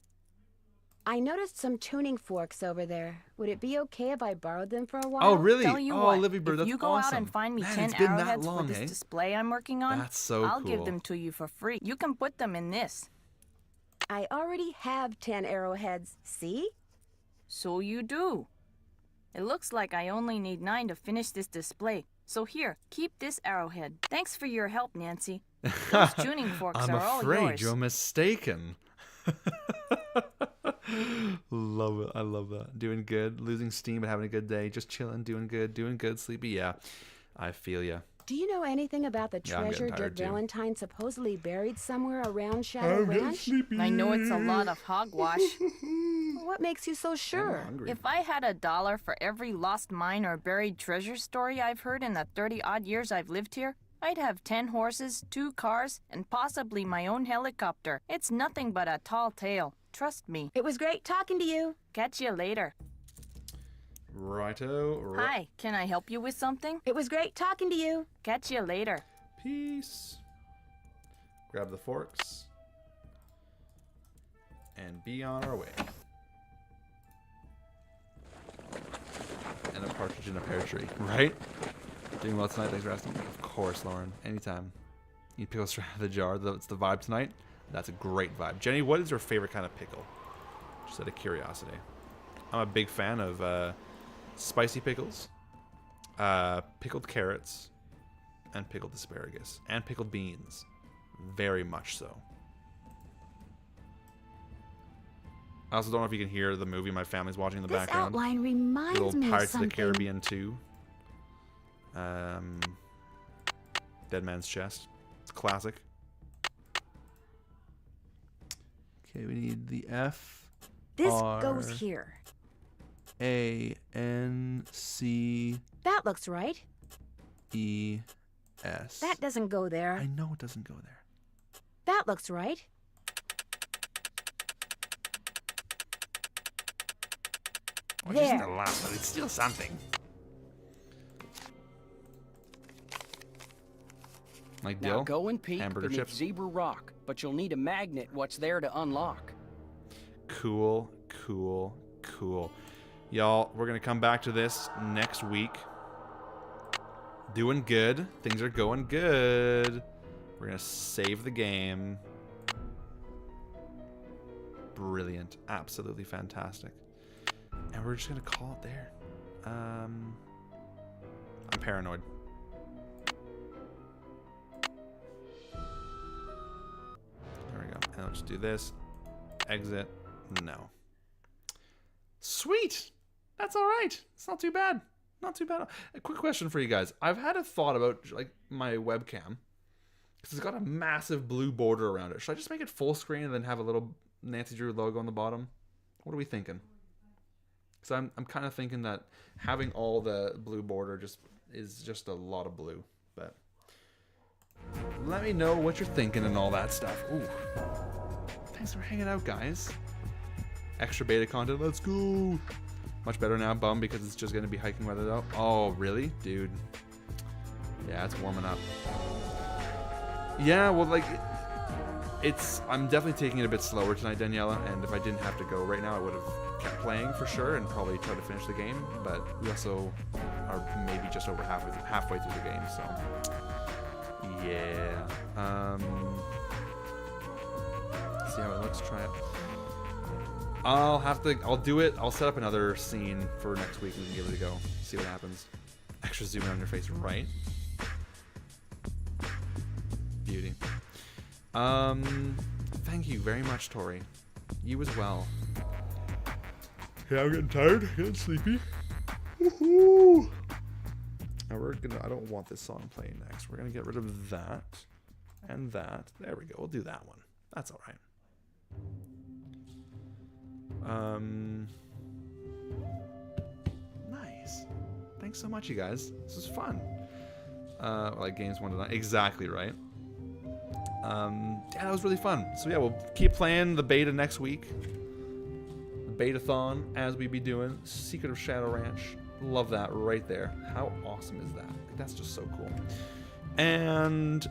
I noticed some tuning forks over there. Would it be okay if I borrowed them for a while? Oh, really? Tell you oh, what, Olivia Bird, if that's you go awesome. out and find me Man, 10 it's been that arrowheads long, for this eh? display I'm working on, That's so I'll cool. give them to you for free. You can put them in this. I already have 10 arrowheads. See? So you do. It looks like I only need 9 to finish this display. So here, keep this arrowhead. Thanks for your help, Nancy. Those tuning forks I'm are all afraid yours. you're mistaken. Love it. I love that. Doing good. Losing steam but having a good day. Just chilling. Doing good. Sleepy. Yeah. I feel ya. Do you know anything about the Yeah, I'm getting treasure tired, Dick too. Valentine supposedly buried somewhere around Shadow Ranch? I know it's a lot of hogwash. What makes you so sure? If I had $1 for every lost mine or buried treasure story I've heard in the 30-odd years I've lived here, I'd have 10 horses, 2 cars, and possibly my own helicopter. It's nothing but a tall tale. Trust me. It was great talking to you. Catch you later. Righto. Hi, can I help you with something? It was great talking to you. Catch you later. Peace. Grab the forks. And be on our way. And a partridge in a pear tree, right? Doing well tonight, thanks for asking. Of course, Lauren. Anytime. You pickle straight out of the jar. That's the vibe tonight. That's a great vibe. Jenny, what is your favorite kind of pickle? Just out of curiosity. I'm a big fan of spicy pickles, pickled carrots, and pickled asparagus, and pickled beans. Very much so. I also don't know if you can hear the movie my family's watching in the This background. outline reminds Little me of Pirates of the something. Caribbean 2. Dead Man's Chest. It's classic. Okay, we need the F. This R, goes here. A N C That looks right. E S. That doesn't go there. I know it doesn't go there. That looks right. Which isn't a lot, but it's still something. Like Now dill? go and peek Hamburger beneath chips? Zebra Rock, but you'll need a magnet what's there to unlock. Cool, cool, cool. Y'all, we're going to come back to this next week. Doing good. Things are going good. We're going to save the game. Brilliant. Absolutely fantastic. And we're just going to call it there. I'm paranoid. There we go. And I'll just do this. Exit. No. Sweet. That's all right. It's not too bad. Not too bad. A quick question for you guys. I've had a thought about like my webcam because it's got a massive blue border around it. Should I just make it full screen and then have a little Nancy Drew logo on the bottom? What are we thinking? Because I'm kind of thinking that having all the blue border is just a lot of blue. But let me know what you're thinking and all that stuff. Ooh. Thanks for hanging out, guys. Extra beta content. Let's go. Much better now, bum, because it's just going to be hiking weather, though. Oh, really? Dude. Yeah, it's warming up. Yeah, well, like, I'm definitely taking it a bit slower tonight, Daniela, and if I didn't have to go right now, I would have kept playing for sure and probably tried to finish the game, but we also are maybe just over halfway through the game, so... Yeah. See how it looks. Try it. I'll do it. I'll set up another scene for next week and we can give it a go. See what happens. Extra zoom in on your face, right? Beauty. Thank you very much, Tori. You as well. Yeah, I'm getting tired. Getting sleepy. Woohoo! Now I don't want this song playing next. We're gonna get rid of that and that. There we go. We'll do that one. That's all right. Nice. Thanks so much, you guys. This is fun. Like games 1 to 9. Exactly right. Yeah, that was really fun. So yeah, we'll keep playing the beta next week. The beta-thon, as we be doing. Secret of Shadow Ranch. Love that right there. How awesome is that? That's just so cool. And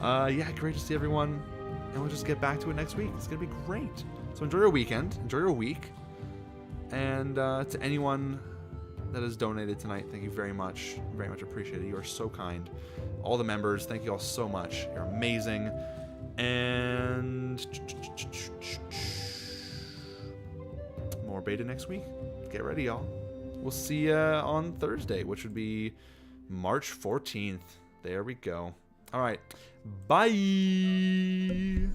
yeah, great to see everyone. And we'll just get back to it next week. It's gonna be great. So enjoy your weekend, enjoy your week. And to anyone that has donated tonight, thank you very much. Very much appreciated. You are so kind. All the members, thank you all so much. You're amazing. And more beta next week. Get ready, y'all. We'll see you on Thursday, which would be March 14th. There we go. All right. Bye.